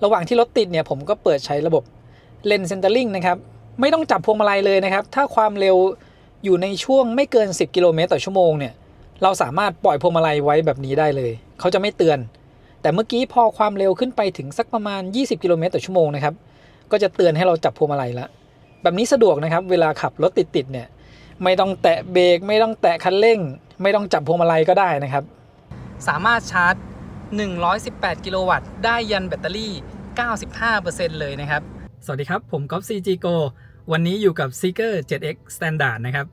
ระหว่างที่รถติดเนี่ยผมก็เปิดใช้ระบบเลนเซนเตอร์ลิงนะครับไม่ต้องจับพวงมาลัยเลยนะครับถ้าความเร็วอยู่ในช่วงไม่เกิน10 กิโลเมตรต่อชั่วโมงเนี่ยเราสามารถปล่อยพวงมาลัยไว้แบบนี้ได้เลยเขาจะไม่เตือนแต่เมื่อกี้พอความเร็วขึ้นไปถึงสักประมาณ20 กิโลเมตรต่อชั่วโมงนะครับก็จะเตือนให้เราจับพวงมาลัยละแบบนี้สะดวกนะครับเวลาขับรถติดเนี่ยไม่ต้องแตะเบรกไม่ต้องแตะคันเร่งไม่ต้องจับพวงมาลัยก็ได้นะครับสามารถชาร์จ118 กิโลวัตต์ได้ยันแบตเตอรี่ 95% เลยนะครับสวัสดีครับผมก๊อฟ CG Go วันนี้อยู่กับ Seeker 7X Standard นะครับ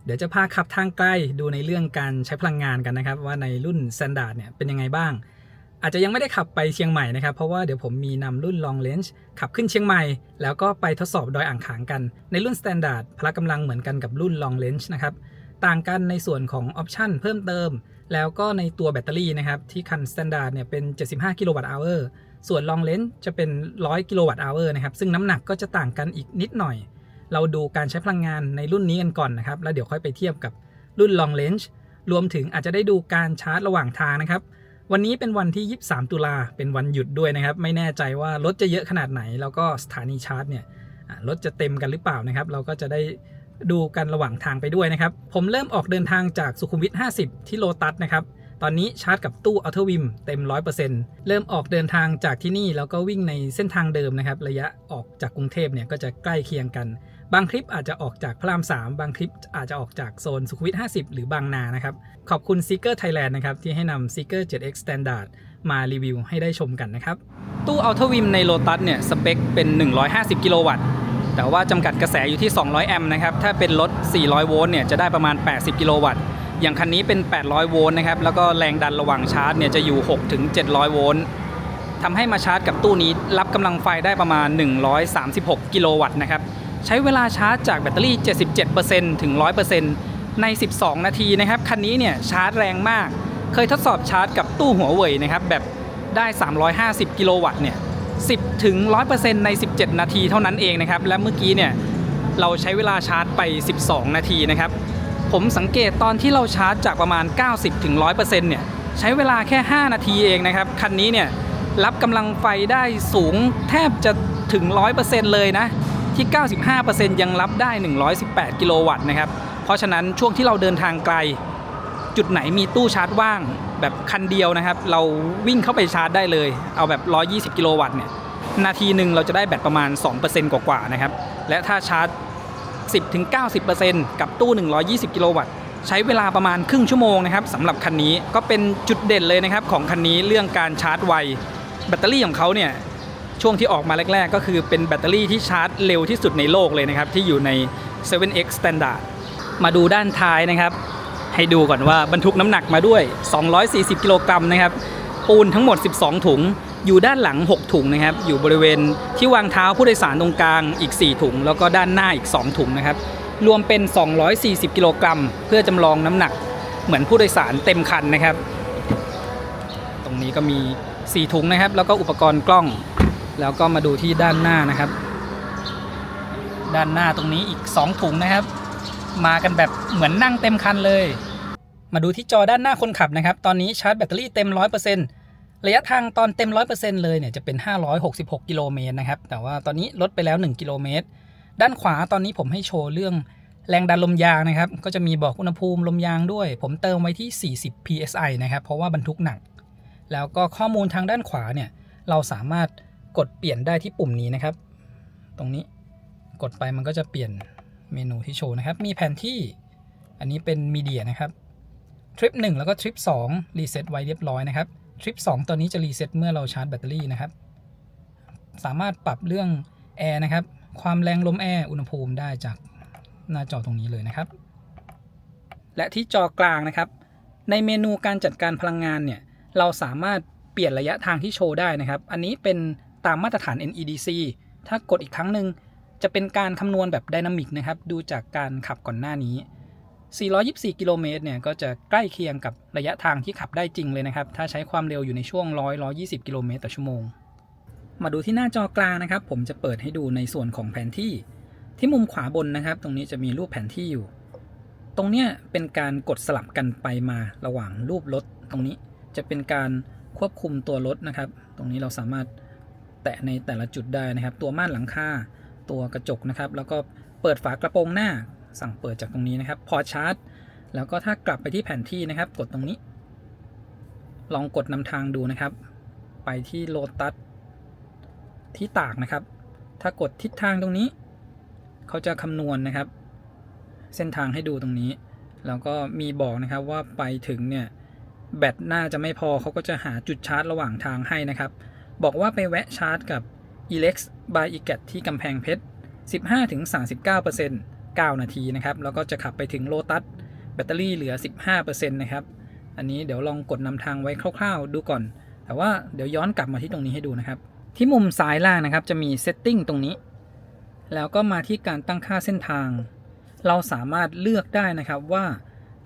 เดี๋ยวจะพาขับทางไกลดูในเรื่องการใช้พลังงานกันนะครับว่าในรุ่น Standard เนี่ยเป็นยังไงบ้างอาจจะยังไม่ได้ขับไปเชียงใหม่นะครับเพราะว่าเดี๋ยวผมมีนำรุ่น Long Range ขับขึ้นเชียงใหม่แล้วก็ไปทดสอบดอยอ่างขางกันในรุ่น Standard พละกำลังเหมือนกันกับรุ่น Long Range นะครับต่างกันในส่วนของออปชันเพิ่มเติมแล้วก็ในตัวแบตเตอรี่นะครับที่คัน Standard เนี่ยเป็น75 กิโลวัตต์ hour ส่วน Long Range จะเป็น100 กิโลวัตต์ hour นะครับซึ่งน้ำหนักก็จะต่างกันอีกนิดหน่อยเราดูการใช้พลังงานในรุ่นนี้กันก่อนนะครับแล้วเดี๋ยวค่อยไปเทียบกับรุ่น Long Range รวมถึงอาจจะได้ดูการชาร์จระหว่างทางนะครับวันนี้เป็นวันที่23 ตุลาเป็นวันหยุดด้วยนะครับไม่แน่ใจว่ารถจะเยอะขนาดไหนแล้วก็สถานีชาร์จเนี่ยรถจะเต็มกันหรือเปล่านะครับเราก็จะได้ดูกันระหว่างทางไปด้วยนะครับผมเริ่มออกเดินทางจากสุขุมวิท50ที่โลตัสนะครับตอนนี้ชาร์จกับตู้อัลเทอร์วิมเต็ม 100% เริ่มออกเดินทางจากที่นี่แล้วก็วิ่งในเส้นทางเดิมนะครับระยะออกจากกรุงเทพเนี่ยก็จะใกล้เคียงกันบางคลิปอาจจะออกจากพระราม3บางคลิปอาจจะออกจากโซนสุขุมวิท50หรือบางนานะครับขอบคุณ Seeker Thailand นะครับที่ให้นำ Seeker 7X Standard มารีวิวให้ได้ชมกันนะครับตู้อัลเทอร์วิมในโลตัสเนี่ยสเปคเป็น150 กิโลวัตต์แต่ว่าจำกัดกระแสอยู่ที่200แอมป์นะครับถ้าเป็นรถ400โวลต์เนี่ยจะได้ประมาณ80 กิโลวัตต์อย่างคันนี้เป็น800โวลต์นะครับแล้วก็แรงดันระหว่างชาร์จเนี่ยจะอยู่6ถึง700โวลต์ทำให้มาชาร์จกับตู้นี้รับกำลังไฟได้ประมาณ136กิโลวัตต์นะครับใช้เวลาชาร์จจากแบตเตอรี่ 77% ถึง 100% ใน12นาทีนะครับคันนี้เนี่ยชาร์จแรงมากเคยทดสอบชาร์จกับตู้หัวเว่ยนะครับแบบได้350กิโลวัตต์เนี่ย10ถึง 100% ใน 17 นาทีเท่านั้นเองนะครับและเมื่อกี้เนี่ยเราใช้เวลาชาร์จไป12นาทีนะครับผมสังเกตตอนที่เราชาร์จจากประมาณ90ถึง 100% เนี่ยใช้เวลาแค่5นาทีเองนะครับคันนี้เนี่ยรับกำลังไฟได้สูงแทบจะถึง 100% เลยนะที่ 95% ยังรับได้118กิโลวัตต์นะครับเพราะฉะนั้นช่วงที่เราเดินทางไกลจุดไหนมีตู้ชาร์จว่างแบบคันเดียวนะครับเราวิ่งเข้าไปชาร์จได้เลยเอาแบบ120กิโลวัตต์เนี่ยนาทีหนึ่งเราจะได้แบตประมาณ 2% กว่าๆนะครับและถ้าชาร์จ10-90% กับตู้120กิโลวัตต์ใช้เวลาประมาณครึ่งชั่วโมงนะครับสำหรับคันนี้ก็เป็นจุดเด่นเลยนะครับของคันนี้เรื่องการชาร์จไวแบตเตอรี่ของเขาเนี่ยช่วงที่ออกมาแรกๆก็คือเป็นแบตเตอรี่ที่ชาร์จเร็วที่สุดในโลกเลยนะครับที่อยู่ใน 7X Standard มาดูด้านท้ายนะครับให้ดูก่อนว่าบรรทุกน้ำหนักมาด้วย240กิโลกรัมนะครับปูนทั้งหมด12ถุงอยู่ด้านหลัง6ถุงนะครับอยู่บริเวณที่วางเท้าผู้โดยสารตรงกลางอีก4ถุงแล้วก็ด้านหน้าอีก2ถุงนะครับรวมเป็น240กิโลกรัมเพื่อจำลองน้ำหนักเหมือนผู้โดยสารเต็มคันนะครับตรงนี้ก็มี4ถุงนะครับแล้วก็อุปกรณ์กล้องแล้วก็มาดูที่ด้านหน้านะครับด้านหน้าตรงนี้อีก2ถุงนะครับมากันแบบเหมือนนั่งเต็มคันเลยมาดูที่จอด้านหน้าคนขับนะครับตอนนี้ชาร์จแบตเตอรี่เต็ม 100%ระยะทางตอนเต็ม 100% เลยเนี่ยจะเป็น566กิโลเมตรนะครับแต่ว่าตอนนี้ลดไปแล้ว1กิโลเมตรด้านขวาตอนนี้ผมให้โชว์เรื่องแรงดันลมยางนะครับก็จะมีบอกอุณหภูมิลมยางด้วยผมเติมไว้ที่40 psi นะครับเพราะว่าบรรทุกหนักแล้วก็ข้อมูลทางด้านขวาเนี่ยเราสามารถกดเปลี่ยนได้ที่ปุ่มนี้นะครับตรงนี้กดไปมันก็จะเปลี่ยนเมนูที่โชว์นะครับมีแผนที่อันนี้เป็นมีเดียนะครับทริป1แล้วก็ทริป2รีเซ็ตไว้เรียบร้อยนะครับทริป2ตอนนี้จะรีเซ็ตเมื่อเราชาร์จแบตเตอรี่นะครับสามารถปรับเรื่องแอร์นะครับความแรงลมแอร์อุณหภูมิได้จากหน้าจอตรงนี้เลยนะครับและที่จอกลางนะครับในเมนูการจัดการพลังงานเนี่ยเราสามารถเปลี่ยนระยะทางที่โชว์ได้นะครับอันนี้เป็นตามมาตรฐาน NEDC ถ้ากดอีกครั้งหนึ่งจะเป็นการคำนวณแบบไดนามิกนะครับดูจากการขับก่อนหน้านี้424กิโลเมตรเนี่ยก็จะใกล้เคียงกับระยะทางที่ขับได้จริงเลยนะครับถ้าใช้ความเร็วอยู่ในช่วง100-120กิโลเมตรต่อชั่วโมงมาดูที่หน้าจอกลางนะครับผมจะเปิดให้ดูในส่วนของแผนที่ที่มุมขวาบนนะครับตรงนี้จะมีรูปแผนที่อยู่ตรงเนี้ยเป็นการกดสลับกันไปมาระหว่างรูปรถตรงนี้จะเป็นการควบคุมตัวรถนะครับตรงนี้เราสามารถ แตะในแต่ละจุดได้นะครับตัวม่านหลังคาตัวกระจกนะครับแล้วก็เปิดฝากระโปรงหน้าสั่งเปิดจากตรงนี้นะครับพอชาร์จแล้วก็ถ้ากลับไปที่แผนที่นะครับกดตรงนี้ลองกดนำทางดูนะครับไปที่โลตัสที่ตากนะครับถ้ากดทิศทางตรงนี้เขาจะคำนวณนะครับเส้นทางให้ดูตรงนี้แล้วก็มีบอกนะครับว่าไปถึงเนี่ยแบตน่าจะไม่พอเขาก็จะหาจุดชาร์จระหว่างทางให้นะครับบอกว่าไปแวะชาร์จกับ Elex by EGAT ที่กำแพงเพชร 15-39% 9 นาทีนะครับแล้วก็จะขับไปถึงโลตัสแบตเตอรี่เหลือ 15% นะครับอันนี้เดี๋ยวลองกดนำทางไว้คร่าวๆดูก่อนแต่ว่าเดี๋ยวย้อนกลับมาที่ตรงนี้ให้ดูนะครับที่มุมซ้ายล่างนะครับจะมี Setting ตรงนี้แล้วก็มาที่การตั้งค่าเส้นทางเราสามารถเลือกได้นะครับว่า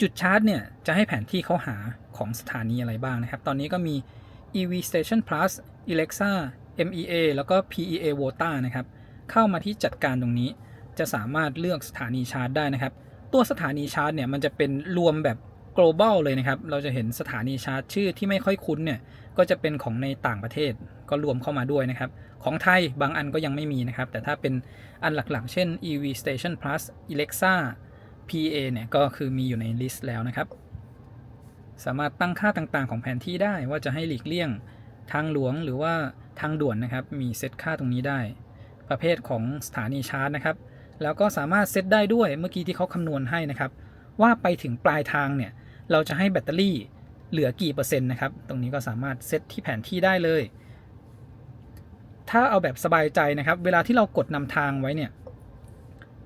จุดชาร์จเนี่ยจะให้แผนที่เขาหาของสถานีอะไรบ้างนะครับตอนนี้ก็มี EV Station Plus Alexa MEA แล้วก็ PEA Vota นะครับเข้ามาที่จัดการตรงนี้จะสามารถเลือกสถานีชาร์จได้นะครับตัวสถานีชาร์จเนี่ยมันจะเป็นรวมแบบ global เลยนะครับเราจะเห็นสถานีชาร์จชื่อที่ไม่ค่อยคุ้นเนี่ยก็จะเป็นของในต่างประเทศก็รวมเข้ามาด้วยนะครับของไทยบางอันก็ยังไม่มีนะครับแต่ถ้าเป็นอันหลักๆเช่น EV Station Plus Alexa PA เนี่ยก็คือมีอยู่ในลิสต์แล้วนะครับสามารถตั้งค่าต่างๆของแผนที่ได้ว่าจะให้หลีกเลี่ยงทางหลวงหรือว่าทางด่วนนะครับมีเซตค่าตรงนี้ได้ประเภทของสถานีชาร์จนะครับแล้วก็สามารถเซตได้ด้วยเมื่อกี้ที่เขาคำนวณให้นะครับว่าไปถึงปลายทางเนี่ยเราจะให้แบตเตอรี่เหลือกี่เปอร์เซ็นต์นะครับตรงนี้ก็สามารถเซตที่แผนที่ได้เลยถ้าเอาแบบสบายใจนะครับเวลาที่เรากดนำทางไว้เนี่ย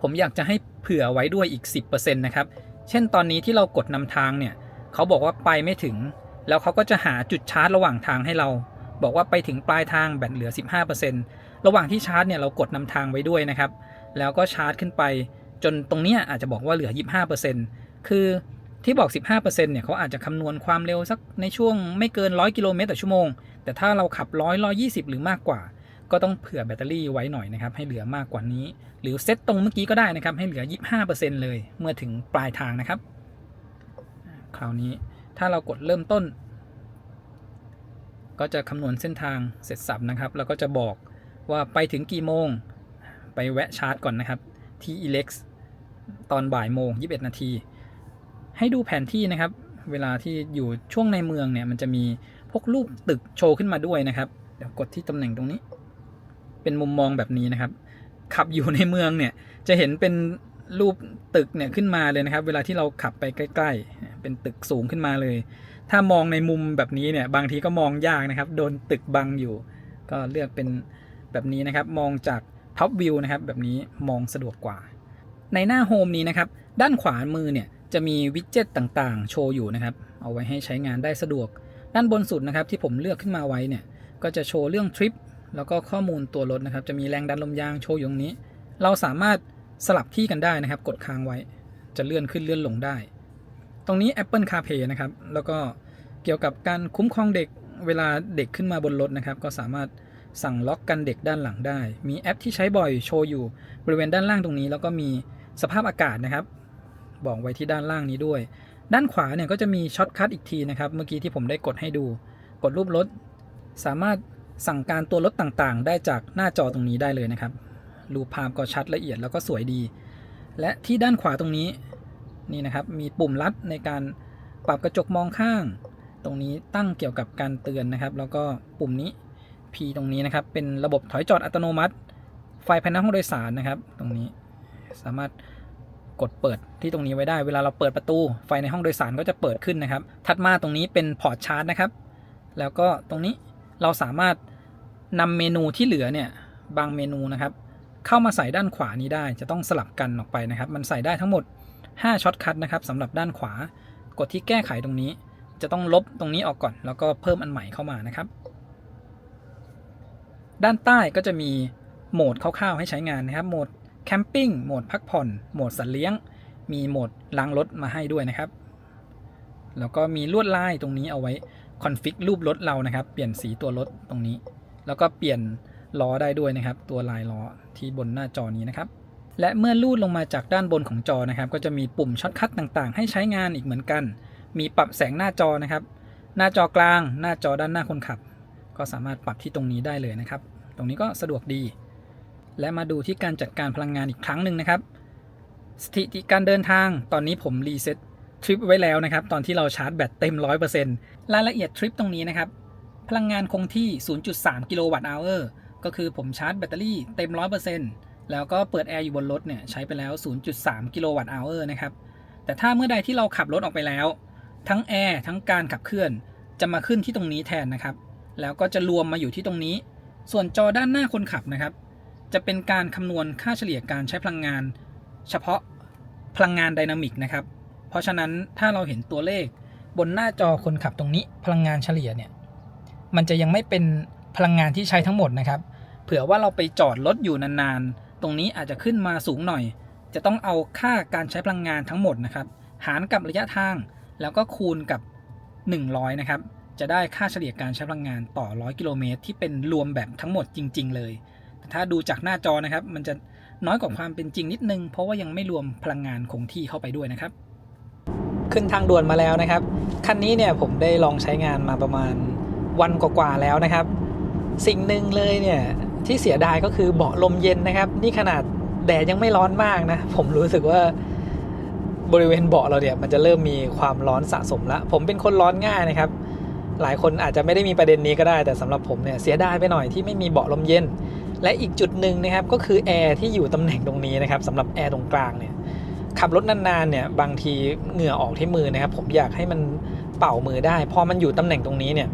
ผมอยากจะให้เผื่อไว้ด้วยอีก 10% นะครับเช่นตอนนี้ที่เรากดนำทางเนี่ยเขาบอกว่าไปไม่ถึงแล้วเขาก็จะหาจุดชาร์จระหว่างทางให้เราบอกว่าไปถึงปลายทางแบตเหลือ 15% ระหว่างที่ชาร์จเนี่ยเรากดนำทางไว้ด้วยนะครับแล้วก็ชาร์จขึ้นไปจนตรงนี้อาจจะบอกว่าเหลือ 25% คือที่บอก 15% เนี่ยเขาอาจจะคำนวณความเร็วสักในช่วงไม่เกิน100 กิโลเมตรต่อชั่วโมงแต่ถ้าเราขับ120 หรือมากกว่าก็ต้องเผื่อแบตเตอรี่ไว้หน่อยนะครับให้เหลือมากกว่านี้หรือเซตตรงเมื่อกี้ก็ได้นะครับให้เหลือ 25% เลยเมื่อถึงปลายทางนะครับคราวนี้ถ้าเรากดเริ่มต้นก็จะคำนวณเส้นทางเสร็จสับนะครับแล้วก็จะบอกว่าไปถึงกี่โมงไปแวะชาร์จก่อนนะครับที่ Elex ตอนบ่ายโมง21 นาทีให้ดูแผนที่นะครับเวลาที่อยู่ช่วงในเมืองเนี่ยมันจะมีพวกรูปตึกโชว์ขึ้นมาด้วยนะครับเดี๋ยวกดที่ตำแหน่งตรงนี้เป็นมุมมองแบบนี้นะครับขับอยู่ในเมืองเนี่ยจะเห็นเป็นรูปตึกเนี่ยขึ้นมาเลยนะครับเวลาที่เราขับไปใกล้ๆเป็นตึกสูงขึ้นมาเลยถ้ามองในมุมแบบนี้เนี่ยบางทีก็มองยากนะครับโดนตึกบังอยู่ก็เลือกเป็นแบบนี้นะครับมองจากท็อปวิวนะครับแบบนี้มองสะดวกกว่าในหน้าโฮมนี้นะครับด้านขวามือเนี่ยจะมีวิดเจ็ตต่างๆโชว์อยู่นะครับเอาไว้ให้ใช้งานได้สะดวกด้านบนสุดนะครับที่ผมเลือกขึ้นมาไว้เนี่ยก็จะโชว์เรื่องทริปแล้วก็ข้อมูลตัวรถนะครับจะมีแรงดันลมยางโชว์อยู่ตรงนี้เราสามารถสลับที่กันได้นะครับกดค้างไว้จะเลื่อนขึ้นเลื่อนลงได้ตรงนี้ Apple CarPlay นะครับแล้วก็เกี่ยวกับการคุ้มครองเด็กเวลาเด็กขึ้นมาบนรถนะครับก็สามารถสั่งล็อกกันเด็กด้านหลังได้มีแอปที่ใช้บ่อยโชว์อยู่บริเวณด้านล่างตรงนี้แล้วก็มีสภาพอากาศนะครับบอกไว้ที่ด้านล่างนี้ด้วยด้านขวาเนี่ยก็จะมีช็อตคัทอีกทีนะครับเมื่อกี้ที่ผมได้กดให้ดูกดรูปรถสามารถสั่งการตัวรถต่างๆได้จากหน้าจอตรงนี้ได้เลยนะครับรูปภาพก็ชัดละเอียดแล้วก็สวยดีและที่ด้านขวาตรงนี้นี่นะครับมีปุ่มลัดในการปรับกระจกมองข้างตรงนี้ตั้งเกี่ยวกับการเตือนนะครับแล้วก็ปุ่มนี้ P ตรงนี้นะครับเป็นระบบถอยจอดอัตโนมัติไฟภายในห้องโดยสารนะครับตรงนี้สามารถกดเปิดที่ตรงนี้ไว้ได้เวลาเราเปิดประตูไฟในห้องโดยสารก็จะเปิดขึ้นนะครับถัดมาตรงนี้เป็นพอร์ตชาร์จนะครับแล้วก็ตรงนี้เราสามารถนำเมนูที่เหลือเนี่ยบางเมนูนะครับเข้ามาใส่ด้านขวานี้ได้จะต้องสลับกันออกไปนะครับมันใส่ได้ทั้งหมด5ช็อตคัทนะครับสำหรับด้านขวากดที่แก้ไขตรงนี้จะต้องลบตรงนี้ออกก่อนแล้วก็เพิ่มอันใหม่เข้ามานะครับด้านใต้ก็จะมีโหมดคร่าวๆให้ใช้งานนะครับโหมดแคมปิ้งโหมดพักผ่อนโหมดสัตว์เลี้ยงมีโหมดล้างรถมาให้ด้วยนะครับแล้วก็มีลวดลายตรงนี้เอาไว้คอนฟิกรูปรถเรานะครับเปลี่ยนสีตัวรถตรงนี้แล้วก็เปลี่ยนล้อได้ด้วยนะครับตัวลายล้อที่บนหน้าจอนี้นะครับและเมื่อลูดลงมาจากด้านบนของจอนะครับก็จะมีปุ่มช็อตคัทต่างๆให้ใช้งานอีกเหมือนกันมีปรับแสงหน้าจอนะครับหน้าจอกลางหน้าจอด้านหน้าคนขับก็สามารถปรับที่ตรงนี้ได้เลยนะครับ ตรงนี้ก็สะดวกดีและมาดูที่การจัดการพลังงานอีกครั้งหนึ่งนะครับสถิติการเดินทางตอนนี้ผมรีเซ็ตทริปไว้แล้วนะครับตอนที่เราชาร์จแบตเต็ม 100% รายละเอียดทริปตรงนี้นะครับพลังงานคงที่ 0.3 กิโลวัตต์อเวอร์ก็คือผมชาร์จแบตเตอรี่เต็ม 100% แล้วก็เปิดแอร์อยู่บนรถเนี่ยใช้ไปแล้ว 0.3 กิโลวัตต์อเวอร์นะครับแต่ถ้าเมื่อใดที่เราขับรถออกไปแล้วทั้งแอร์ทั้งการขับเคลื่อนจะมาขึ้นที่ตรงนี้แทนนะครับแล้วก็จะรวมมาอยู่ที่ตรงนี้ส่วนจอด้านหน้าคนขับนะครับจะเป็นการคำนวณค่าเฉลี่ยการใช้พลังงานเฉพาะพลังงานไดนามิกนะครับเพราะฉะนั้นถ้าเราเห็นตัวเลขบนหน้าจอคนขับตรงนี้พลังงานเฉลี่ยเนี่ยมันจะยังไม่เป็นพลังงานที่ใช้ทั้งหมดนะครับเผื่อว่าเราไปจอดรถอยู่นานๆตรงนี้อาจจะขึ้นมาสูงหน่อยจะต้องเอาค่าการใช้พลังงานทั้งหมดนะครับหารกับระยะทางแล้วก็คูณกับ100นะครับจะได้ค่าเฉลี่ยการใช้พลังงานต่อ100กิโลเมตรที่เป็นรวมแบบทั้งหมดจริงๆเลยแต่ถ้าดูจากหน้าจอนะครับมันจะน้อยกว่าความเป็นจริงนิดนึงเพราะว่ายังไม่รวมพลังงานคงที่เข้าไปด้วยนะครับขึ้นทางด่วนมาแล้วนะครับคันนี้เนี่ยผมได้ลองใช้งานมาประมาณวันกว่าๆแล้วนะครับสิ่งหนึ่งเลยเนี่ยที่เสียดายก็คือเบาะลมเย็นนะครับนี่ขนาดแดดยังไม่ร้อนมากนะผมรู้สึกว่าบริเวณเบาะเราเนี่ยมันจะเริ่มมีความร้อนสะสมแล้วผมเป็นคนร้อนง่ายนะครับหลายคนอาจจะไม่ได้มีประเด็นนี้ก็ได้แต่สำหรับผมเนี่ยเสียดายไปหน่อยที่ไม่มีเบาะลมเย็นและอีกจุดหนึ่งนะครับก็คือแอร์ที่อยู่ตำแหน่งตรงนี้นะครับสำหรับแอร์ตรงกลางเนี่ยขับรถนานๆเนี่ยบางทีเหงื่อออกที่มือนะครับผมอยากให้มันเป่ามือได้พอมันอยู่ตำแหน่งตรงนี้เนี่ย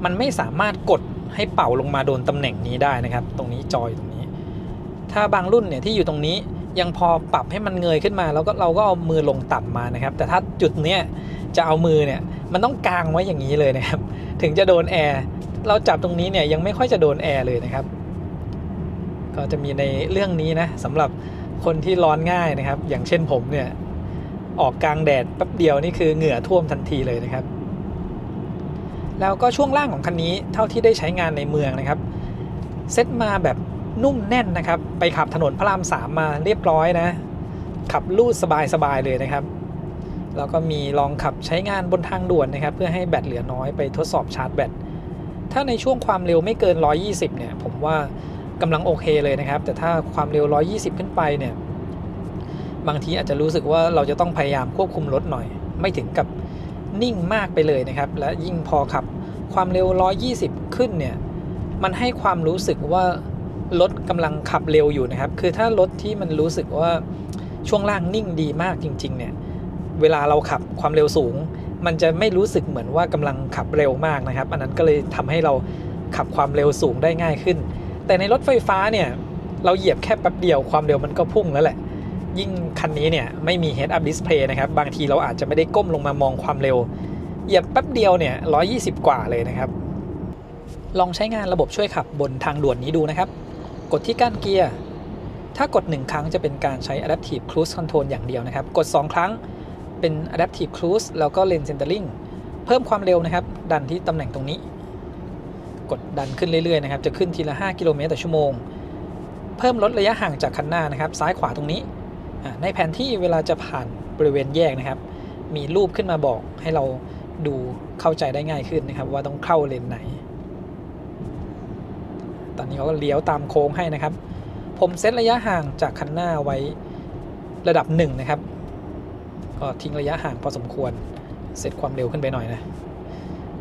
มันไม่สามารถกดให้เป่าลงมาโดนตำแหน่งนี้ได้นะครับตรงนี้จอยตรงนี้ถ้าบางรุ่นเนี่ยที่อยู่ตรงนี้ยังพอปรับให้มันเงยขึ้นมาแล้วก็เราก็เอามือลงต่ำมานะครับแต่ถ้าจุดเนี้ยจะเอามือเนี่ยมันต้องกางไว้อย่างนี้เลยนะครับถึงจะโดนแอร์เราจับตรงนี้เนี่ยยังไม่ค่อยจะโดนแอร์เลยนะครับก็จะมีในเรื่องนี้นะสำหรับคนที่ร้อนง่ายนะครับอย่างเช่นผมเนี่ยออกกลางแดดแป๊บเดียวนี่คือเหงื่อท่วมทันทีเลยนะครับแล้วก็ช่วงล่างของคันนี้เท่าที่ได้ใช้งานในเมืองนะครับเซ็ตมาแบบนุ่มแน่นนะครับไปขับถนนพระราม3มาเรียบร้อยนะขับลู่สบายๆเลยนะครับแล้วก็มีลองขับใช้งานบนทางด่วนนะครับเพื่อให้แบตเหลือน้อยไปทดสอบชาร์จแบตถ้าในช่วงความเร็วไม่เกิน120เนี่ยผมว่ากำลังโอเคเลยนะครับแต่ถ้าความเร็ว120ขึ้นไปเนี่ยบางทีอาจจะรู้สึกว่าเราจะต้องพยายามควบคุมรถหน่อยไม่ถึงกับนิ่งมากไปเลยนะครับและยิ่งพอขับความเร็ว120ขึ้นเนี่ยมันให้ความรู้สึกว่ารถกำลังขับเร็วอยู่นะครับคือถ้ารถที่มันรู้สึกว่าช่วงล่างนิ่งดีมากจริงๆเนี่ยเวลาเราขับความเร็วสูงมันจะไม่รู้สึกเหมือนว่ากำลังขับเร็วมากนะครับอันนั้นก็เลยทำให้เราขับความเร็วสูงได้ง่ายขึ้นแต่ในรถไฟฟ้าเนี่ยเราเหยียบแค่แป๊บเดียวความเร็วมันก็พุ่งแล้วแหละยิ่งคันนี้เนี่ยไม่มี Head Up Display นะครับบางทีเราอาจจะไม่ได้ก้มลงมามองความเร็วเหยียบแป๊บเดียวเนี่ย120กว่าเลยนะครับลองใช้งานระบบช่วยขับบนทางด่วนนี้ดูนะครับกดที่ก้านเกียร์ถ้ากด1ครั้งจะเป็นการใช้ Adaptive Cruise Control อย่างเดียวนะครับกด2ครั้งเป็น Adaptive Cruise แล้วก็ Lane Centering เพิ่มความเร็วนะครับดันที่ตำแหน่งตรงนี้กดดันขึ้นเรื่อยๆนะครับจะขึ้นทีละ5กิโลเมตรต่อชั่วโมงเพิ่มลดระยะห่างจากคันหน้านะครับซ้ายขวาตรงนี้ในแผนที่เวลาจะผ่านบริเวณแยกนะครับมีรูปขึ้นมาบอกให้เราดูเข้าใจได้ง่ายขึ้นนะครับว่าต้องเข้าเลนไหนตอนนี้เขาก็เลี้ยวตามโค้งให้นะครับผมเซตระยะห่างจากคันหน้าไว้ระดับ1นะครับก็ทิ้งระยะห่างพอสมควรเซตความเร็วขึ้นไปหน่อยนะ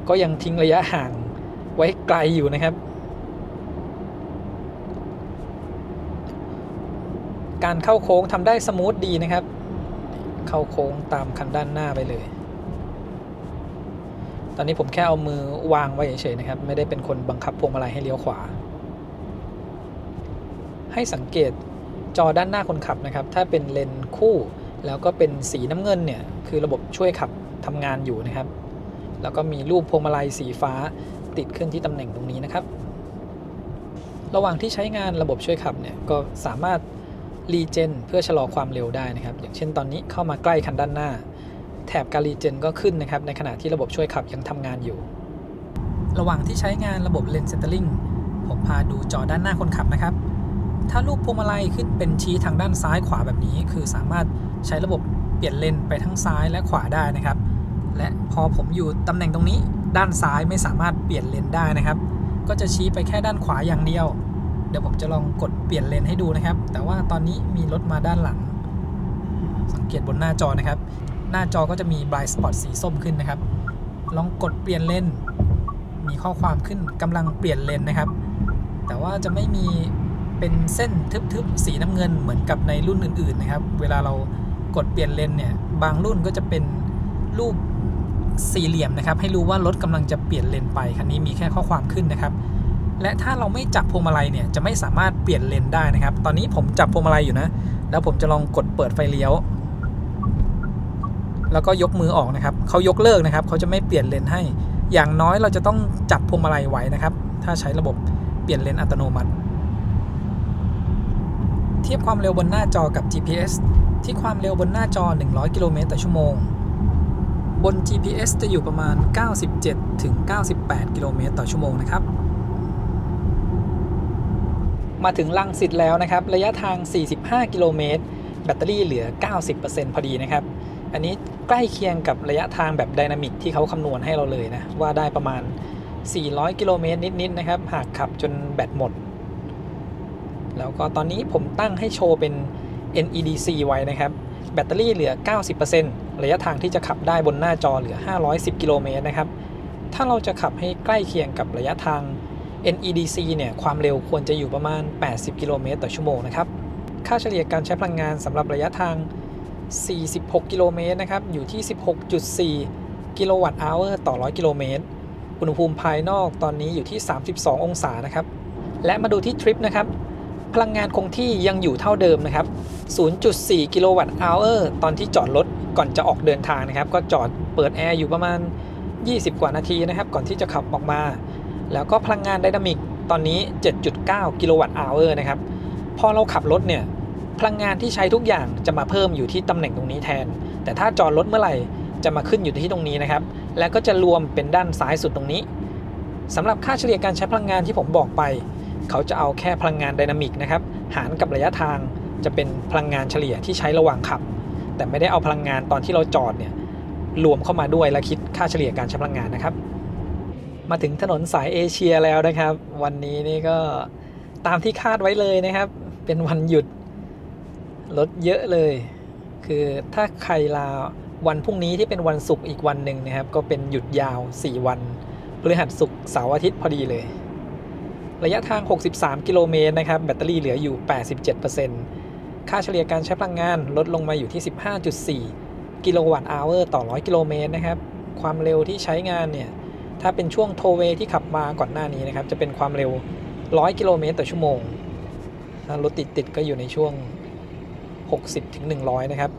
ก็ยังทิ้งระยะห่างไว้ไกลอยู่นะครับการเข้าโค้งทำได้สมูทดีนะครับเข้าโค้งตามคันด้านหน้าไปเลยตอนนี้ผมแค่เอามือวางไว้เฉยๆนะครับไม่ได้เป็นคนบังคับพวงมาลัยให้เลี้ยวขวาให้สังเกตจอด้านหน้าคนขับนะครับถ้าเป็นเลนคู่แล้วก็เป็นสีน้ำเงินเนี่ยคือระบบช่วยขับทำงานอยู่นะครับแล้วก็มีรูปพวงมาลัยสีฟ้าติดขึ้นที่ตำแหน่งตรงนี้นะครับระหว่างที่ใช้งานระบบช่วยขับเนี่ยก็สามารถรีเจนเพื่อชะลอความเร็วได้นะครับอย่างเช่นตอนนี้เข้ามาใกล้คันด้านหน้าแถบการรีเจนก็ขึ้นนะครับในขณะที่ระบบช่วยขับยังทำงานอยู่ระหว่างที่ใช้งานระบบ Lane Centering ผมพาดูจอด้านหน้าคนขับนะครับถ้ารูปพวงมาลัยขึ้นเป็นชี้ทางด้านซ้ายขวาแบบนี้คือสามารถใช้ระบบเปลี่ยนเลนไปทั้งซ้ายและขวาได้นะครับและพอผมอยู่ตำแหน่งตรงนี้ด้านซ้ายไม่สามารถเปลี่ยนเลนได้นะครับก็จะชี้ไปแค่ด้านขวาอย่างเดียว ดี๋ยวผมจะลองกดเปลี่ยนเลนให้ดูนะครับแต่ว่าตอนนี้มีรถมาด้านหลังสังเกตบนหน้าจอนะครับหน้าจอก็จะมี blind spot สีส้มขึ้นนะครับลองกดเปลี่ยนเลนมีข้อความขึ้นกำลังเปลี่ยนเลนนะครับแต่ว่าจะไม่มีเป็นเส้นทึบๆสีน้ำเงินเหมือนกับในรุ่นอื่นๆนะครับเวลาเรากดเปลี่ยนเลนเนี่ยบางรุ่นก็จะเป็นรูปสี่เหลี่ยมนะครับให้รู้ว่ารถกำลังจะเปลี่ยนเลนไปคันนี้มีแค่ข้อความขึ้นนะครับและถ้าเราไม่จับพวงมาลัยเนี่ยจะไม่สามารถเปลี่ยนเลนได้นะครับตอนนี้ผมจับพวงมาลัยอยู่นะแล้วผมจะลองกดเปิดไฟเลี้ยวแล้วก็ยกมือออกนะครับเขายกเลิกนะครับเขาจะไม่เปลี่ยนเลนให้อย่างน้อยเราจะต้องจับพวงมาลัยไว้นะครับถ้าใช้ระบบเปลี่ยนเลนอัตโนมัติเทียบความเร็วบนหน้าจอกับ GPS ที่ความเร็วบนหน้าจอ100 กิโลเมตรต่อชั่วโมงบน GPS จะอยู่ประมาณ97 ถึง 98 กิโลเมตรต่อชั่วโมงนะครับมาถึงรังสิตแล้วนะครับระยะทาง45 กิโลเมตรแบตเตอรี่เหลือ 90% พอดีนะครับอันนี้ใกล้เคียงกับระยะทางแบบไดนามิกที่เขาคำนวณให้เราเลยนะว่าได้ประมาณ400 กิโลเมตรนิดๆนะครับหากขับจนแบตหมดแล้วก็ตอนนี้ผมตั้งให้โชว์เป็น NEDC ไว้นะครับแบตเตอรี่เหลือ 90% ระยะทางที่จะขับได้บนหน้าจอเหลือ510 กิโลเมตรนะครับถ้าเราจะขับให้ใกล้เคียงกับระยะทาง NEDC เนี่ยความเร็วควรจะอยู่ประมาณ80 กิโลเมตรต่อชั่วโมงนะครับค่าเฉลี่ยการใช้พลังงานสำหรับระยะทาง46 กิโลเมตรนะครับอยู่ที่ 16.4 กิโลวัตต์อเวอร์ต่อ100 กิโลเมตรอุณหภูมิภายนอกตอนนี้อยู่ที่32 องศานะครับและมาดูที่ทริปนะครับพลังงานคงที่ยังอยู่เท่าเดิมนะครับ 0.4 กิโลวัตต์อเวอร์ตอนที่จอดรถก่อนจะออกเดินทางนะครับก็จอดเปิดแอร์อยู่ประมาณ20 กว่านาทีนะครับก่อนที่จะขับออกมาแล้วก็พลังงานไดนามิกตอนนี้ 7.9 กิโลวัตต์อเวอร์นะครับพอเราขับรถเนี่ยพลังงานที่ใช้ทุกอย่างจะมาเพิ่มอยู่ที่ตำแหน่งตรงนี้แทนแต่ถ้าจอดรถเมื่อไหร่จะมาขึ้นอยู่ที่ตรงนี้นะครับแล้วก็จะรวมเป็นด้านซ้ายสุดตรงนี้สำหรับค่าเฉลี่ยการใช้พลังงานที่ผมบอกไปเขาจะเอาแค่พลังงานไดนามิกนะครับหารกับระยะทางจะเป็นพลังงานเฉลี่ยที่ใช้ระหว่างขับแต่ไม่ได้เอาพลังงานตอนที่เราจอดเนี่ยรวมเข้ามาด้วยและคิดค่าเฉลี่ยการใช้พลังงานนะครับมาถึงถนนสายเอเชียแล้วนะครับวันนี้นี่ก็ตามที่คาดไว้เลยนะครับเป็นวันหยุดรถเยอะเลยคือถ้าใครลาวันพรุ่งนี้ที่เป็นวันศุกร์อีกวันหนึ่งนะครับก็เป็นหยุดยาว4วันพฤหัสศุกร์เสาร์อาทิตย์พอดีเลยระยะทาง63 กิโลเมตรนะครับแบตเตอรี่เหลืออยู่ 87% ค่าเฉลี่ยการใช้พลังงานลดลงมาอยู่ที่ 15.4 กิโลวัตต์อเวอร์ต่อ100 กิโลเมตรนะครับความเร็วที่ใช้งานเนี่ยถ้าเป็นช่วงโทเวที่ขับมาก่อนหน้านี้นะครับจะเป็นความเร็ว100 กิโลเมตรต่อชั่วโมงรถติดก็อยู่ในช่วง60 ถึง 100นะครับ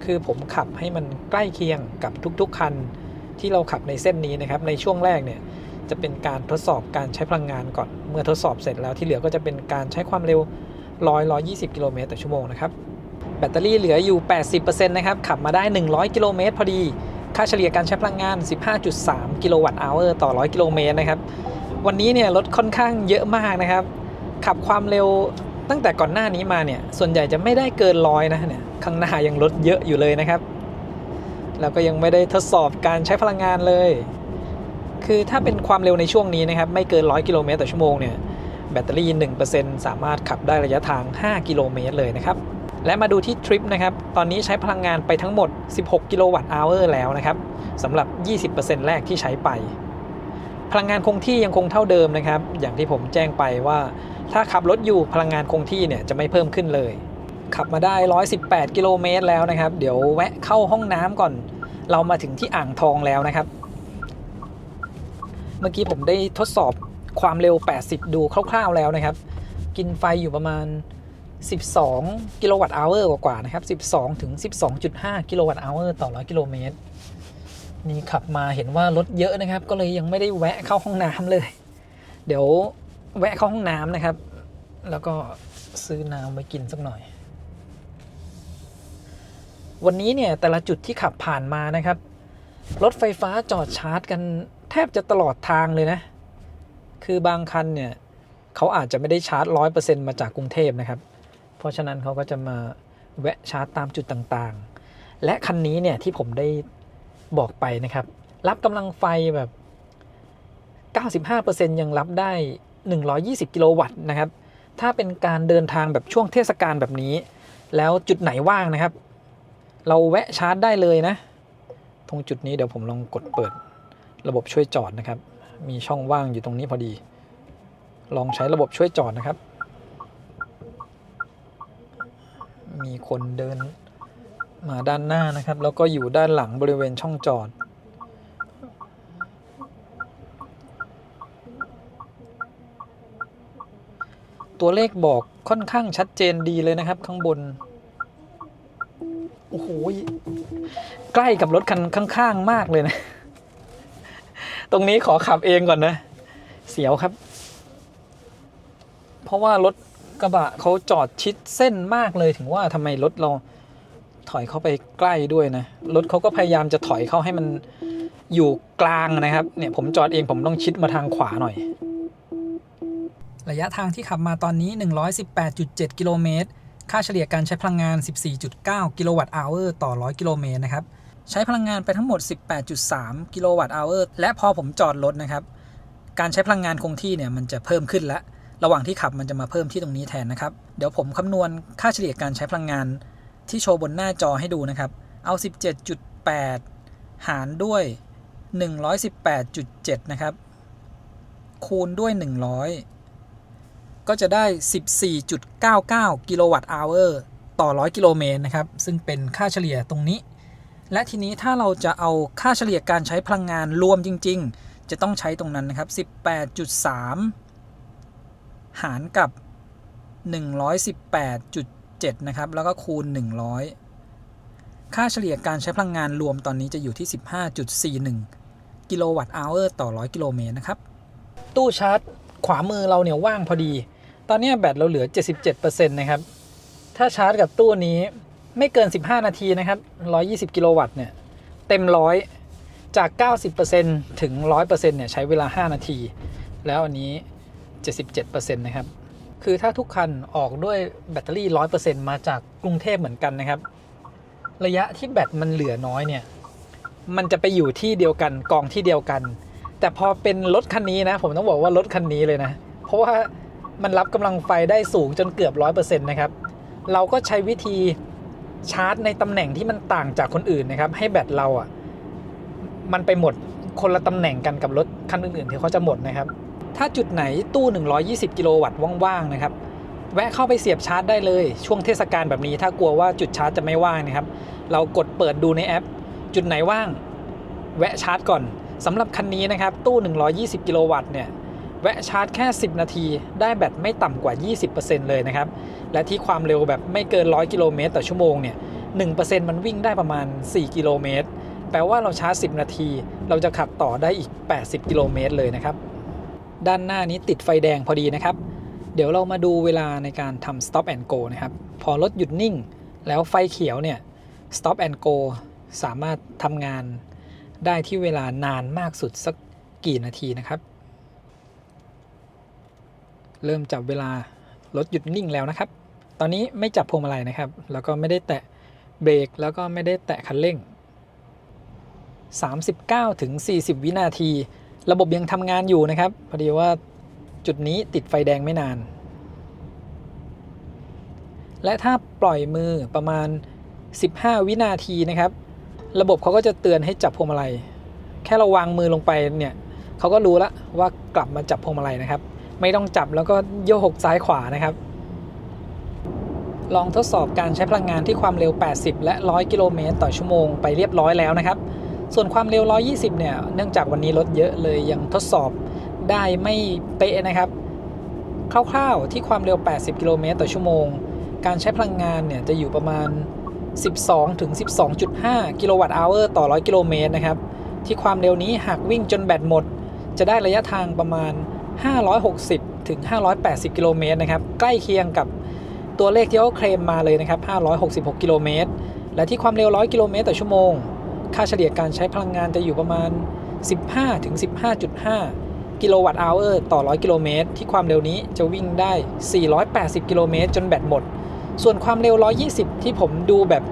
คือผมขับให้มันใกล้เคียงกับทุกๆคันที่เราขับในเส้นนี้นะครับในช่วงแรกเนี่ยจะเป็นการทดสอบการใช้พลังงานก่อนเมื่อทดสอบเสร็จแล้วที่เหลือก็จะเป็นการใช้ความเร็ว120 กิโลเมตรต่อชั่วโมงนะครับแบตเตอรี่เหลืออยู่ 80% นะครับขับมาได้100 กิโลเมตรพอดีค่าเฉลี่ยการใช้พลังงาน 15.3 กิโลวัตต์อเวอร์ต่อ100 กิโลเมตรนะครับวันนี้เนี่ยรถค่อนข้างเยอะมากนะครับขับความเร็วตั้งแต่ก่อนหน้านี้มาเนี่ยส่วนใหญ่จะไม่ได้เกิน100นะเนี่ยข้างหน้ายังรถเยอะอยู่เลยนะครับแล้วก็ยังไม่ได้ทดสอบการใช้พลังงานเลยคือถ้าเป็นความเร็วในช่วงนี้นะครับไม่เกิน100 กิโลเมตรต่อชั่วโมงเนี่ยแบตเตอรี่ 1% สามารถขับได้ระยะทาง5 กิโลเมตรเลยนะครับและมาดูที่ทริปนะครับตอนนี้ใช้พลังงานไปทั้งหมด16 กิโลวัตต์อเวอร์แล้วนะครับสำหรับ 20% แรกที่ใช้ไปพลังงานคงที่ยังคงเท่าเดิมนะครับอย่างที่ผมแจ้งไปว่าถ้าขับรถอยู่พลังงานคงที่เนี่ยจะไม่เพิ่มขึ้นเลยขับมาได้118 กิโลเมตรแล้วนะครับเดี๋ยวแวะเข้าห้องน้ำก่อนเรามาถึงที่อ่างทองแล้วนะครับเมื่อกี้ผมได้ทดสอบความเร็ว80ดูคร่าวๆแล้วนะครับกินไฟอยู่ประมาณ12 กิโลวัตต์อเวอร์กว่าๆนะครับ12 ถึง 12.5 กิโลวัตต์อเวอร์ต่อ100 กิโลเมตรนี่ขับมาเห็นว่ารถเยอะนะครับก็เลยยังไม่ได้แวะเข้าห้องน้ำเลยเดี๋ยวแวะเข้าห้องน้ำนะครับแล้วก็ซื้อน้ำไว้กินสักหน่อยวันนี้เนี่ยแต่ละจุดที่ขับผ่านมานะครับรถไฟฟ้าจอดชาร์จกันแทบจะตลอดทางเลยนะคือบางคันเนี่ยเขาอาจจะไม่ได้ชาร์จ 100% มาจากกรุงเทพนะครับเพราะฉะนั้นเขาก็จะมาแวะชาร์จตามจุดต่างๆและคันนี้เนี่ยที่ผมได้บอกไปนะครับรับกำลังไฟแบบ 95% ยังรับได้120 กิโลวัตต์นะครับ ถ้าเป็นการเดินทางแบบช่วงเทศกาลแบบนี้แล้วจุดไหนว่างนะครับเราแวะชาร์จได้เลยนะตรงจุดนี้เดี๋ยวผมลองกดเปิดระบบช่วยจอดนะครับมีช่องว่างอยู่ตรงนี้พอดีลองใช้ระบบช่วยจอดนะครับมีคนเดินมาด้านหน้านะครับแล้วก็อยู่ด้านหลังบริเวณช่องจอดตัวเลขบอกค่อนข้างชัดเจนดีเลยนะครับข้างบนโอ้โหใกล้กับรถคันข้างๆมากเลยนะตรงนี้ขอขับเองก่อนนะเสียวครับเพราะว่ารถกระบะเขาจอดชิดเส้นมากเลยถึงว่าทำไมรถเราถอยเข้าไปใกล้ด้วยนะรถเขาก็พยายามจะถอยเข้าให้มันอยู่กลางนะครับเนี่ยผมจอดเองผมต้องชิดมาทางขวาหน่อยระยะทางที่ขับมาตอนนี้ 118.7 กิโลเมตรค่าเฉลี่ยการใช้พลังงาน 14.9 กิโลวัตต์อเวอร์ต่อ100กิโลเมตรนะครับใช้พลังงานไปทั้งหมด 18.3 กิโลวัตต์อเวอร์และพอผมจอดรถนะครับการใช้พลังงานคงที่เนี่ยมันจะเพิ่มขึ้นแล้วระหว่างที่ขับมันจะมาเพิ่มที่ตรงนี้แทนนะครับเดี๋ยวผมคำนวณค่าเฉลี่ยการใช้พลังงานที่โชว์บนหน้าจอให้ดูนะครับเอา 17.8 หารด้วย 118.7 นะครับคูณด้วย 100ก็จะได้ 14.99 กิโลวัตต์อเวอร์ต่อ100กิโลเมตรนะครับซึ่งเป็นค่าเฉลี่ยตรงนี้และทีนี้ถ้าเราจะเอาค่าเฉลี่ยการใช้พลังงานรวมจริงๆจะต้องใช้ตรงนั้นนะครับ 18.3 หารกับ 118.7 นะครับแล้วก็คูณ 100ค่าเฉลี่ยการใช้พลังงานรวมตอนนี้จะอยู่ที่ 15.41 กิโลวัตต์อเวอร์ต่อ100กิโลเมตรนะครับตู้ชาร์จขวามือเราเนี่ยว่างพอดีตอนนี้แบตเราเหลือ 77% นะครับถ้าชาร์จกับตู้นี้ไม่เกิน15นาทีนะครับ120กิโลวัตต์เนี่ยเต็ม100จาก 90% ถึง 100% เนี่ยใช้เวลา5นาทีแล้วอันนี้ 77% นะครับคือถ้าทุกคันออกด้วยแบตเตอรี่ 100% มาจากกรุงเทพเหมือนกันนะครับระยะที่แบตมันเหลือน้อยเนี่ยมันจะไปอยู่ที่เดียวกันกองที่เดียวกันแต่พอเป็นรถคันนี้นะผมต้องบอกว่ารถคันนี้เลยนะเพราะว่ามันรับกำลังไฟได้สูงจนเกือบ 100% นะครับเราก็ใช้วิธีชาร์จในตำแหน่งที่มันต่างจากคนอื่นนะครับให้แบตเราอ่ะมันไปหมดคนละตำแหน่งกันกับรถคันอื่นๆที่เขาจะหมดนะครับถ้าจุดไหนตู้120กิโลวัตต์ว่างๆนะครับแวะเข้าไปเสียบชาร์จได้เลยช่วงเทศกาลแบบนี้ถ้ากลัวว่าจุดชาร์จจะไม่ว่างนะครับเรากดเปิดดูในแอปจุดไหนว่างแวะชาร์จก่อนสำหรับคันนี้นะครับตู้120กิโลวัตต์เนี่ยแวะชาร์จแค่10นาทีได้แบตไม่ต่ำกว่า 20% เลยนะครับและที่ความเร็วแบบไม่เกิน100กิโลเมตรต่อชั่วโมงเนี่ย 1% มันวิ่งได้ประมาณ4กิโลเมตรแปลว่าเราชาร์จ10นาทีเราจะขับต่อได้อีก80กิโลเมตรเลยนะครับด้านหน้านี้ติดไฟแดงพอดีนะครับเดี๋ยวเรามาดูเวลาในการทำ stop and go นะครับพอรถหยุดนิ่งแล้วไฟเขียวเนี่ย stop and go สามารถทำงานได้ที่เวลานานมากสุดสักกี่นาทีนะครับเริ่มจับเวลารถหยุดนิ่งแล้วนะครับตอนนี้ไม่จับพวงมาลัยนะครับแล้วก็ไม่ได้แตะเบรกแล้วก็ไม่ได้แตะคันเร่ง39 ถึง 40 วินาทีระบบยังทำงานอยู่นะครับพอดีว่าจุดนี้ติดไฟแดงไม่นานและถ้าปล่อยมือประมาณ15วินาทีนะครับระบบเขาก็จะเตือนให้จับพวงมาลัยแค่เราวางมือลงไปเนี่ยเขาก็รู้แล้วว่ากลับมาจับพวงมาลัยนะครับไม่ต้องจับแล้วก็โยกซ้ายขวานะครับลองทดสอบการใช้พลังงานที่ความเร็ว80และ100กิโลเมตรต่อชั่วโมงไปเรียบร้อยแล้วนะครับส่วนความเร็ว120เนี่ยเนื่องจากวันนี้รถเยอะเลยยังทดสอบได้ไม่เป๊ะนะครับคร่าวๆที่ความเร็ว80กิโลเมตรต่อชั่วโมงการใช้พลังงานเนี่ยจะอยู่ประมาณ12 ถึง 12.5 กิโลวัตต์อเวอร์ต่อ100กิโลเมตรนะครับที่ความเร็วนี้หากวิ่งจนแบตหมดจะได้ระยะทางประมาณ560 ถึง 580 กิโลเมตรนะครับใกล้เคียงกับตัวเลขที่เขาเคลมมาเลยนะครับ566 กิโลเมตรและที่ความเร็ว100กิโลเมตรต่อชั่วโมงค่าเฉลี่ยการใช้พลังงานจะอยู่ประมาณ15 ถึง 15.5 กิโลวัตต์อเวอร์ต่อ100กิโลเมตรที่ความเร็วนี้จะวิ่งได้480กิโลเมตรจนแบตหมดส่วนความเร็ว120ที่ผมดูแบบ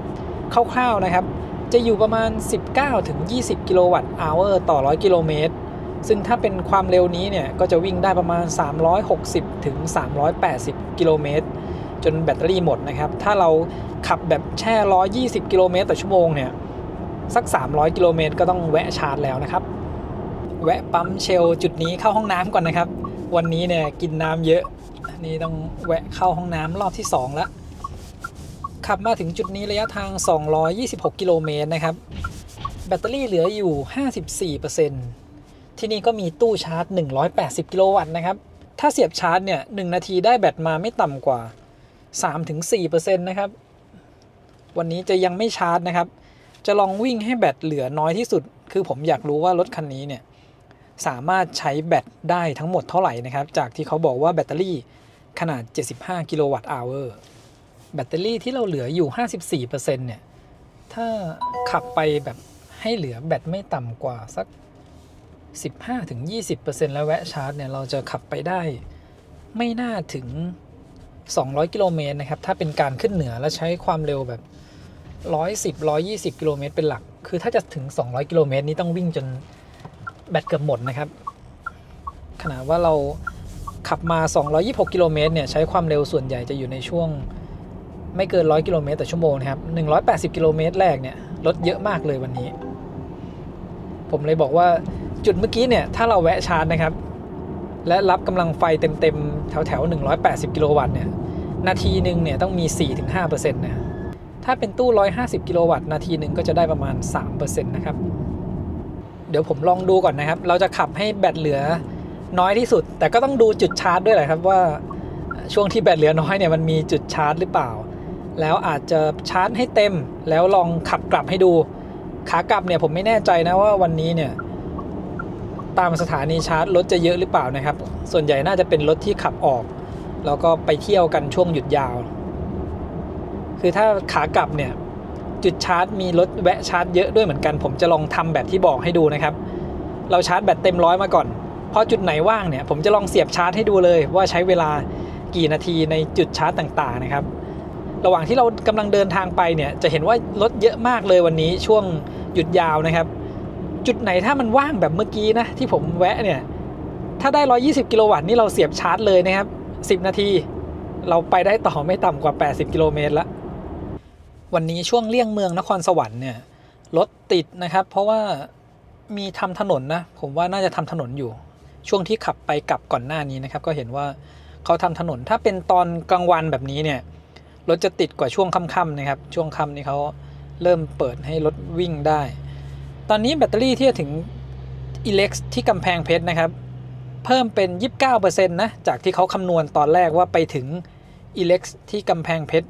คร่าวๆนะครับจะอยู่ประมาณ19 ถึง 20 กิโลวัตต์อเวอร์ต่อ100กิโลเมตร ซึ่งถ้าเป็นความเร็วนี้เนี่ยก็จะวิ่งได้ประมาณ360ถึง380กิโลเมตรจนแบตเตอรี่หมดนะครับถ้าเราขับแบบแช่120กิโลเมตรต่อชั่วโมงเนี่ยสัก300กิโลเมตรก็ต้องแวะชาร์จแล้วนะครับแวะปั๊มเชลจุดนี้เข้าห้องน้ำก่อนนะครับวันนี้เนี่ยกินน้ำเยอะนี่ต้องแวะเข้าห้องน้ำรอบที่2แล้วขับมาถึงจุดนี้ระยะทาง226กิโลเมตรนะครับแบตเตอรี่เหลืออยู่ 54%ที่นี่ก็มีตู้ชาร์จ180กิโลวัตต์นะครับถ้าเสียบชาร์จเนี่ย1นาทีได้แบตมาไม่ต่ำกว่า 3-4% นะครับวันนี้จะยังไม่ชาร์จนะครับจะลองวิ่งให้แบตเหลือน้อยที่สุดคือผมอยากรู้ว่ารถคันนี้เนี่ยสามารถใช้แบตได้ทั้งหมดเท่าไหร่นะครับจากที่เขาบอกว่าแบตเตอรี่ขนาด75กิโลวัตต์อเวอร์แบตเตอรี่ที่เราเหลืออยู่ 54% เนี่ยถ้าขับไปแบบให้เหลือแบตไม่ต่ำกว่าสัก 15-20% แล้วแวะชาร์จเนี่ยเราจะขับไปได้ไม่น่าถึง200กิโลเมตรนะครับถ้าเป็นการขึ้นเหนือและใช้ความเร็วแบบ110-120กิโลเมตรเป็นหลักคือถ้าจะถึง200กิโลเมตรนี้ต้องวิ่งจนแบตเกือบหมดนะครับขณะว่าเราขับมา226กิโลเมตรเนี่ยใช้ความเร็วส่วนใหญ่จะอยู่ในช่วงไม่เกิน100กิโลเมตรต่อชั่วโมงนะครับ180กิโลเมตรแรกเนี่ยลดเยอะมากเลยวันนี้ผมเลยบอกว่าจุดเมื่อกี้เนี่ยถ้าเราแวะชาร์จนะครับและรับกำลังไฟเต็มๆแถว180กิโลวัตต์เนี่ยนาทีหนึ่งเนี่ยต้องมี 4-5% นะถ้าเป็นตู้150กิโลวัตต์นาทีหนึ่งก็จะได้ประมาณ 3% นะครับเดี๋ยวผมลองดูก่อนนะครับเราจะขับให้แบตเหลือน้อยที่สุดแต่ก็ต้องดูจุดชาร์จด้วยแหละครับว่าช่วงที่แบตเหลือน้อยเนี่ยมันมีจุดชาร์จหรือเปล่าแล้วอาจจะชาร์จให้เต็มแล้วลองขับกลับให้ดูขากลับเนี่ยผมไม่แน่ใจนะว่าวันนี้เนี่ยตามสถานีชาร์จรถจะเยอะหรือเปล่านะครับส่วนใหญ่น่าจะเป็นรถที่ขับออกแล้วก็ไปเที่ยวกันช่วงหยุดยาวคือถ้าขากลับเนี่ยจุดชาร์จมีรถแวะชาร์จเยอะด้วยเหมือนกันผมจะลองทำแบบที่บอกให้ดูนะครับเราชาร์จแบตเต็ม100มาก่อนพอจุดไหนว่างเนี่ยผมจะลองเสียบชาร์จให้ดูเลยว่าใช้เวลากี่นาทีในจุดชาร์จต่างๆนะครับระหว่างที่เรากำลังเดินทางไปเนี่ยจะเห็นว่ารถเยอะมากเลยวันนี้ช่วงหยุดยาวนะครับจุดไหนถ้ามันว่างแบบเมื่อกี้นะที่ผมแวะเนี่ยถ้าได้120กิโลวัตต์นี่เราเสียบชาร์จเลยนะครับ10นาทีเราไปได้ต่อไม่ต่ำกว่า80กิโลเมตรละวันนี้ช่วงเลี่ยงเมืองนครสวรรค์เนี่ยรถติดนะครับเพราะว่ามีทำถนนนะผมว่าน่าจะทำถนนอยู่ช่วงที่ขับไปกลับก่อนหน้านี้นะครับก็เห็นว่าเขาทำถนนถ้าเป็นตอนกลางวันแบบนี้เนี่ยรถจะติดกว่าช่วงค่ำๆนะครับช่วงค่ำนี่เขาเริ่มเปิดให้รถวิ่งได้ตอนนี้แบตเตอรี่ที่จะถึง Elex ที่กำแพงเพชรนะครับเพิ่มเป็น 29% นะจากที่เขาคำนวณตอนแรกว่าไปถึง Elex ที่กำแพงเพชร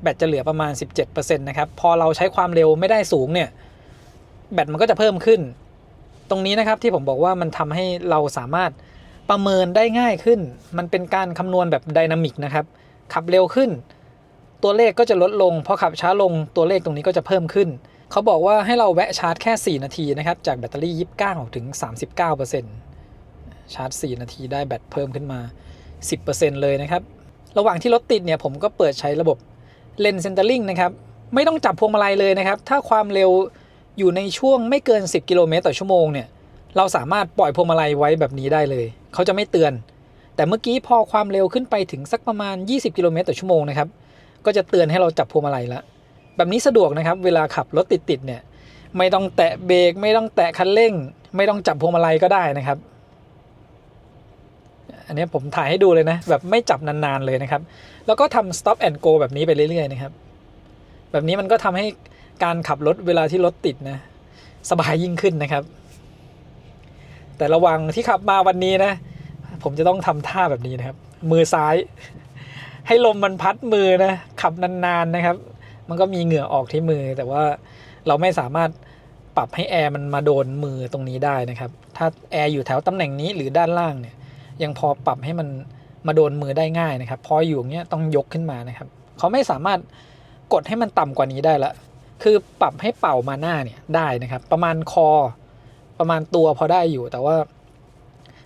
แบตจะเหลือประมาณ 17% นะครับพอเราใช้ความเร็วไม่ได้สูงเนี่ยแบตมันก็จะเพิ่มขึ้นตรงนี้นะครับที่ผมบอกว่ามันทำให้เราสามารถประเมินได้ง่ายขึ้นมันเป็นการคำนวณแบบไดนามิกนะครับขับเร็วขึ้นตัวเลขก็จะลดลงพอขับช้าลงตัวเลขตรงนี้ก็จะเพิ่มขึ้นเขาบอกว่าให้เราแวะชาร์จแค่4นาทีนะครับจากแบตเตอรี่29ถึง 39% ชาร์จ4นาทีได้แบตเพิ่มขึ้นมา 10% เลยนะครับระหว่างที่รถติดเนี่ยผมก็เปิดใช้ระบบเลนเซนเตอร์ลิงนะครับไม่ต้องจับพวงมาลัยเลยนะครับถ้าความเร็วอยู่ในช่วงไม่เกิน10กิโลเมตรต่อชั่วโมงเนี่ยเราสามารถปล่อยพวงมาลัยไว้แบบนี้ได้เลยเขาจะไม่เตือนแต่เมื่อกี้พอความเร็วขึ้นไปถึงสักประมาณ20กิโลเมตรต่อชั่วโมงนะครับก็จะเตือนให้เราจับพวงมาลัยละแบบนี้สะดวกนะครับเวลาขับรถติดๆเนี่ยไม่ต้องแตะเบรกไม่ต้องแตะคันเร่งไม่ต้องจับพวงมาลัยก็ได้นะครับอันนี้ผมถ่ายให้ดูเลยนะแบบไม่จับนานๆเลยนะครับแล้วก็ทำ stop and go แบบนี้ไปเรื่อยๆนะครับแบบนี้มันก็ทำให้การขับรถเวลาที่รถติดนะสบายยิ่งขึ้นนะครับแต่ระวังที่ขับมาวันนี้นะผมจะต้องทำท่าแบบนี้นะครับมือซ้ายให้ลมมันพัดมือนะขับนานๆนะครับมันก็มีเหงื่อออกที่มือแต่ว่าเราไม่สามารถปรับให้แอร์มันมาโดนมือตรงนี้ได้นะครับถ้าแอร์อยู่แถวตำแหน่งนี้หรือด้านล่างเนี่ยยังพอปรับให้มันมาโดนมือได้ง่ายนะครับพออยู่อย่างเงี้ยต้องยกขึ้นมานะครับเขาไม่สามารถกดให้มันต่ำกว่านี้ได้ละคือปรับให้เป่ามาหน้าเนี่ยได้นะครับประมาณคอประมาณตัวพอได้อยู่แต่ว่า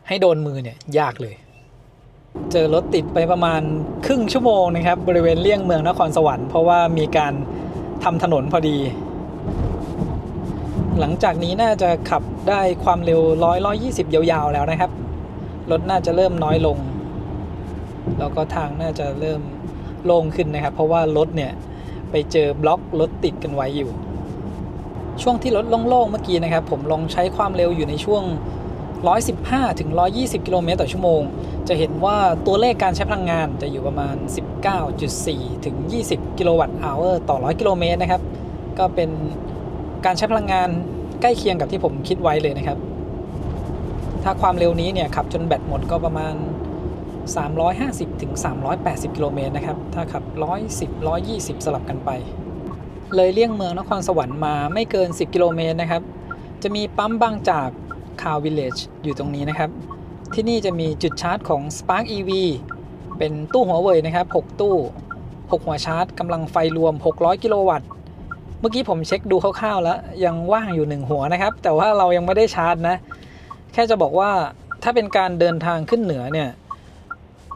ให้โดนมือเนี่ยยากเลยเจอรถติดไปประมาณครึ่งชั่วโมงนะครับบริเวณเลี่ยงเมืองนครสวรรค์เพราะว่ามีการทำถนนพอดี หลังจากนี้น่าจะขับได้ความเร็ว120ยาวๆแล้วนะครับรถน่าจะเริ่มน้อยลงแล้วก็ทางน่าจะเริ่มโล่งขึ้นนะครับเพราะว่ารถเนี่ยไปเจอบล็อกรถติดกันไว้อยู่ช่วงที่รถโล่งๆเมื่อกี้นะครับผมลองใช้ความเร็วอยู่ในช่วง115ถึง120กิโลเมตรต่อชั่วโมงจะเห็นว่าตัวเลขการใช้พลังงานจะอยู่ประมาณ 19.4 ถึง 20 กิโลวัตต์อเวอร์ต่อ100กิโลเมตรนะครับก็เป็นการใช้พลังงานใกล้เคียงกับที่ผมคิดไว้เลยนะครับถ้าความเร็วนี้เนี่ยขับจนแบตหมดก็ประมาณ350ถึง380กิโลเมตรนะครับถ้าขับ110 120สลับกันไปเลยเลี่ยงเมืองนครสวรรค์มาไม่เกิน10กิโลเมตรนะครับจะมีปั๊มบางจากคาววิลเลจอยู่ตรงนี้นะครับที่นี่จะมีจุดชาร์จของ Spark EV เป็นตู้หัวเว่ยนะครับ6ตู้6หัวชาร์จกำลังไฟรวม600กิโลวัตต์เมื่อกี้ผมเช็คดูคร่าวๆแล้วยังว่างอยู่1หัวนะครับแต่ว่าเรายังไม่ได้ชาร์จนะแค่จะบอกว่าถ้าเป็นการเดินทางขึ้นเหนือเนี่ย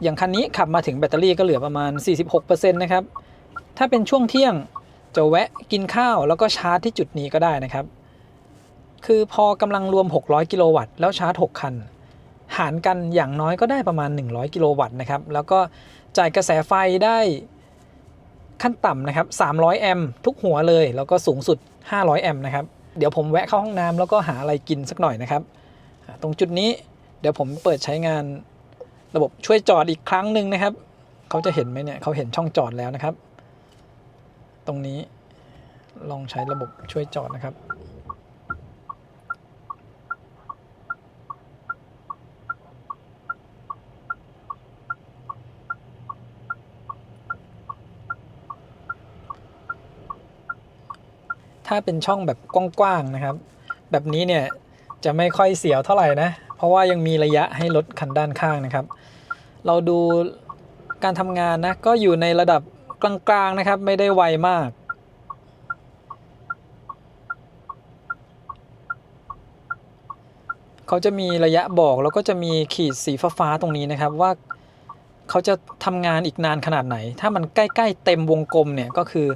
อย่างคันนี้ขับมาถึงแบตเตอรี่ก็เหลือประมาณ 46% นะครับถ้าเป็นช่วงเที่ยงจะแวะกินข้าวแล้วก็ชาร์จที่จุดนี้ก็ได้นะครับคือพอกำลังรวม600กิโลวัตต์แล้วชาร์จ6คันหารกันอย่างน้อยก็ได้ประมาณ100กิโลวัตต์นะครับแล้วก็จ่ายกระแสไฟได้ขั้นต่ำนะครับ300แอมป์ทุกหัวเลยแล้วก็สูงสุด500แอมป์นะครับเดี๋ยวผมแวะเข้าห้องน้ำแล้วก็หาอะไรกินสักหน่อยนะครับตรงจุดนี้เดี๋ยวผมเปิดใช้งานระบบช่วยจอดอีกครั้งหนึ่งนะครับเขาจะเห็นไหมเนี่ยเขาเห็นช่องจอดแล้วนะครับตรงนี้ลองใช้ระบบช่วยจอดนะครับถ้าเป็นช่องแบบกว้างๆนะครับแบบนี้เนี่ยจะไม่ค่อยเสียวเท่าไหร่นะเพราะว่ายังมีระยะให้รถคันด้านข้างนะครับเราดูการทำงานนะก็อยู่ในระดับกลางๆนะครับไม่ได้ไวมากเขาจะมีระยะบอกแล้วก็จะมีขีดสีฟ้าๆตรงนี้นะครับว่าเขาจะทำงานอีกนานขนาดไหนถ้ามันใกล้ๆเต็มวงกลมเนี่ยก็คือ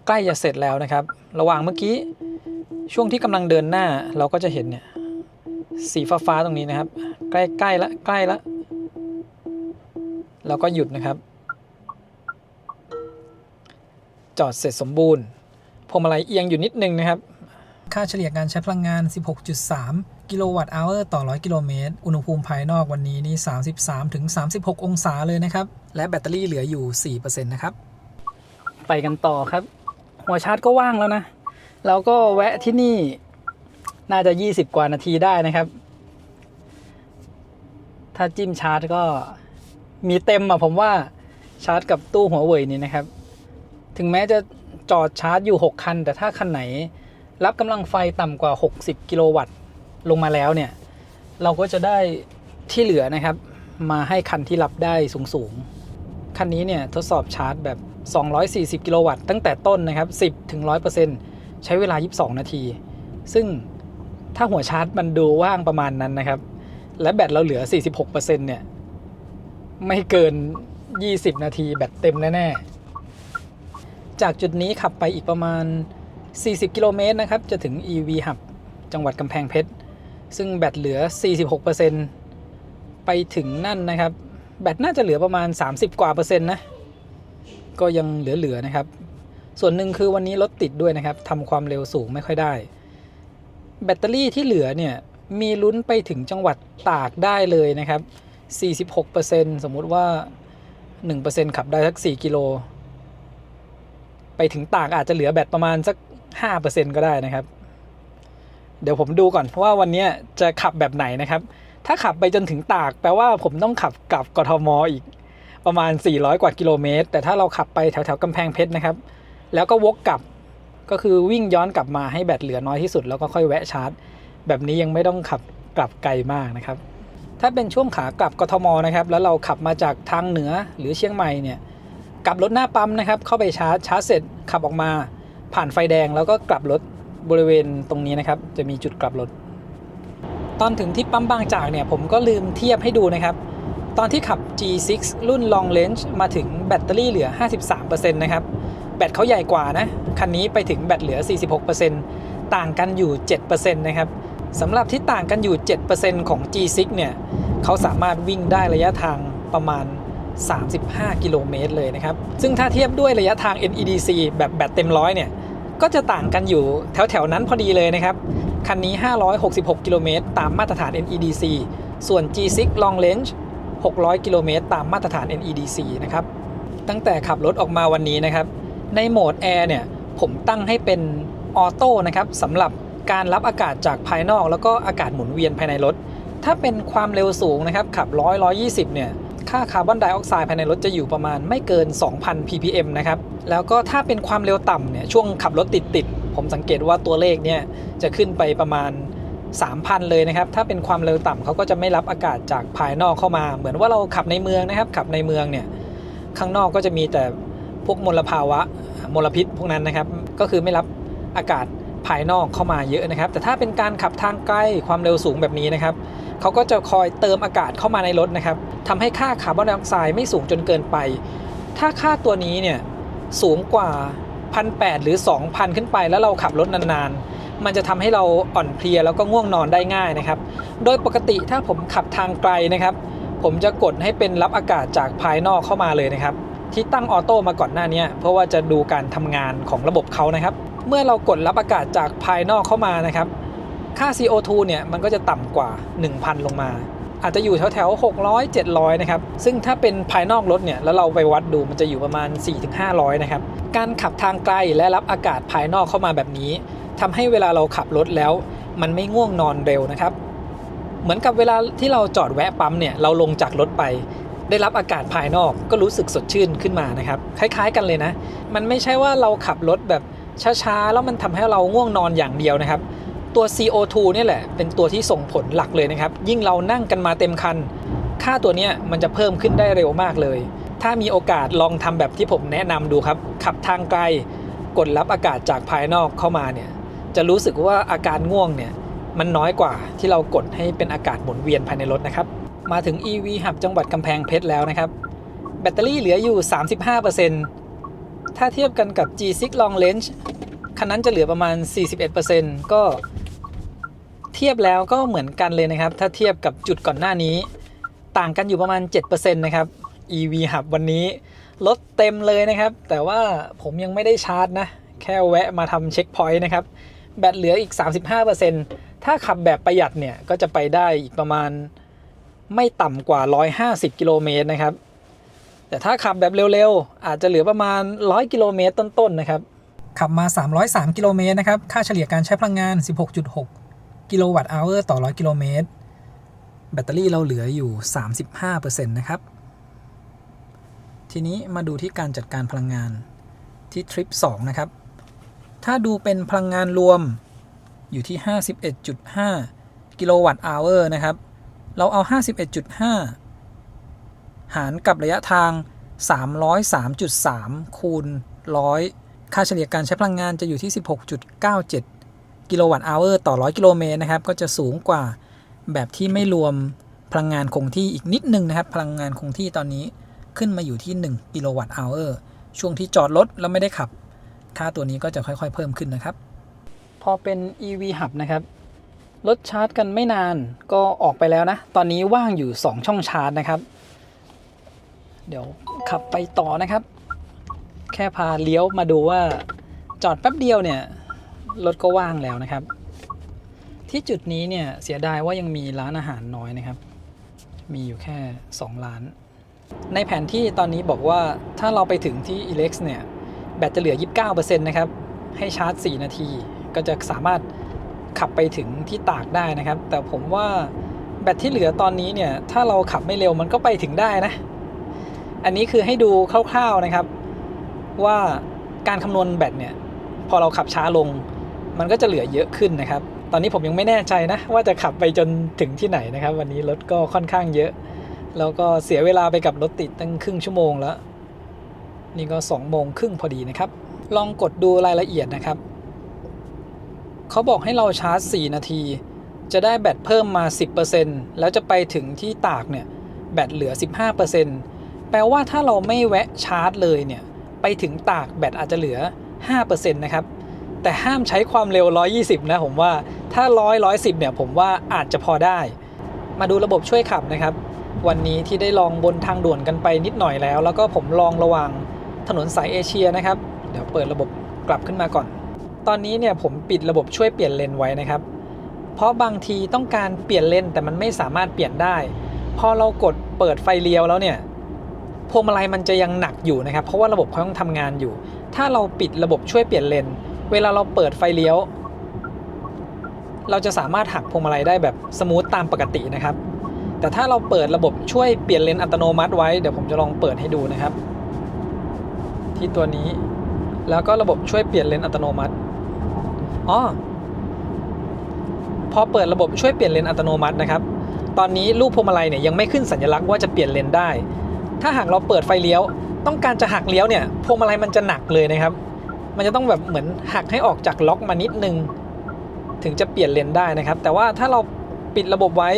ใกล้จะเสร็จแล้วนะครับระหว่างเมื่อกี้ช่วงที่กำลังเดินหน้าเราก็จะเห็นเนี่ยสีฟ้าๆตรงนี้นะครับใกล้ละแล้วก็หยุดนะครับจอดเสร็จสมบูรณ์พวงมาลัยเอียงอยู่นิดนึงนะครับค่าเฉลี่ยการใช้พลังงาน 16.3 กิโลวัตต์อเวอร์ต่อ100กิโลเมตรอุณหภูมิภายนอกวันนี้นี่33ถึง36องศาเลยนะครับและแบตเตอรี่เหลืออยู่ 4% นะครับไปกันต่อครับหัวชาร์จก็ว่างแล้วนะเราก็แวะที่นี่น่าจะ20กว่านาทีได้นะครับถ้าจิ้มชาร์จก็มีเต็มผมว่าชาร์จกับตู้หัวเว่ยนี่นะครับถึงแม้จะจอดชาร์จอยู่6คันแต่ถ้าคันไหนรับกำลังไฟต่ำกว่า60กิโลวัตต์ลงมาแล้วเนี่ยเราก็จะได้ที่เหลือนะครับมาให้คันที่รับได้สูงคันนี้เนี่ยทดสอบชาร์จแบบ240กิโลวัตต์ตั้งแต่ต้นนะครับ10ถึง 100% ใช้เวลา22นาทีซึ่งถ้าหัวชาร์จมันดูว่างประมาณนั้นนะครับและแบตเราเหลือ 46% เนี่ยไม่เกิน20นาทีแบตเต็มแน่ๆจากจุดนี้ขับไปอีกประมาณ40กิโลเมตรนะครับจะถึง EV Hub จังหวัดกำแพงเพชรซึ่งแบตเหลือ 46% ไปถึงนั่นนะครับแบตน่าจะเหลือประมาณ30กว่าเปอร์เซ็นต์นะก็ยังเหลือนะครับส่วนหนึ่งคือวันนี้รถติดด้วยนะครับทำความเร็วสูงไม่ค่อยได้แบตเตอรี่ที่เหลือเนี่ยมีลุ้นไปถึงจังหวัดตากได้เลยนะครับ 46% สมมุติว่า 1% ขับได้สัก4กิโลไปถึงตากอาจจะเหลือแบตประมาณสัก 5% ก็ได้นะครับเดี๋ยวผมดูก่อนเพราะว่าวันนี้จะขับแบบไหนนะครับถ้าขับไปจนถึงตากแปลว่าผมต้องขับกลับกทมอีกประมาณ400กว่ากิโลเมตรแต่ถ้าเราขับไปแถวๆกำแพงเพชรนะครับแล้วก็วกกลับก็คือวิ่งย้อนกลับมาให้แบตเหลือน้อยที่สุดแล้วก็ค่อยแวะชาร์จแบบนี้ยังไม่ต้องขับกลับไกลมากนะครับถ้าเป็นช่วงขากลับกทมนะครับแล้วเราขับมาจากทางเหนือหรือเชียงใหม่เนี่ยกลับรถหน้าปั๊มนะครับเข้าไปชาร์จเสร็จขับออกมาผ่านไฟแดงแล้วก็กลับรถบริเวณตรงนี้นะครับจะมีจุดกลับรถตอนถึงที่ปั๊มบางจากเนี่ยผมก็ลืมเทียบให้ดูนะครับตอนที่ขับ G6 รุ่น Long Range มาถึงแบตเตอรี่เหลือ 53% นะครับแบตเขาใหญ่กว่านะคันนี้ไปถึงแบตเหลือ 46% ต่างกันอยู่ 7% นะครับสำหรับที่ต่างกันอยู่ 7% ของ G6 เนี่ยเขาสามารถวิ่งได้ระยะทางประมาณ35 กิโลเมตรเลยนะครับซึ่งถ้าเทียบด้วยระยะทาง NEDC แบบแบตเต็มร้อยเนี่ยก็จะต่างกันอยู่แถวๆนั้นพอดีเลยนะครับคันนี้566กิโลเมตรตามมาตรฐาน NEDC ส่วน G6 Long Range 600กิโลเมตรตามมาตรฐาน NEDC นะครับตั้งแต่ขับรถออกมาวันนี้นะครับในโหมด Air เนี่ยผมตั้งให้เป็นออโต้นะครับสำหรับการรับอากาศจากภายนอกแล้วก็อากาศหมุนเวียนภายในรถถ้าเป็นความเร็วสูงนะครับขับ120เนี่ยค่าคาร์บอนไดออกไซด์ภายในรถจะอยู่ประมาณไม่เกิน 2,000 ppm นะครับแล้วก็ถ้าเป็นความเร็วต่ำเนี่ยช่วงขับรถติดผมสังเกตว่าตัวเลขเนี่ยจะขึ้นไปประมาณ 3,000 เลยนะครับถ้าเป็นความเร็วต่ำเขาก็จะไม่รับอากาศจากภายนอกเข้ามาเหมือนว่าเราขับในเมืองนะครับขับในเมืองเนี่ยข้างนอกก็จะมีแต่พวกมลภาวะมลพิษพวกนั้นนะครับก็คือไม่รับอากาศภายนอกเข้ามาเยอะนะครับแต่ถ้าเป็นการขับทางไกลความเร็วสูงแบบนี้นะครับเขาก็จะคอยเติมอากาศเข้ามาในรถนะครับทำให้ค่าคาร์บอนไดออกไซด์ไม่สูงจนเกินไปถ้าค่าตัวนี้เนี่ยสูงกว่า 1,800 หรือ 2,000 ขึ้นไปแล้วเราขับรถนานๆมันจะทำให้เราอ่อนเพลียแล้วก็ง่วงนอนได้ง่ายนะครับโดยปกติถ้าผมขับทางไกลนะครับผมจะกดให้เป็นรับอากาศจากภายนอกเข้ามาเลยนะครับที่ตั้งออโต้มาก่อนหน้านี้เพราะว่าจะดูการทำงานของระบบเขานะครับเมื่อเรากดรับอากาศจากภายนอกเข้ามานะครับค่า CO2 เนี่ยมันก็จะต่ำกว่า 1,000 ลงมาอาจจะอยู่แถวๆ600-700นะครับซึ่งถ้าเป็นภายนอกรถเนี่ยแล้วเราไปวัดดูมันจะอยู่ประมาณ 400-500 นะครับการขับทางไกลและรับอากาศภายนอกเข้ามาแบบนี้ทำให้เวลาเราขับรถแล้วมันไม่ง่วงนอนเร็วนะครับเหมือนกับเวลาที่เราจอดแวะปั๊มเนี่ยเราลงจากรถไปได้รับอากาศภายนอกก็รู้สึกสดชื่นขึ้นมานะครับคล้ายๆกันเลยนะมันไม่ใช่ว่าเราขับรถแบบช้าๆแล้วมันทำให้เราง่วงนอนอย่างเดียวนะครับตัว CO2 นี่แหละเป็นตัวที่ส่งผลหลักเลยนะครับยิ่งเรานั่งกันมาเต็มคันค่าตัวนี้มันจะเพิ่มขึ้นได้เร็วมากเลยถ้ามีโอกาสลองทำแบบที่ผมแนะนำดูครับขับทางไกลกดรับอากาศจากภายนอกเข้ามาเนี่ยจะรู้สึกว่าอาการง่วงเนี่ยมันน้อยกว่าที่เรากดให้เป็นอากาศหมุนเวียนภายในรถนะครับมาถึง EV Hub จังหวัดกำแพงเพชรแล้วนะครับแบตเตอรี่เหลืออยู่ 35% ถ้าเทียบกันกับ G6 Long Range คันนั้นจะเหลือประมาณ 41% ก็เทียบแล้วก็เหมือนกันเลยนะครับถ้าเทียบกับจุดก่อนหน้านี้ต่างกันอยู่ประมาณ 7% นะครับ EV Hub วันนี้รถเต็มเลยนะครับแต่ว่าผมยังไม่ได้ชาร์จนะแค่แวะมาทำเช็คพอยต์นะครับแบตเหลืออีก 35% ถ้าขับแบบประหยัดเนี่ยก็จะไปได้อีกประมาณไม่ต่ำกว่า150กิโลเมตรนะครับแต่ถ้าขับแบบเร็วๆอาจจะเหลือประมาณ100กิโลเมตรต้นๆนะครับขับมา303กิโลเมตรนะครับค่าเฉลี่ยการใช้พลังงาน 16.6 กิโลวัตต์อัลต่อ100กิโลเมตรแบตเตอรี่เราเหลืออยู่ 35% นะครับทีนี้มาดูที่การจัดการพลังงานที่ทริป2นะครับถ้าดูเป็นพลังงานรวมอยู่ที่ 51.5 กิโลวัตต์อัลนะครับเราเอา 51.5 หารกับระยะทาง 303.3 คูณ 100 ค่าเฉลี่ยการใช้พลังงานจะอยู่ที่ 16.97 กิโลวัตต์อัลต่อ100กิโลเมตรนะครับก็จะสูงกว่าแบบที่ไม่รวมพลังงานคงที่อีกนิดนึงนะครับพลังงานคงที่ตอนนี้ขึ้นมาอยู่ที่1กิโลวัตต์อัลช่วงที่จอดรถแล้วไม่ได้ขับค่าตัวนี้ก็จะค่อยๆเพิ่มขึ้นนะครับพอเป็น EV Hub นะครับรถชาร์จกันไม่นานก็ออกไปแล้วนะตอนนี้ว่างอยู่2ช่องชาร์จนะครับเดี๋ยวขับไปต่อนะครับแค่พาเลี้ยวมาดูว่าจอดแป๊บเดียวเนี่ยรถก็ว่างแล้วนะครับที่จุดนี้เนี่ยเสียดายว่ายังมีร้านอาหารน้อยนะครับมีอยู่แค่2ร้านในแผนที่ตอนนี้บอกว่าถ้าเราไปถึงที่ Elex เนี่ยแบตจะเหลือ 29% นะครับให้ชาร์จ4นาทีก็จะสามารถขับไปถึงที่ตากได้นะครับแต่ผมว่าแบตที่เหลือตอนนี้เนี่ยถ้าเราขับไม่เร็วมันก็ไปถึงได้นะอันนี้คือให้ดูคร่าวๆนะครับว่าการคำนวณแบตเนี่ยพอเราขับช้าลงมันก็จะเหลือเยอะขึ้นนะครับตอนนี้ผมยังไม่แน่ใจนะว่าจะขับไปจนถึงที่ไหนนะครับวันนี้รถก็ค่อนข้างเยอะแล้วก็เสียเวลาไปกับรถติดตั้งครึ่งชั่วโมงแล้วนี่ก็2:30พอดีนะครับลองกดดูรายละเอียดนะครับเขาบอกให้เราชาร์จ4นาทีจะได้แบตเพิ่มมา 10% แล้วจะไปถึงที่ตากเนี่ยแบตเหลือ 15% แปลว่าถ้าเราไม่แวะชาร์จเลยเนี่ยไปถึงตากแบตอาจจะเหลือ 5% นะครับ แต่ห้ามใช้ความเร็ว120นะผมว่าถ้า110เนี่ยผมว่าอาจจะพอได้มาดูระบบช่วยขับนะครับวันนี้ที่ได้ลองบนทางด่วนกันไปนิดหน่อยแล้วก็ผมลองระหว่างถนนสายเอเชียนะครับเดี๋ยวเปิดระบบกลับขึ้นมาก่อนตอนนี้เนี่ยผมปิดระบบช่วยเปลี่ยนเลนไว้นะครับเพราะบางทีต้องการเปลี่ยนเลนแต่มันไม่สามารถเปลี่ยนได้พอเรากดเปิดไฟเลี้ยวแล้วเนี่ยพวงมาลัยมันจะยังหนักอยู่นะครับเพราะว่าระบบเขาต้องทำงานอยู่ถ้าเราปิดระบบช่วยเปลี่ยนเลนเวลาเราเปิดไฟเลี้ยวเราจะสามารถหักพวงมาลัยได้แบบสมูทตามปกตินะครับแต่ถ้าเราเปิดระบบช่วยเปลี่ยนเลนอัตโนมัติไว้เดี๋ยวผมจะลองเปิดให้ดูนะครับที่ตัวนี้แล้วก็ระบบช่วยเปลี่ยนเลนอัตโนมัติพอเปิดระบบช่วยเปลี่ยนเลนอัตโนมัตินะครับตอนนี้รูปพวงมาลัยเนี่ยยังไม่ขึ้นสัญลักษณ์ว่าจะเปลี่ยนเลนได้ถ้าหากเราเปิดไฟเลี้ยวต้องการจะหักเลี้ยวเนี่ยพวงมาลัยมันจะหนักเลยนะครับมันจะต้องแบบเหมือนหักให้ออกจากล็อกมานิดนึงถึงจะเปลี่ยนเลนได้นะครับแต่ว่าถ้าเราปิดระบบไว้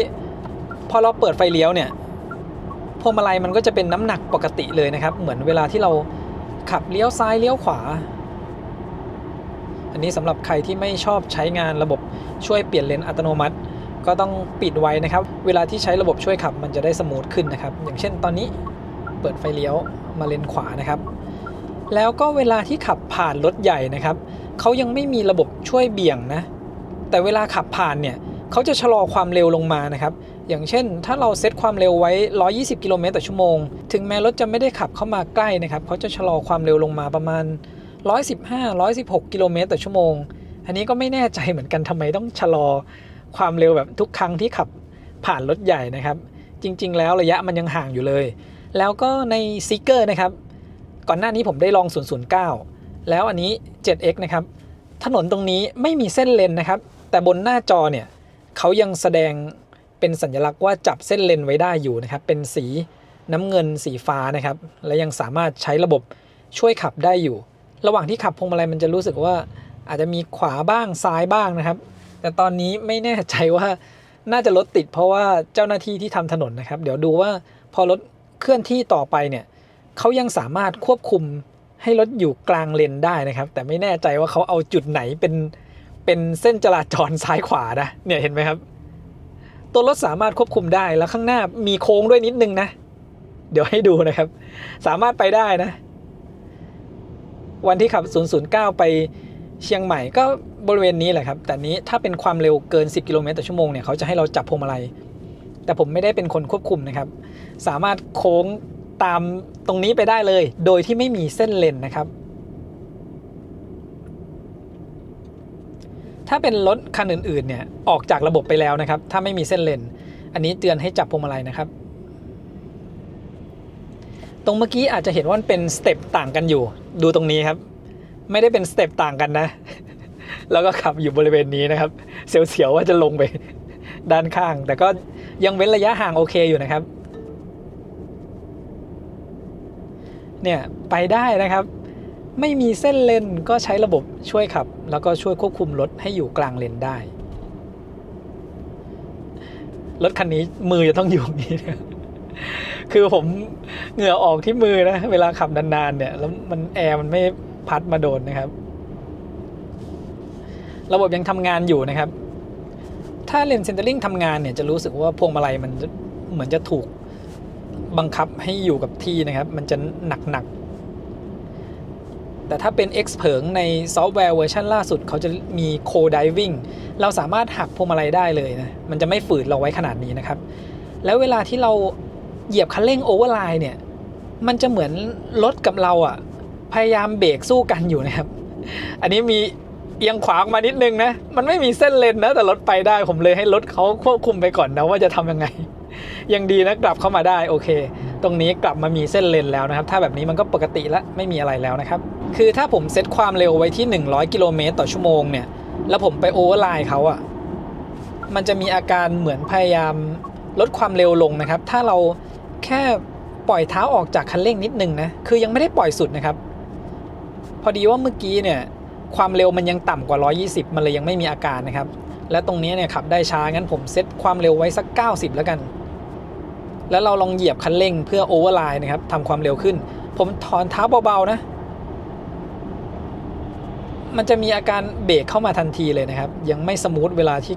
พอเราเปิดไฟเลี้ยวเนี่ยพวงมาลัยมันก็จะเป็นน้ำหนักปกติเลยนะครับเหมือนเวลาที่เราขับเลี้ยวซ้ายเลี้ยวขวาอันนี้สำหรับใครที่ไม่ชอบใช้งานระบบช่วยเปลี่ยนเลนอัตโนมัติก็ต้องปิดไว้นะครับเวลาที่ใช้ระบบช่วยขับมันจะได้สมูทขึ้นนะครับอย่างเช่นตอนนี้เปิดไฟเลี้ยวมาเลนขวานะครับแล้วก็เวลาที่ขับผ่านรถใหญ่นะครับเขายังไม่มีระบบช่วยเบี่ยงนะแต่เวลาขับผ่านเนี่ยเขาจะชะลอความเร็วลงมานะครับอย่างเช่นถ้าเราเซตความเร็วไว้120กิโลเมตรต่อชั่วโมงถึงแม้รถจะไม่ได้ขับเข้ามาใกล้นะครับเขาจะชะลอความเร็วลงมาประมาณ115-116กิโลเมตรต่อชั่วโมงอันนี้ก็ไม่แน่ใจเหมือนกันทำไมต้องชะลอความเร็วแบบทุกครั้งที่ขับผ่านรถใหญ่นะครับจริงๆแล้วระยะมันยังห่างอยู่เลยแล้วก็ในซีเกอร์นะครับก่อนหน้านี้ผมได้ลอง009แล้วอันนี้ 7X นะครับถนนตรงนี้ไม่มีเส้นเลนนะครับแต่บนหน้าจอเนี่ยเขายังแสดงเป็นสัญลักษณ์ว่าจับเส้นเลนไว้ได้อยู่นะครับเป็นสีน้ำเงินสีฟ้านะครับและยังสามารถใช้ระบบช่วยขับได้อยู่ระหว่างที่ขับพวงมาลัยมันจะรู้สึกว่าอาจจะมีขวาบ้างซ้ายบ้างนะครับแต่ตอนนี้ไม่แน่ใจว่าน่าจะรถติดเพราะว่าเจ้าหน้าที่ที่ทำถนนนะครับเดี๋ยวดูว่าพอรถเคลื่อนที่ต่อไปเนี่ยเขายังสามารถควบคุมให้รถอยู่กลางเลนได้นะครับแต่ไม่แน่ใจว่าเขาเอาจุดไหนเป็นเส้นจราจรซ้ายขวานะเนี่ยเห็นไหมครับตัวรถสามารถควบคุมได้แล้วข้างหน้ามีโค้งด้วยนิดนึงนะเดี๋ยวให้ดูนะครับสามารถไปได้นะวันที่ขับ009ไปเชียงใหม่ก็บริเวณนี้แหละครับแต่นี้ถ้าเป็นความเร็วเกิน10กิโลเมตรต่อชั่วโมงเนี่ยเขาจะให้เราจับพวงมาลัยแต่ผมไม่ได้เป็นคนควบคุมนะครับสามารถโค้งตามตรงนี้ไปได้เลยโดยที่ไม่มีเส้นเลนนะครับถ้าเป็นรถคันอื่นๆเนี่ยออกจากระบบไปแล้วนะครับถ้าไม่มีเส้นเลนอันนี้เตือนให้จับพวงมาลัยนะครับตรงเมื่อกี้อาจจะเห็นว่ามันเป็นสเต็ปต่างกันอยู่ดูตรงนี้ครับไม่ได้เป็นสเต็ปต่างกันนะแล้วก็ขับอยู่บริเวณนี้นะครับเสียวๆว่าจะลงไปด้านข้างแต่ก็ยังเว้นระยะห่างโอเคอยู่นะครับเนี่ยไปได้นะครับไม่มีเส้นเลนก็ใช้ระบบช่วยขับแล้วก็ช่วยควบคุมรถให้อยู่กลางเลนได้รถคันนี้มือจะต้องอยู่นี่นะคือผมเหงื่อออกที่มือนะเวลาขับนานๆเนี่ยแล้วมันแอร์มันไม่พัดมาโดนนะครับระบบยังทำงานอยู่นะครับถ้าเลนเซนเตอร์ลิงทำงานเนี่ยจะรู้สึกว่าพวงมาลัยมันเหมือนจะถูกบังคับให้อยู่กับที่นะครับมันจะหนักแต่ถ้าเป็น X เผิงในซอฟต์แวร์เวอร์ชันล่าสุดเขาจะมีโคไดวิ่งเราสามารถหักพวงมาลัยได้เลยนะมันจะไม่ฝืดเราไว้ขนาดนี้นะครับแล้วเวลาที่เราเหยียบคันเร่งโอเวอร์ไลน์เนี่ยมันจะเหมือนรถกับเราอ่ะพยายามเบรกสู้กันอยู่นะครับอันนี้มีเอียงขวาออกมานิดนึงนะมันไม่มีเส้นเลนนะแต่รถไปได้ผมเลยให้รถเขาควบคุมไปก่อนนะว่าจะทำยังไงยังดีนะกลับเข้ามาได้โอเคตรงนี้กลับมามีเส้นเลนแล้วนะครับถ้าแบบนี้มันก็ปกติแล้วไม่มีอะไรแล้วนะครับคือถ้าผมเซตความเร็วไว้ที่100กิโลเมตรต่อชั่วโมงเนี่ยแล้วผมไปโอเวอร์ไลน์เขาอ่ะมันจะมีอาการเหมือนพยายามลดความเร็วลงนะครับถ้าเราแค่ปล่อยเท้าออกจากคันเร่งนิดนึงนะคือยังไม่ได้ปล่อยสุดนะครับพอดีว่าเมื่อกี้เนี่ยความเร็วมันยังต่ำกว่า120มันเลยยังไม่มีอาการนะครับและตรงนี้เนี่ยขับได้ช้างั้นผมเซตความเร็วไว้สัก90แล้วกันแล้วเราลองเหยียบคันเร่งเพื่อโอเวอร์ไลน์นะครับทำความเร็วขึ้นผมถอนเท้าเบาๆนะ มันจะมีอาการเบรกเข้ามาทันทีเลยนะครับยังไม่สมูทเวลาที่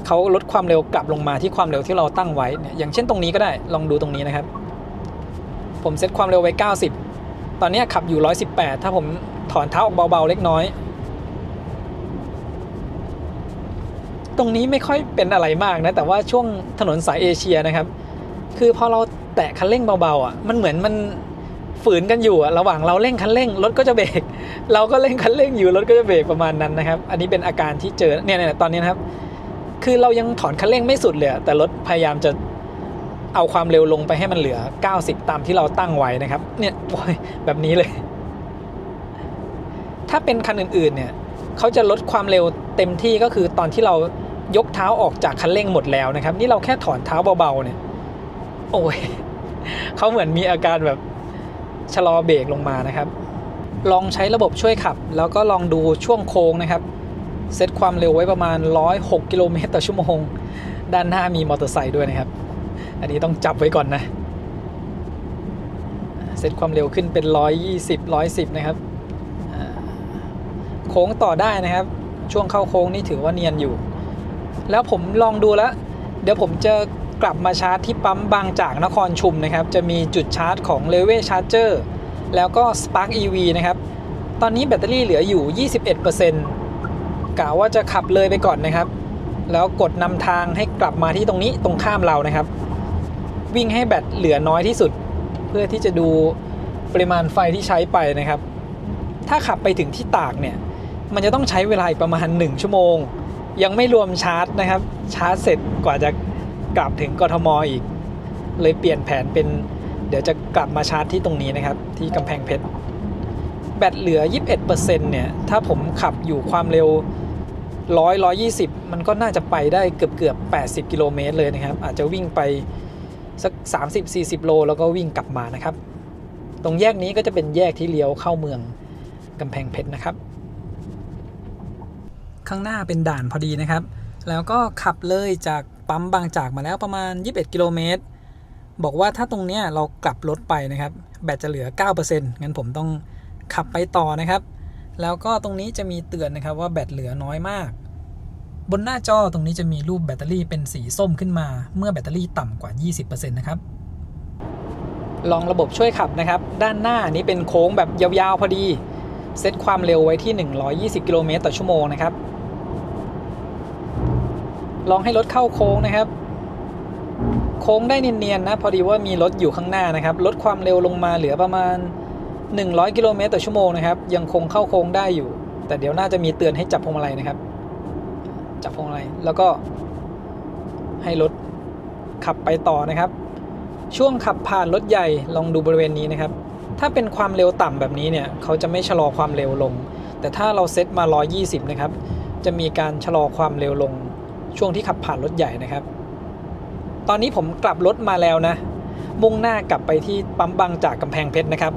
เขาลดความเร็วกลับลงมาที่ความเร็วที่เราตั้งไว้เนี่ยอย่างเช่นตรงนี้ก็ได้ลองดูตรงนี้นะครับผมเซตความเร็วไว้90ตอนนี้ขับอยู่118ถ้าผมถอนเท้าออกเบาๆเล็กน้อยตรงนี้ไม่ค่อยเป็นอะไรมากนะแต่ว่าช่วงถนนสายเอเชียนะครับคือพอเราแตะคันเร่งเบาๆอ่ะมันเหมือนมันฝืนกันอยู่อ่ะระหว่างเราเร่งคันเร่งรถก็จะเบรกเราก็เร่งคันเร่งอยู่รถก็จะเบรกประมาณนั้นนะครับอันนี้เป็นอาการที่เจอเนี่ยตอนนี้นะครับคือเรายังถอนคันเร่งไม่สุดเลยแต่รถพยายามจะเอาความเร็วลงไปให้มันเหลือ90ตามที่เราตั้งไว้นะครับเนี่ยแบบนี้เลยถ้าเป็นคันอื่นๆเนี่ยเขาจะลดความเร็วเต็มที่ก็คือตอนที่เรายกเท้าออกจากคันเร่งหมดแล้วนะครับนี่เราแค่ถอนเท้าเบาๆเนี่ยโอ้ยเขาเหมือนมีอาการแบบชะลอเบรกลงมานะครับลองใช้ระบบช่วยขับแล้วก็ลองดูช่วงโค้งนะครับเซตความเร็วไว้ประมาณ106กิโลเมตรต่อชั่วโมงด้านหน้ามีมอเตอร์ไซค์ด้วยนะครับอันนี้ต้องจับไว้ก่อนนะเซตความเร็วขึ้นเป็น110นะครับโค้งต่อได้นะครับช่วงเข้าโค้งนี่ถือว่าเนียนอยู่แล้วผมลองดูแล้วเดี๋ยวผมจะกลับมาชาร์จที่ปั๊มบางจากนครชุมนะครับจะมีจุดชาร์จของ Level Charger แล้วก็ Spark EV นะครับตอนนี้แบตเตอรี่เหลืออยู่ 21% กะว่าจะขับเลยไปก่อนนะครับแล้วกดนำทางให้กลับมาที่ตรงนี้ตรงข้ามเรานะครับวิ่งให้แบตเหลือน้อยที่สุดเพื่อที่จะดูปริมาณไฟที่ใช้ไปนะครับถ้าขับไปถึงที่ตากเนี่ยมันจะต้องใช้เวลาอีกประมาณ1ชั่วโมงยังไม่รวมชาร์จนะครับชาร์จเสร็จกว่าจะกลับถึงกทมอีกเลยเปลี่ยนแผนเป็นเดี๋ยวจะกลับมาชาร์จที่ตรงนี้นะครับที่กำแพงเพชรแบตเหลือ 21% เนี่ยถ้าผมขับอยู่ความเร็ว120มันก็น่าจะไปได้เกือบ80กิโลเมตรเลยนะครับอาจจะวิ่งไปสัก30-40 โลแล้วก็วิ่งกลับมานะครับตรงแยกนี้ก็จะเป็นแยกที่เลี้ยวเข้าเมืองกำแพงเพชรนะครับข้างหน้าเป็นด่านพอดีนะครับแล้วก็ขับเลยจากปั๊มบางจากมาแล้วประมาณ21กิโลเมตรบอกว่าถ้าตรงเนี้ยเรากลับรถไปนะครับแบตจะเหลือ 9% งั้นผมต้องขับไปต่อนะครับแล้วก็ตรงนี้จะมีเตือนนะครับว่าแบตเหลือน้อยมากบนหน้าจอตรงนี้จะมีรูปแบตเตอรี่เป็นสีส้มขึ้นมาเมื่อแบตเตอรี่ต่ำกว่า 20% นะครับลองระบบช่วยขับนะครับด้านหน้านี้เป็นโค้งแบบยาวๆพอดีเซตความเร็วไว้ที่120กิโลเมตรต่อชั่วโมงนะครับลองให้รถเข้าโค้งนะครับโค้งได้เนียนๆนะพอดีว่ามีรถอยู่ข้างหน้านะครับลดความเร็วลงมาเหลือประมาณ100กิโลเมตรต่อชั่วโมงนะครับยังคงเข้าโค้งได้อยู่แต่เดี๋ยวน่าจะมีเตือนให้จับพวงมาลัยนะครับจับพวงมาลัยแล้วก็ให้รถขับไปต่อนะครับช่วงขับผ่านรถใหญ่ลองดูบริเวณนี้นะครับถ้าเป็นความเร็วต่ำแบบนี้เนี่ยเขาจะไม่ชะลอความเร็วลงแต่ถ้าเราเซตมา120นะครับจะมีการชะลอความเร็วลงช่วงที่ขับผ่านรถใหญ่นะครับตอนนี้ผมกลับรถมาแล้วนะมุ่งหน้ากลับไปที่ปั๊มบางจากกำแพงเพชรนะครับ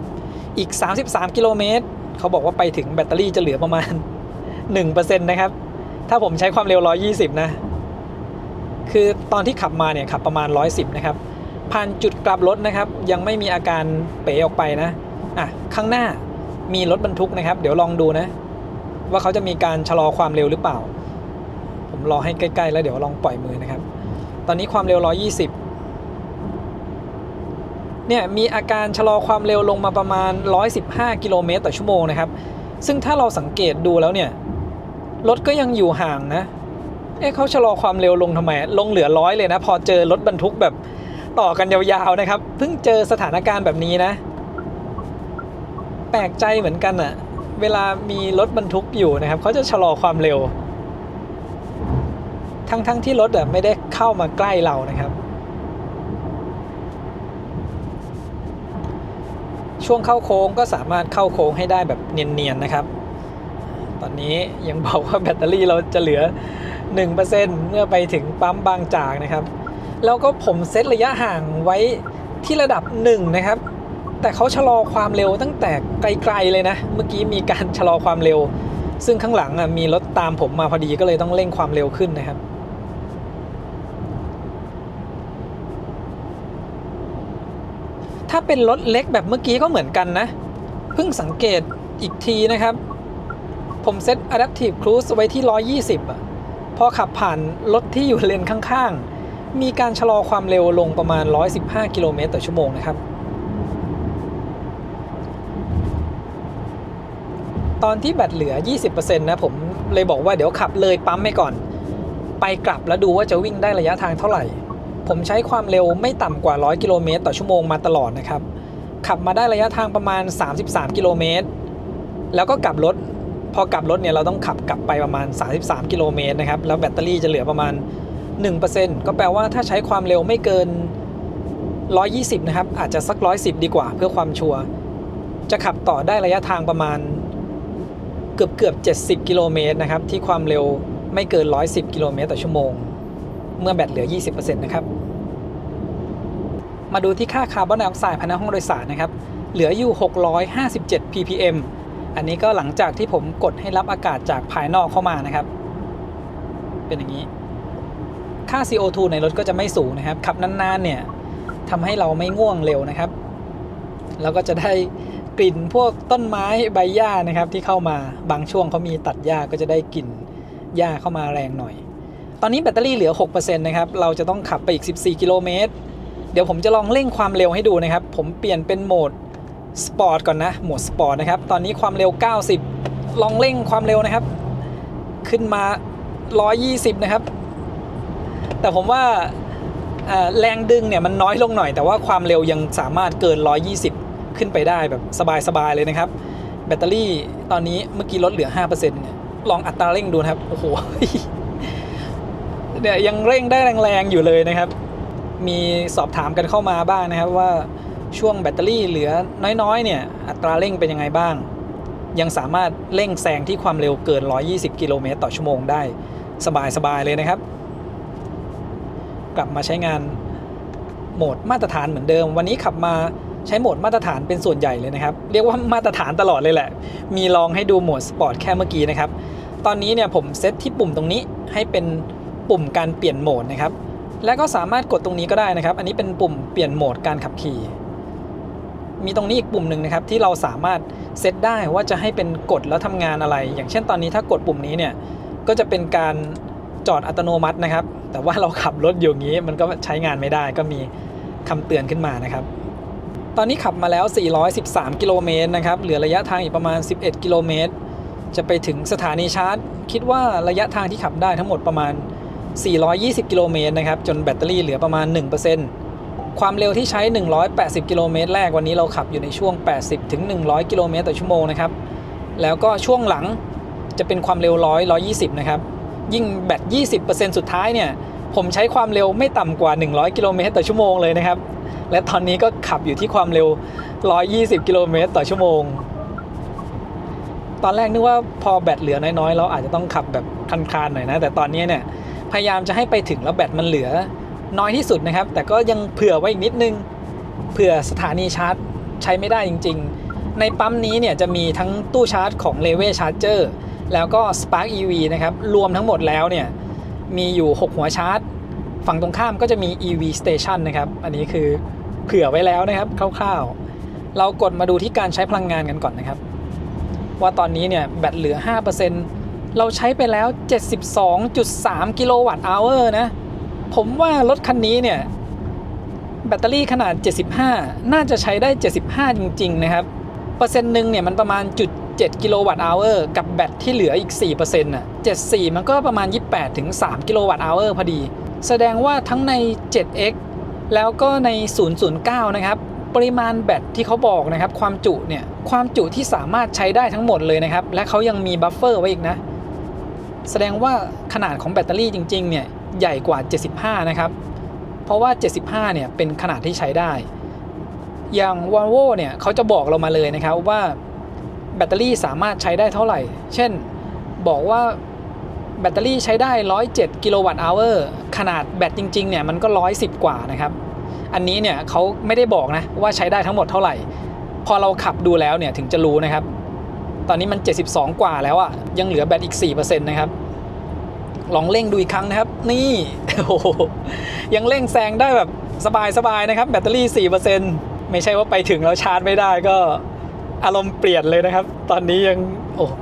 อีก33กิโลเมตรเขาบอกว่าไปถึงแบตเตอรี่จะเหลือประมาณ 1% นะครับถ้าผมใช้ความเร็ว120นะคือตอนที่ขับมาเนี่ยขับประมาณ110นะครับผ่านจุดกลับรถนะครับยังไม่มีอาการเป๋ออกไปนะข้างหน้ามีรถบรรทุกนะครับเดี๋ยวลองดูนะว่าเขาจะมีการชะลอความเร็วหรือเปล่าผมรอให้ใกล้ๆแล้วเดี๋ยวลองปล่อยมือนะครับตอนนี้ความเร็ว120เนี่ยมีอาการชะลอความเร็วลงมาประมาณ115กิโลเมตรต่อชั่วโมงนะครับซึ่งถ้าเราสังเกตดูแล้วเนี่ยรถก็ยังอยู่ห่างนะเขาชะลอความเร็วลงทำไมลงเหลือ100เลยนะพอเจอรถบรรทุกแบบต่อกันยาวๆนะครับเพิ่งเจอสถานการณ์แบบนี้นะแปลกใจเหมือนกันอะเวลามีรถบรรทุกอยู่นะครับเขาจะชะลอความเร็วทั้งที่รถไม่ได้เข้ามาใกล้เรานะครับช่วงเข้าโค้งก็สามารถเข้าโค้งให้ได้แบบเนียนๆนะครับตอนนี้ยังบอกว่าแบตเตอรี่เราจะเหลือ 1% เมื่อไปถึงปั๊มบางจากนะครับแล้วก็ผมเซตระยะห่างไว้ที่ระดับ1นะครับแต่เขาชะลอความเร็วตั้งแต่ไกลๆเลยนะเมื่อกี้มีการชะลอความเร็วซึ่งข้างหลังมีรถตามผมมาพอดีก็เลยต้องเร่งความเร็วขึ้นนะครับถ้าเป็นรถเล็กแบบเมื่อกี้ก็เหมือนกันนะเพิ่งสังเกตอีกทีนะครับผ ผมเซต Adaptive Cruise ไว้ที่120อ่ะพอขับผ่านรถที่อยู่เลนข้างๆมีการชะลอความเร็วลงประมาณ115กิโลเมตรต่อชั่วโมงนะครับตอนที่แบตเหลือ 20% นะผมเลยบอกว่าเดี๋ยวขับเลยปั๊มไปก่อนไปกลับแล้วดูว่าจะวิ่งได้ระยะทางเท่าไหร่ผมใช้ความเร็วไม่ต่ำกว่า100กิโลเมตรต่อชั่วโมงมาตลอดนะครับขับมาได้ระยะทางประมาณ33กิโลเมตรแล้วก็กลับรถพอกลับรถเนี่ยเราต้องขับกลับไปประมาณ33กิโลเมตรนะครับแล้วแบตเตอรี่จะเหลือประมาณ 1% ก็แปลว่าถ้าใช้ความเร็วไม่เกิน120นะครับอาจจะสัก110ดีกว่าเพื่อความชัวร์จะขับต่อได้ระยะทางประมาณเกือบ70กิโลเมตรนะครับที่ความเร็วไม่เกิน110กิโลเมตรต่อชั่วโมงเมื่อแบตเหลือ 20% นะครับมาดูที่ค่าคาร์บอนไดออกไซด์ภายในห้องโดยสารนะครับเหลืออยู่657 ppm อันนี้ก็หลังจากที่ผมกดให้รับอากาศจากภายนอกเข้ามานะครับเป็นอย่างนี้ค่า CO2 ในรถก็จะไม่สูงนะครับขับนานๆเนี่ยทำให้เราไม่ง่วงเร็วนะครับแล้วก็จะได้กลิ่นพวกต้นไม้ใบหญ้านะครับที่เข้ามาบางช่วงเขามีตัดหญ้าก็จะได้กลิ่นหญ้าเข้ามาแรงหน่อยตอนนี้แบตเตอรี่เหลือ 6% นะครับเราจะต้องขับไปอีก14กิโลเมตรเดี๋ยวผมจะลองเร่งความเร็วให้ดูนะครับผมเปลี่ยนเป็นโหมดสปอร์ตก่อนนะโหมดสปอร์ตนะครับตอนนี้ความเร็ว90ลองเร่งความเร็วนะครับขึ้นมา120นะครับแต่ผมว่าแรงดึงเนี่ยมันน้อยลงหน่อยแต่ว่าความเร็วยังสามารถเกิน120ขึ้นไปได้แบบสบายๆเลยนะครับแบตเตอรี่ตอนนี้เมื่อกี้ลดเหลือ 5% เนี่ยลองอัตราเร่งดูนะครับโอ้โหเนี่ยยังเร่งได้แรงๆอยู่เลยนะครับมีสอบถามกันเข้ามาบ้างนะครับว่าช่วงแบตเตอรี่เหลือน้อยๆเนี่ยอัตราเร่งเป็นยังไงบ้างยังสามารถเร่งแซงที่ความเร็วเกิน120กิโลเมตรต่อชั่วโมงได้สบายๆเลยนะครับกลับมาใช้งานโหมดมาตรฐานเหมือนเดิมวันนี้ขับมาใช้โหมดมาตรฐานเป็นส่วนใหญ่เลยนะครับเรียกว่ามาตรฐานตลอดเลยแหละมีลองให้ดูโหมดสปอร์ตแค่เมื่อกี้นะครับตอนนี้เนี่ยผมเซตที่ปุ่มตรงนี้ให้เป็นปุ่มการเปลี่ยนโหมดนะครับและก็สามารถกดตรงนี้ก็ได้นะครับอันนี้เป็นปุ่มเปลี่ยนโหมดการขับขี่มีตรงนี้อีกปุ่มหนึ่งนะครับที่เราสามารถเซตได้ว่าจะให้เป็นกดแล้วทำงานอะไรอย่างเช่นตอนนี้ถ้ากดปุ่มนี้เนี่ยก็จะเป็นการจอดอัตโนมัตินะครับแต่ว่าเราขับรถอยู่อย่างนี้มันก็ใช้งานไม่ได้ก็มีคำเตือนขึ้นมานะครับตอนนี้ขับมาแล้ว413กิโลเมตรนะครับเหลือระยะทางอีกประมาณ11กิโลเมตรจะไปถึงสถานีชาร์จคิดว่าระยะทางที่ขับได้ทั้งหมดประมาณ420กิโลเมตรนะครับจนแบตเตอรี่เหลือประมาณ 1% ความเร็วที่ใช้180กิโลเมตรแรกวันนี้เราขับอยู่ในช่วง80ถึง100กิโลเมตรต่อชั่วโมงนะครับแล้วก็ช่วงหลังจะเป็นความเร็ว120นะครับยิ่งแบต 20% สุดท้ายเนี่ยผมใช้ความเร็วไม่ต่ำกว่า100กิโลเมตรต่อชั่วโมงเลยนะครับและตอนนี้ก็ขับอยู่ที่ความเร็ว120กิโลเมตรต่อชั่วโมงตอนแรกนึกว่าพอแบตเหลือน้อยๆเราอาจจะต้องขับแบบคลานๆหน่อยนะแต่ตอนนี้เนี่ยพยายามจะให้ไปถึงแล้วแบตมันเหลือน้อยที่สุดนะครับแต่ก็ยังเผื่อไว้อีกนิดนึงเผื่อสถานีชาร์จใช้ไม่ได้จริงๆในปั๊มนี้เนี่ยจะมีทั้งตู้ชาร์จของ Level Charger แล้วก็ Spark EV นะครับรวมทั้งหมดแล้วเนี่ยมีอยู่6หัวชาร์จฝั่งตรงข้ามก็จะมี EV Station นะครับอันนี้คือเผื่อไว้แล้วนะครับคร่าวๆเรากดมาดูที่การใช้พลังงานกันก่อนนะครับว่าตอนนี้เนี่ยแบตเหลือ 5% เราใช้ไปแล้ว 72.3 กิโลวัตต์อเวอร์นะผมว่ารถคันนี้เนี่ยแบตเตอรี่ขนาด75น่าจะใช้ได้75จริงๆนะครับเปอร์เซ็นต์นึงเนี่ยมันประมาณ0.7 กิโลวัตต์อเวอร์กับแบตที่เหลืออีก 4% น่ะ74มันก็ประมาณ28ถึง3กิโลวัตต์อเวอร์พอดีแสดงว่าทั้งใน 7X แล้วก็ใน009นะครับปริมาณแบตที่เขาบอกนะครับความจุที่สามารถใช้ได้ทั้งหมดเลยนะครับและเขายังมีบัฟเฟอร์ไว้อีกนะแสดงว่าขนาดของแบตเตอรี่จริงๆเนี่ยใหญ่กว่า75นะครับเพราะว่า75เนี่ยเป็นขนาดที่ใช้ได้อย่าง Volvo เนี่ยเขาจะบอกเรามาเลยนะครับว่าแบตเตอรี่สามารถใช้ได้เท่าไหร่เช่นบอกว่าแบตเตอรี่ใช้ได้107กิโลวัตต์อเวอร์ขนาดแบตจริงๆเนี่ยมันก็110กว่านะครับอันนี้เนี่ยเขาไม่ได้บอกนะว่าใช้ได้ทั้งหมดเท่าไหร่พอเราขับดูแล้วเนี่ยถึงจะรู้นะครับตอนนี้มัน72กว่าแล้วอ่ะยังเหลือแบตอีก 4% นะครับลองเร่งดูอีกครั้งนะครับนี่โอ้โหยังเร่งแซงได้แบบสบายๆนะครับแบตเตอรี่ 4% ไม่ใช่ว่าไปถึงแล้วชาร์จไม่ได้ก็ อารมณ์เปลี่ยนเลยนะครับตอนนี้ยัง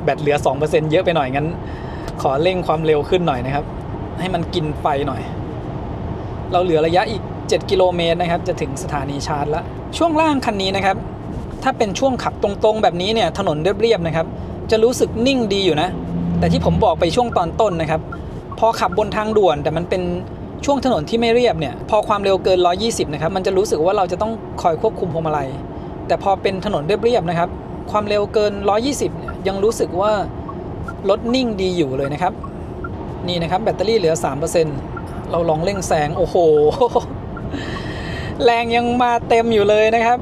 แบตเหลือ 2% เยอะไปหน่อยงั้นขอเร่งความเร็วขึ้นหน่อยนะครับให้มันกินไฟหน่อยเราเหลือระยะอีก7กิโลเมตรนะครับจะถึงสถานีชาร์จแล้วช่วงล่างคันนี้นะครับถ้าเป็นช่วงขับตรงๆแบบนี้เนี่ยถนนเรียบๆนะครับจะรู้สึกนิ่งดีอยู่นะแต่ที่ผมบอกไปช่วงตอนต้นนะครับพอขับบนทางด่วนแต่มันเป็นช่วงถนนที่ไม่เรียบเนี่ยพอความเร็วเกิน120นะครับมันจะรู้สึกว่าเราจะต้องคอยควบคุมพวงมาลัยแต่พอเป็นถนนเรียบๆนะครับความเร็วเกิน120เนี่ยยังรู้สึกว่ารถนิ่งดีอยู่เลยนะครับนี่นะครับแบตเตอรี่เหลือ 3% เราลองเร่งแซงโอ้โหแรงยังมาเต็มอยู่เลยนะครับ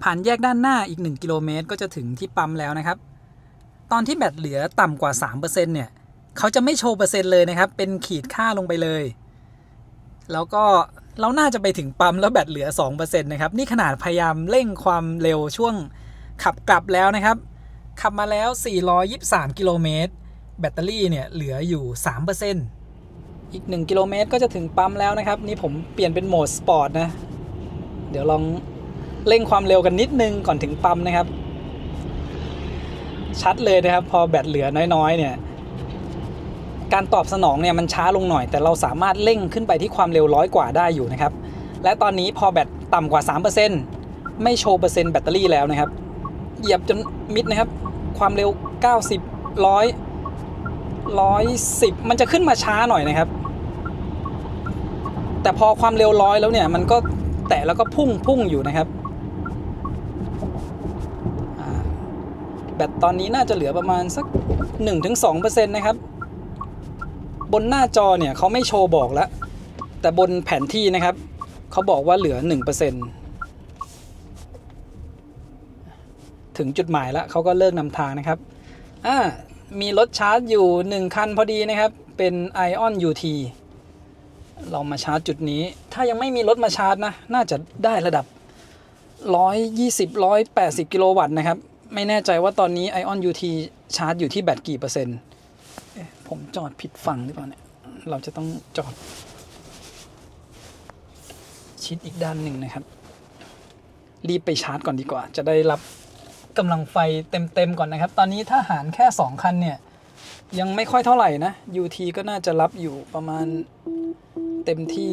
ผ่านแยกด้านหน้าอีก1กิโลเมตรก็จะถึงที่ปั๊มแล้วนะครับตอนที่แบตเหลือต่ำกว่า 3% เนี่ยเขาจะไม่โชว์เปอร์เซ็นต์เลยนะครับเป็นขีดค่าลงไปเลยแล้วก็เราน่าจะไปถึงปั๊มแล้วแบตเหลือ 2% นะครับนี่ขนาดพยายามเร่งความเร็วช่วงขับกลับแล้วนะครับขับมาแล้ว423กิโลเมตรแบตเตอรี่เนี่ยเหลืออยู่ 3% อีก1กิโลเมตรก็จะถึงปั๊มแล้วนะครับนี่ผมเปลี่ยนเป็นโหมดสปอร์ตนะเดี๋ยวลองเร่งความเร็วกันนิดนึงก่อนถึงปั๊มนะครับชัดเลยนะครับพอแบตเหลือน้อยๆเนี่ยการตอบสนองเนี่ยมันช้าลงหน่อยแต่เราสามารถเร่งขึ้นไปที่ความเร็ว100 กว่าได้อยู่นะครับและตอนนี้พอแบตต่ำกว่า 3% ไม่โชว์เปอร์เซ็นต์แบตเตอรี่แล้วนะครับเหยียบจนมิดนะครับความเร็ว90 110มันจะขึ้นมาช้าหน่อยนะครับแต่พอความเร็ว100แล้วเนี่ยมันก็แตะแล้วก็พุ่งอยู่นะครับแบตตอนนี้น่าจะเหลือประมาณสัก 1-2% นะครับบนหน้าจอเนี่ยเขาไม่โชว์บอกแล้วแต่บนแผนที่นะครับเขาบอกว่าเหลือ 1% ถึงจุดหมายแล้วเขาก็เลิกนำทางนะครับมีรถชาร์จอยู่1คันพอดีนะครับเป็น ION UT เรามาชาร์จจุดนี้ถ้ายังไม่มีรถมาชาร์จนะน่าจะได้ระดับ120-180 กิโลวัตต์นะครับไม่แน่ใจว่าตอนนี้ ION UT ชาร์จอยู่ที่แบตกี่เปอร์เซ็นต์ผมจอดผิดฝั่งหรือเปล่าเนี่ยเราจะต้องจอดชิดอีกด้านหนึ่งนะครับรีบไปชาร์จก่อนดีกว่าจะได้รับกำลังไฟเต็มก่อนนะครับตอนนี้ถ้าหารแค่2คันเนี่ยยังไม่ค่อยเท่าไหร่นะ UT ก็น่าจะรับอยู่ประมาณเต็มที่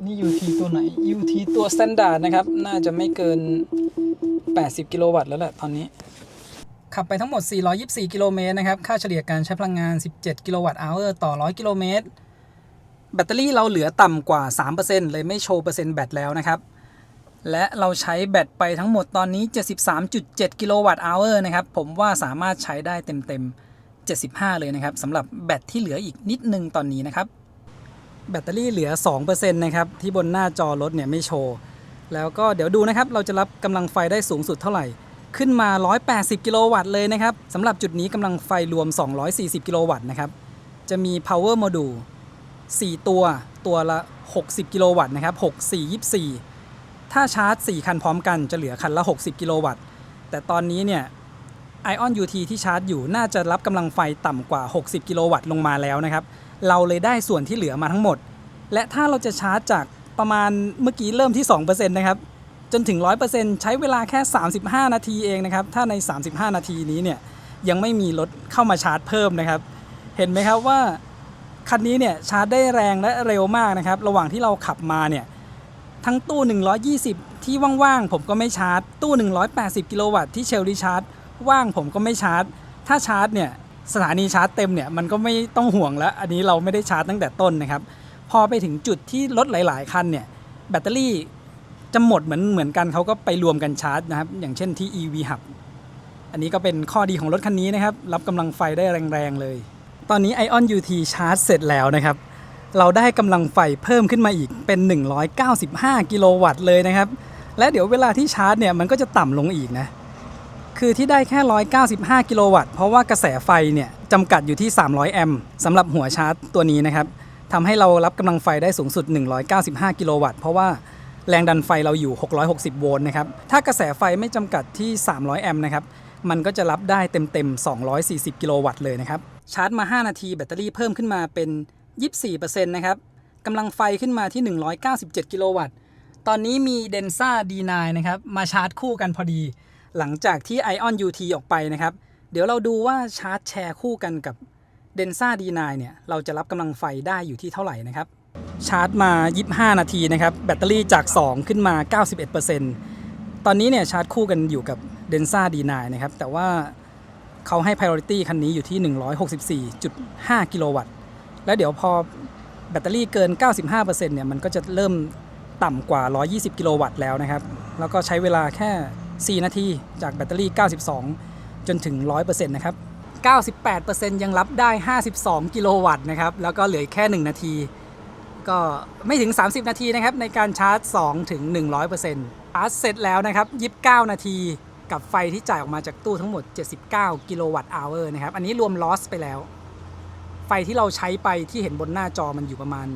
นี่ UT ตัวไหน UT ตัว Standard นะครับน่าจะไม่เกิน80กิโลวัตต์แล้วแหละตอนนี้ขับไปทั้งหมด424กิโลเมตรนะครับค่าเฉลี่ยการใช้พลังงาน17กิโลวัตต์อเวอร์ต่อ100กิโลเมตรแบตเตอรี่เราเหลือต่ำกว่า 3% เลยไม่โชว์เปอร์เซ็นต์แบตแล้วนะครับและเราใช้แบตไปทั้งหมดตอนนี้ 73.7 กิโลวัตต์อเวอร์นะครับผมว่าสามารถใช้ได้เต็ม75เลยนะครับสำหรับแบตที่เหลืออีกนิดนึงตอนนี้นะครับแบตเตอรี่เหลือ 2% นะครับที่บนหน้าจอรถเนี่ยไม่โชว์แล้วก็เดี๋ยวดูนะครับเราจะรับกำลังไฟได้สูงสุดเท่าไหร่ขึ้นมา180กิโลวัตต์เลยนะครับสำหรับจุดนี้กำลังไฟรวม240กิโลวัตต์นะครับจะมี power module 4ตัวละ60กิโลวัตต์นะครับ6 4 24ถ้าชาร์จ4คันพร้อมกันจะเหลือคันละ60กิโลวัตต์แต่ตอนนี้เนี่ย ION UT ที่ชาร์จอยู่น่าจะรับกำลังไฟต่ำกว่า60กิโลวัตต์ลงมาแล้วนะครับเราเลยได้ส่วนที่เหลือมาทั้งหมดและถ้าเราจะชาร์จจากประมาณเมื่อกี้เริ่มที่ 2% นะครับจนถึง 100% ใช้เวลาแค่35นาทีเองนะครับถ้าใน35นาทีนี้เนี่ยยังไม่มีรถเข้ามาชาร์จเพิ่มนะครับเห็นไหมครับว่าคันนี้เนี่ยชาร์จได้แรงและเร็วมากนะครับระหว่างที่เราขับมาเนี่ยทั้งตู้120ที่ว่างๆผมก็ไม่ชาร์จตู้180กิโลวัตต์ที่เชลลี่ชาร์จว่างผมก็ไม่ชาร์จถ้าชาร์จเนี่ยสถานีชาร์จเต็มเนี่ยมันก็ไม่ต้องห่วงแล้วอันนี้เราไม่ได้ชาร์จตั้งแต่ต้นนะครับพอไปถึงจุดที่รถหลายๆคันเนี่ยแบตเตอรี่จะหมดเหมือนกันเขาก็ไปรวมกันชาร์จนะครับอย่างเช่นที่ EV Hub อันนี้ก็เป็นข้อดีของรถคันนี้นะครับรับกำลังไฟได้แรงๆเลยตอนนี้ ION UT ชาร์จเสร็จแล้วนะครับเราได้กำลังไฟเพิ่มขึ้นมาอีกเป็น195กิโลวัตต์เลยนะครับและเดี๋ยวเวลาที่ชาร์จเนี่ยมันก็จะต่ำลงอีกนะคือที่ได้แค่195กิโลวัตต์เพราะว่ากระแสไฟเนี่ยจำกัดอยู่ที่300แอมป์สำหรับหัวชาร์จตัวนี้นะครับทำให้เรารับกำลังไฟได้สูงสุด195กิโลวัตต์เพราะว่าแรงดันไฟเราอยู่660โวลต์นะครับถ้ากระแสไฟไม่จำกัดที่300แอมป์นะครับมันก็จะรับได้เต็ม240กิโลวัตต์เลยนะครับชาร์จมา5นาทีแบตเตอรี่เพิ่มขึ้นมาเป็น24% นะครับกำลังไฟขึ้นมาที่197กิโลวัตต์ตอนนี้มี Denza D9 นะครับมาชาร์จคู่กันพอดี หลังจากที่ Ion UT ออกไปนะครับเดี๋ยวเราดูว่าชาร์จแชร์คู่กันกับ Densa D9 เนี่ยเราจะรับกำลังไฟได้อยู่ที่เท่าไหร่นะครับชาร์จมา25นาทีนะครับแบตเตอรี่จาก2ขึ้นมา 91%ตอนนี้เนี่ยชาร์จคู่กันอยู่กับ Densa D9 นะครับแต่ว่าเขาให้ priority คันนี้อยู่ที่ 164.5 กิโลวัตต์แล้วเดี๋ยวพอแบตเตอรี่เกิน 95% เนี่ยมันก็จะเริ่มต่ำกว่า120 กิโลวัตต์แล้วนะครับแล้วก็ใช้เวลาแค่4นาทีจากแบตเตอรี่92จนถึง 100% นะครับ98% ยังรับได้ 52 กิโลวัตต์นะครับแล้วก็เหลือแค่1นาทีก็ไม่ถึง30นาทีนะครับในการชาร์จ2ถึง 100% ชาร์จเสร็จแล้วนะครับ29นาทีกับไฟที่จ่ายออกมาจากตู้ทั้งหมด79กิโลวัตต์อเวอร์นะครับอันนี้รวมลอสไปแล้วไฟที่เราใช้ไปที่เห็นบนหน้าจอมันอยู่ประมาณ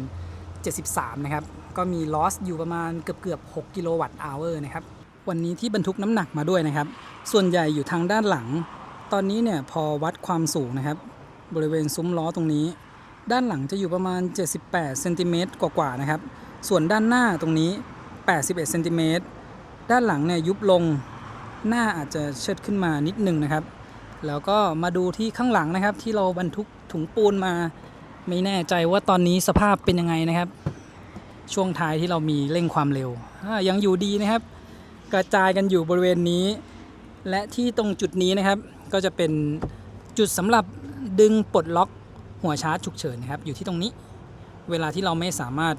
73นะครับก็มีลอสอยู่ประมาณเกือบ6กิโลวัตต์อเวอร์นะครับวันนี้ที่บรรทุกน้ำหนักมาด้วยนะครับส่วนใหญ่อยู่ทางด้านหลังตอนนี้เนี่ยพอวัดความสูงนะครับบริเวณซุ้มล้อตรงนี้ด้านหลังจะอยู่ประมาณ78เซนติเมตรกว่าๆนะครับส่วนด้านหน้าตรงนี้81เซนติเมตรด้านหลังเนี่ยยุบลงหน้าอาจจะเชิดขึ้นมานิดนึงนะครับแล้วก็มาดูที่ข้างหลังนะครับที่เราบรรทุกถุงปูนมาไม่แน่ใจว่าตอนนี้สภาพเป็นยังไงนะครับช่วงท้ายที่เรามีเร่งความเร็วยังอยู่ดีนะครับกระจายกันอยู่บริเวณนี้และที่ตรงจุดนี้นะครับก็จะเป็นจุดสำหรับดึงปลดล็อกหัวชาร์จฉุกเฉินนะครับอยู่ที่ตรงนี้เวลาที่เราไม่สามารถ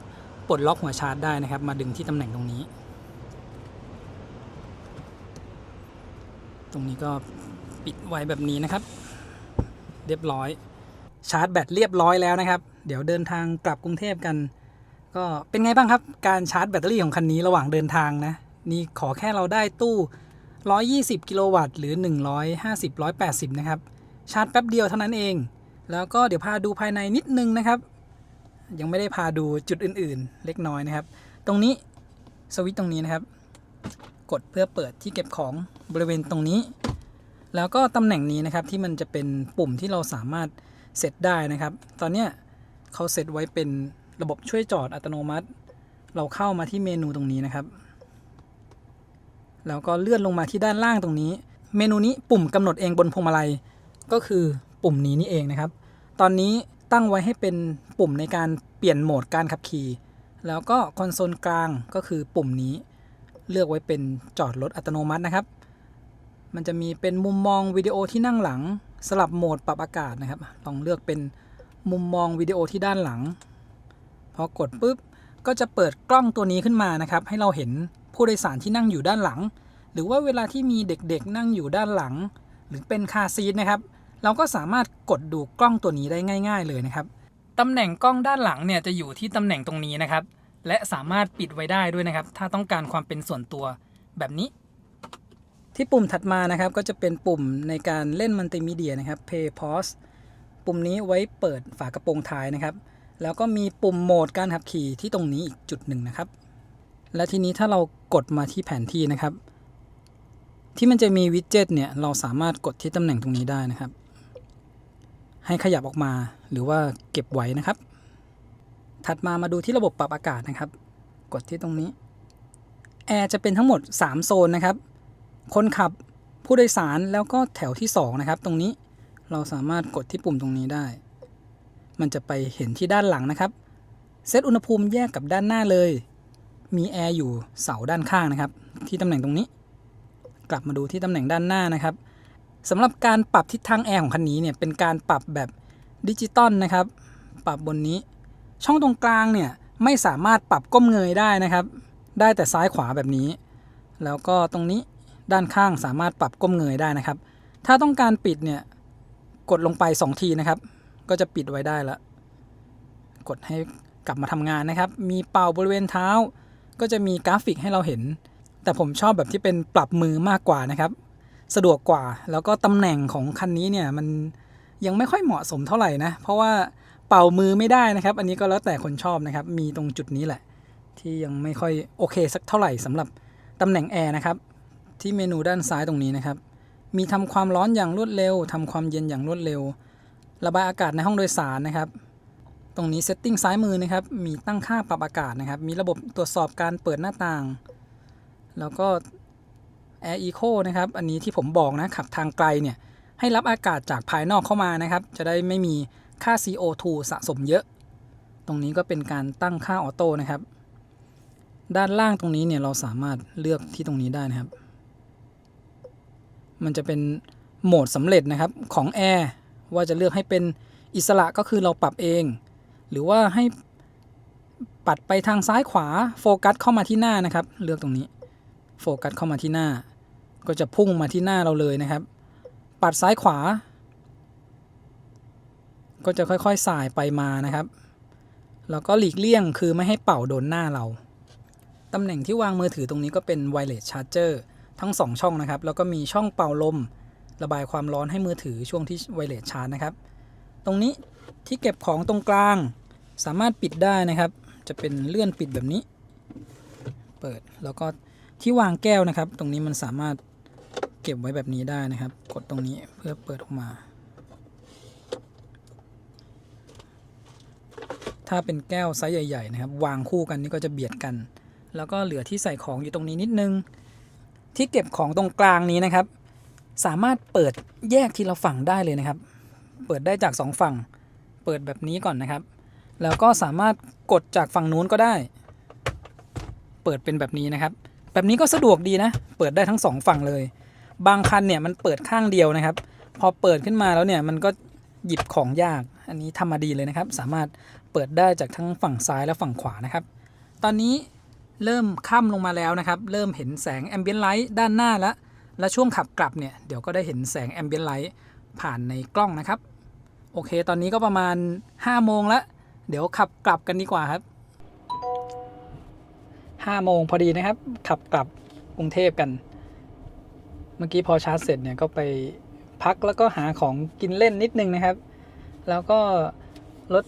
ปลดล็อกหัวชาร์จได้นะครับมาดึงที่ตำแหน่งตรงนี้ก็ปิดไว้แบบนี้นะครับเรียบร้อยชาร์จแบตเรียบร้อยแล้วนะครับเดี๋ยวเดินทางกลับกรุงเทพกันก็เป็นไงบ้างครับการชาร์จแบตเตอรี่ของคันนี้ระหว่างเดินทางนะนี่ขอแค่เราได้ตู้120กิโลวัตต์หรือ150-180นะครับชาร์จแป๊บเดียวเท่านั้นเองแล้วก็เดี๋ยวพาดูภายในนิดนึงนะครับยังไม่ได้พาดูจุดอื่นๆเล็กน้อยนะครับตรงนี้สวิตช์ตรงนี้นะครับกดเพื่อเปิดที่เก็บของบริเวณตรงนี้แล้วก็ตำแหน่งนี้นะครับที่มันจะเป็นปุ่มที่เราสามารถเซตได้นะครับตอนนี้เขาเซตไว้เป็นระบบช่วยจอดอัตโนมัติเราเข้ามาที่เมนูตรงนี้นะครับแล้วก็เลื่อนลงมาที่ด้านล่างตรงนี้เมนูนี้ปุ่มกำหนดเองบนพวงมาลัยก็คือปุ่มนี้นี่เองนะครับตอนนี้ตั้งไว้ให้เป็นปุ่มในการเปลี่ยนโหมดการขับขี่แล้วก็คอนโซลกลางก็คือปุ่มนี้เลือกไว้เป็นจอดรถอัตโนมัตินะครับมันจะมีเป็นมุมมองวิดีโอที่นั่งหลังสลับโหมดปรับอากาศนะครับลองเลือกเป็นมุมมองวิดีโอที่ด้านหลังพอกดปุ๊บก็จะเปิดกล้องตัวนี้ขึ้นมานะครับให้เราเห็นผู้โดยสารที่นั่งอยู่ด้านหลังหรือว่าเวลาที่มีเด็กๆนั่งอยู่ด้านหลังหรือเป็นคาร์ซีทนะครับเราก็สามารถกดดูกล้องตัวนี้ได้ง่ายๆเลยนะครับตำแหน่งกล้องด้านหลังเนี่ยจะอยู่ที่ตำแหน่งตรงนี้นะครับและสามารถปิดไว้ได้ด้วยนะครับถ้าต้องการความเป็นส่วนตัวแบบนี้ที่ปุ่มถัดมานะครับก็จะเป็นปุ่มในการเล่นมัลติมีเดียนะครับ Play Pause ปุ่มนี้ไว้เปิดฝากระโปรงท้ายนะครับแล้วก็มีปุ่มโหมดการขับขี่ที่ตรงนี้อีกจุดหนึ่งนะครับและทีนี้ถ้าเรากดมาที่แผนที่นะครับที่มันจะมีวิดเจ็ตเนี่ยเราสามารถกดที่ตำแหน่งตรงนี้ได้นะครับให้ขยับออกมาหรือว่าเก็บไว้นะครับถัดมาดูที่ระบบปรับอากาศนะครับกดที่ตรงนี้แอร์จะเป็นทั้งหมด3โซนนะครับคนขับผู้โดยสารแล้วก็แถวที่2นะครับตรงนี้เราสามารถกดที่ปุ่มตรงนี้ได้มันจะไปเห็นที่ด้านหลังนะครับเซตอุณหภูมิแยกกับด้านหน้าเลยมีแอร์อยู่เสาด้านข้างนะครับที่ตำแหน่งตรงนี้กลับมาดูที่ตำแหน่งด้านหน้านะครับสำหรับการปรับทิศทางแอร์ของคันนี้เนี่ยเป็นการปรับแบบดิจิตอลนะครับปรับบนนี้ช่องตรงกลางเนี่ยไม่สามารถปรับก้มเงยได้นะครับได้แต่ซ้ายขวาแบบนี้แล้วก็ตรงนี้ด้านข้างสามารถปรับก้มเงยได้นะครับถ้าต้องการปิดเนี่ยกดลงไป2ทีนะครับก็จะปิดไว้ได้ละกดให้กลับมาทำงานนะครับมีเป่าบริเวณเท้าก็จะมีกราฟิกให้เราเห็นแต่ผมชอบแบบที่เป็นปรับมือมากกว่านะครับสะดวกกว่าแล้วก็ตำแหน่งของคันนี้เนี่ยมันยังไม่ค่อยเหมาะสมเท่าไหร่นะเพราะว่าเป่ามือไม่ได้นะครับอันนี้ก็แล้วแต่คนชอบนะครับมีตรงจุดนี้แหละที่ยังไม่ค่อยโอเคสักเท่าไหร่สำหรับตำแหน่งแอร์นะครับที่เมนูด้านซ้ายตรงนี้นะครับมีทำความร้อนอย่างรวดเร็วทำความเย็นอย่างรวดเร็วระบายอากาศในห้องโดยสารนะครับตรงนี้เซตติ้งซ้ายมือนะครับมีตั้งค่าปรับอากาศนะครับมีระบบตรวจสอบการเปิดหน้าต่างแล้วก็ Air Eco นะครับอันนี้ที่ผมบอกนะขับทางไกลเนี่ยให้รับอากาศจากภายนอกเข้ามานะครับจะได้ไม่มีค่า CO2 สะสมเยอะตรงนี้ก็เป็นการตั้งค่าออโต้นะครับด้านล่างตรงนี้เนี่ยเราสามารถเลือกที่ตรงนี้ได้นะครับมันจะเป็นโหมดสำเร็จนะครับของ Air ว่าจะเลือกให้เป็นอิสระก็คือเราปรับเองหรือว่าให้ปัดไปทางซ้ายขวาโฟกัสเข้ามาที่หน้านะครับเลือกตรงนี้โฟกัสเข้ามาที่หน้าก็จะพุ่งมาที่หน้าเราเลยนะครับปัดซ้ายขวาก็จะค่อยๆสายไปมานะครับแล้วก็หลีกเลี่ยงคือไม่ให้เป่าโดนหน้าเราตำแหน่งที่วางมือถือตรงนี้ก็เป็น Wireless Charger ทั้ง2ช่องนะครับแล้วก็มีช่องเป่าลมระบายความร้อนให้มือถือช่วงที่ Wireless Charge นะครับตรงนี้ที่เก็บของตรงกลางสามารถปิดได้นะครับจะเป็นเลื่อนปิดแบบนี้เปิดแล้วก็ที่วางแก้วนะครับตรงนี้มันสามารถเก็บไว้แบบนี้ได้นะครับกดตรงนี้เพื่อเปิดออกมาถ้าเป็นแก้วไซส์ใหญ่ๆนะครับวางคู่กันนี่ก็จะเบียดกันแล้วก็เหลือที่ใส่ของอยู่ตรงนี้นิดนึงที่เก็บของตรงกลางนี้นะครับสามารถเปิดแยกทีละฝั่งได้เลยนะครับเปิดได้จาก2ฝั่งเปิดแบบนี้ก่อนนะครับแล้วก็สามารถกดจากฝั่งนู้นก็ได้เปิดเป็นแบบนี้นะครับแบบนี้ก็สะดวกดีนะเปิดได้ทั้ง2ฝั่งเลยบางคันเนี่ยมันเปิดข้างเดียวนะครับพอเปิดขึ้นมาแล้วเนี่ยมันก็หยิบของยากอันนี้ทำมาดีเลยนะครับสามารถเปิดได้จากทั้งฝั่งซ้ายและฝั่งขวานะครับตอนนี้เริ่มค่ำลงมาแล้วนะครับเริ่มเห็นแสงแอมเบียนไลท์ด้านหน้าและช่วงขับกลับเนี่ยเดี๋ยวก็ได้เห็นแสงแอมเบียนไลท์ผ่านในกล้องนะครับโอเคตอนนี้ก็ประมาณ5 โมงแล้วเดี๋ยวขับกลับกันดีกว่าครับ5 โมงพอดีนะครับขับกลับกรุงเทพกันเมื่อกี้พอชาร์จเสร็จเนี่ยก็ไปพักแล้วก็หาของกินเล่นนิดนึงนะครับแล้วก็รถ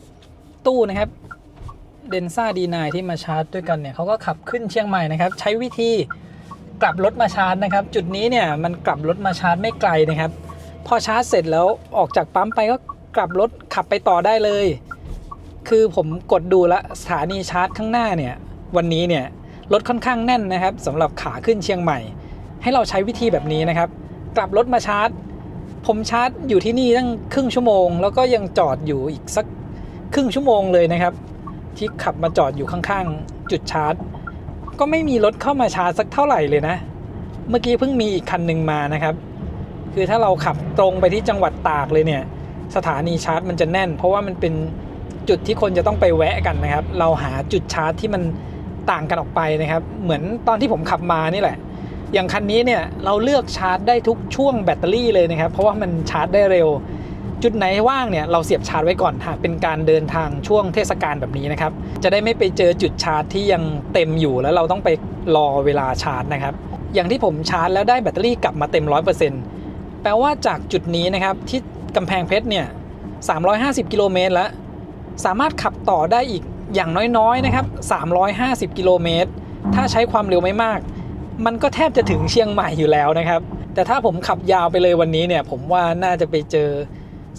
ตู้นะครับเดนซ่า D9 ที่มาชาร์จด้วยกันเนี่ยเขาก็ขับขึ้นเชียงใหม่นะครับใช้วิธีกลับรถมาชาร์จนะครับจุดนี้เนี่ยมันกลับรถมาชาร์จไม่ไกลนะครับพอชาร์จเสร็จแล้วออกจากปั๊มไปก็กลับรถขับไปต่อได้เลยคือผมกดดูละสถานีชาร์จข้างหน้าเนี่ยวันนี้เนี่ยรถค่อนข้างแน่นนะครับสำหรับขาขึ้นเชียงใหม่ให้เราใช้วิธีแบบนี้นะครับกลับรถมาชาร์จผมชาร์จอยู่ที่นี่ตั้งครึ่งชั่วโมงแล้วก็ยังจอดอยู่อีกสักครึ่งชั่วโมงเลยนะครับที่ขับมาจอดอยู่ข้างๆจุดชาร์จก็ไม่มีรถเข้ามาชาร์จสักเท่าไหร่เลยนะเมื่อกี้เพิ่งมีอีกคันหนึ่งมานะครับคือถ้าเราขับตรงไปที่จังหวัดตากเลยเนี่ยสถานีชาร์จมันจะแน่นเพราะว่ามันเป็นจุดที่คนจะต้องไปแวะกันนะครับเราหาจุดชาร์จที่มันต่างกันออกไปนะครับเหมือนตอนที่ผมขับมานี่แหละอย่างคันนี้เนี่ยเราเลือกชาร์จได้ทุกช่วงแบตเตอรี่เลยนะครับเพราะว่ามันชาร์จได้เร็วจุดไหนว่างเนี่ยเราเสียบชาร์จไว้ก่อนหากเป็นการเดินทางช่วงเทศกาลแบบนี้นะครับจะได้ไม่ไปเจอจุดชาร์จที่ยังเต็มอยู่แล้วเราต้องไปรอเวลาชาร์จนะครับอย่างที่ผมชาร์จแล้วได้แบตเตอรี่กลับมาเต็ม 100% แปลว่าจากจุดนี้นะครับที่กำแพงเพชรเนี่ย350กิโลเมตรแล้วสามารถขับต่อได้อีกอย่างน้อยๆนะครับ350กิโลเมตรถ้าใช้ความเร็วไม่มากมันก็แทบจะถึงเชียงใหม่อยู่แล้วนะครับแต่ถ้าผมขับยาวไปเลยวันนี้เนี่ยผมว่าน่าจะไปเจอ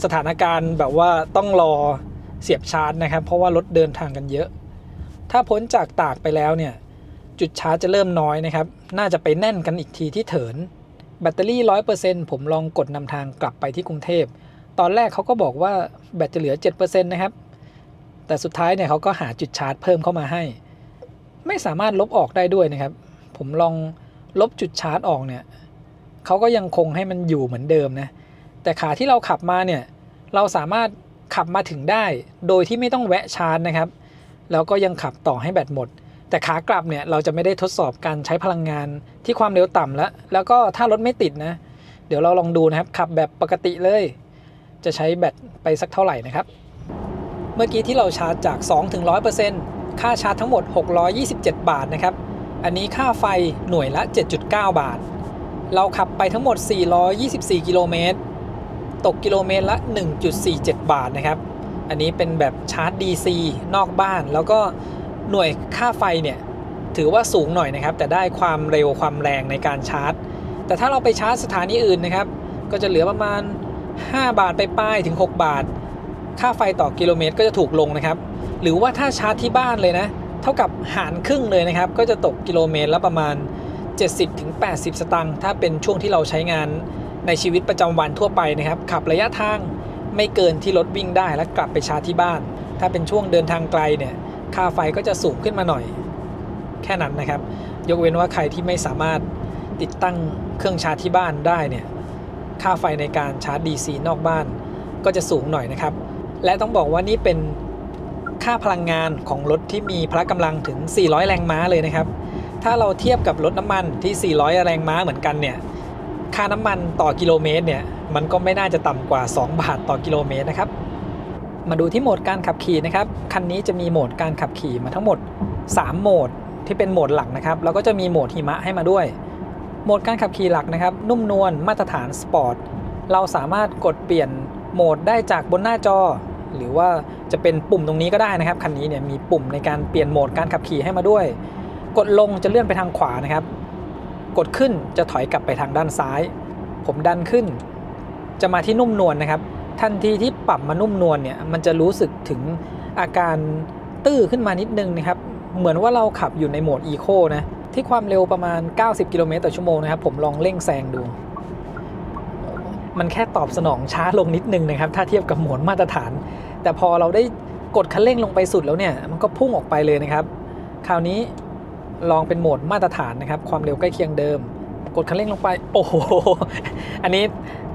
สถานการณ์แบบว่าต้องรอเสียบชาร์จนะครับเพราะว่ารถเดินทางกันเยอะถ้าพ้นจากตากไปแล้วเนี่ยจุดชาร์จจะเริ่มน้อยนะครับน่าจะไปแน่นกันอีกทีที่เถินแบตเตอรี่ 100% ผมลองกดนำทางกลับไปที่กรุงเทพตอนแรกเขาก็บอกว่าแบตจะเหลือ 7% นะครับแต่สุดท้ายเนี่ยเขาก็หาจุดชาร์จเพิ่มเข้ามาให้ไม่สามารถลบออกได้ด้วยนะครับผมลองลบจุดชาร์จออกเนี่ยเขาก็ยังคงให้มันอยู่เหมือนเดิมนะแต่ขาที่เราขับมาเนี่ยเราสามารถขับมาถึงได้โดยที่ไม่ต้องแวะชาร์จนะครับแล้วก็ยังขับต่อให้แบตหมดแต่ขากลับเนี่ยเราจะไม่ได้ทดสอบการใช้พลังงานที่ความเร็วต่ำแล้วก็ถ้ารถไม่ติดนะเดี๋ยวเราลองดูนะครับขับแบบปกติเลยจะใช้แบตไปสักเท่าไหร่นะครับเมื่อกี้ที่เราชาร์จจาก 2-100% ค่าชาร์จทั้งหมด627 บาทนะครับอันนี้ค่าไฟหน่วยละ 7.9 บาทเราขับไปทั้งหมด424กิโลเมตรตกกิโลเมตรละ 1.47 บาทนะครับอันนี้เป็นแบบชาร์จ DC นอกบ้านแล้วก็หน่วยค่าไฟเนี่ยถือว่าสูงหน่อยนะครับแต่ได้ความเร็วความแรงในการชาร์จแต่ถ้าเราไปชาร์จสถานีอื่นนะครับก็จะเหลือประมาณ5 บาทไปปลายถึง6 บาทค่าไฟต่อกิโลเมตรก็จะถูกลงนะครับหรือว่าถ้าชาร์จที่บ้านเลยนะเท่ากับหารครึ่งเลยนะครับก็จะตกกิโลเมตรละประมาณ 70-80 สตางค์ถ้าเป็นช่วงที่เราใช้งานในชีวิตประจำวันทั่วไปนะครับขับระยะทางไม่เกินที่รถวิ่งได้แล้วกลับไปชาร์จที่บ้านถ้าเป็นช่วงเดินทางไกลเนี่ยค่าไฟก็จะสูงขึ้นมาหน่อยแค่นั้นนะครับยกเว้นว่าใครที่ไม่สามารถติดตั้งเครื่องชาร์จที่บ้านได้เนี่ยค่าไฟในการชาร์จ DC นอกบ้านก็จะสูงหน่อยนะครับและต้องบอกว่านี่เป็นค่าพลังงานของรถที่มีพละกำลังถึง400แรงม้าเลยนะครับถ้าเราเทียบกับรถน้ำมันที่400แรงม้าเหมือนกันเนี่ยค่าน้ำมันต่อกิโลเมตรเนี่ยมันก็ไม่น่าจะต่ำกว่า2 บาทต่อกิโลเมตรนะครับมาดูที่โหมดการขับขี่นะครับคันนี้จะมีโหมดการขับขี่มาทั้งหมด3โหมดที่เป็นโหมดหลักนะครับแล้วก็จะมีโหมดหิมะให้มาด้วยโหมดการขับขี่หลักนะครับนุ่มนวลมาตรฐานสปอร์ตเราสามารถกดเปลี่ยนโหมดได้จากบนหน้าจอหรือว่าจะเป็นปุ่มตรงนี้ก็ได้นะครับคันนี้เนี่ยมีปุ่มในการเปลี่ยนโหมดการขับขี่ให้มาด้วยกดลงจะเลื่อนไปทางขวานะครับกดขึ้นจะถอยกลับไปทางด้านซ้ายผมดันขึ้นจะมาที่นุ่มนวลนะครับทันทีที่ปรับมานุ่มนวลเนี่ยมันจะรู้สึกถึงอาการตื้อขึ้นมานิดนึงนะครับเหมือนว่าเราขับอยู่ในโหมดอีโคนะที่ความเร็วประมาณ90กิโลเมตรต่อชั่วโมงนะครับผมลองเร่งแซงดูมันแค่ตอบสนองช้าลงนิดนึงนะครับถ้าเทียบกับโหมดมาตรฐานแต่พอเราได้กดคันเร่งลงไปสุดแล้วเนี่ยมันก็พุ่งออกไปเลยนะครับคราวนี้ลองเป็นโหมดมาตรฐานนะครับความเร็วใกล้เคียงเดิมกดคันเร่งลงไปโอ้โหอันนี้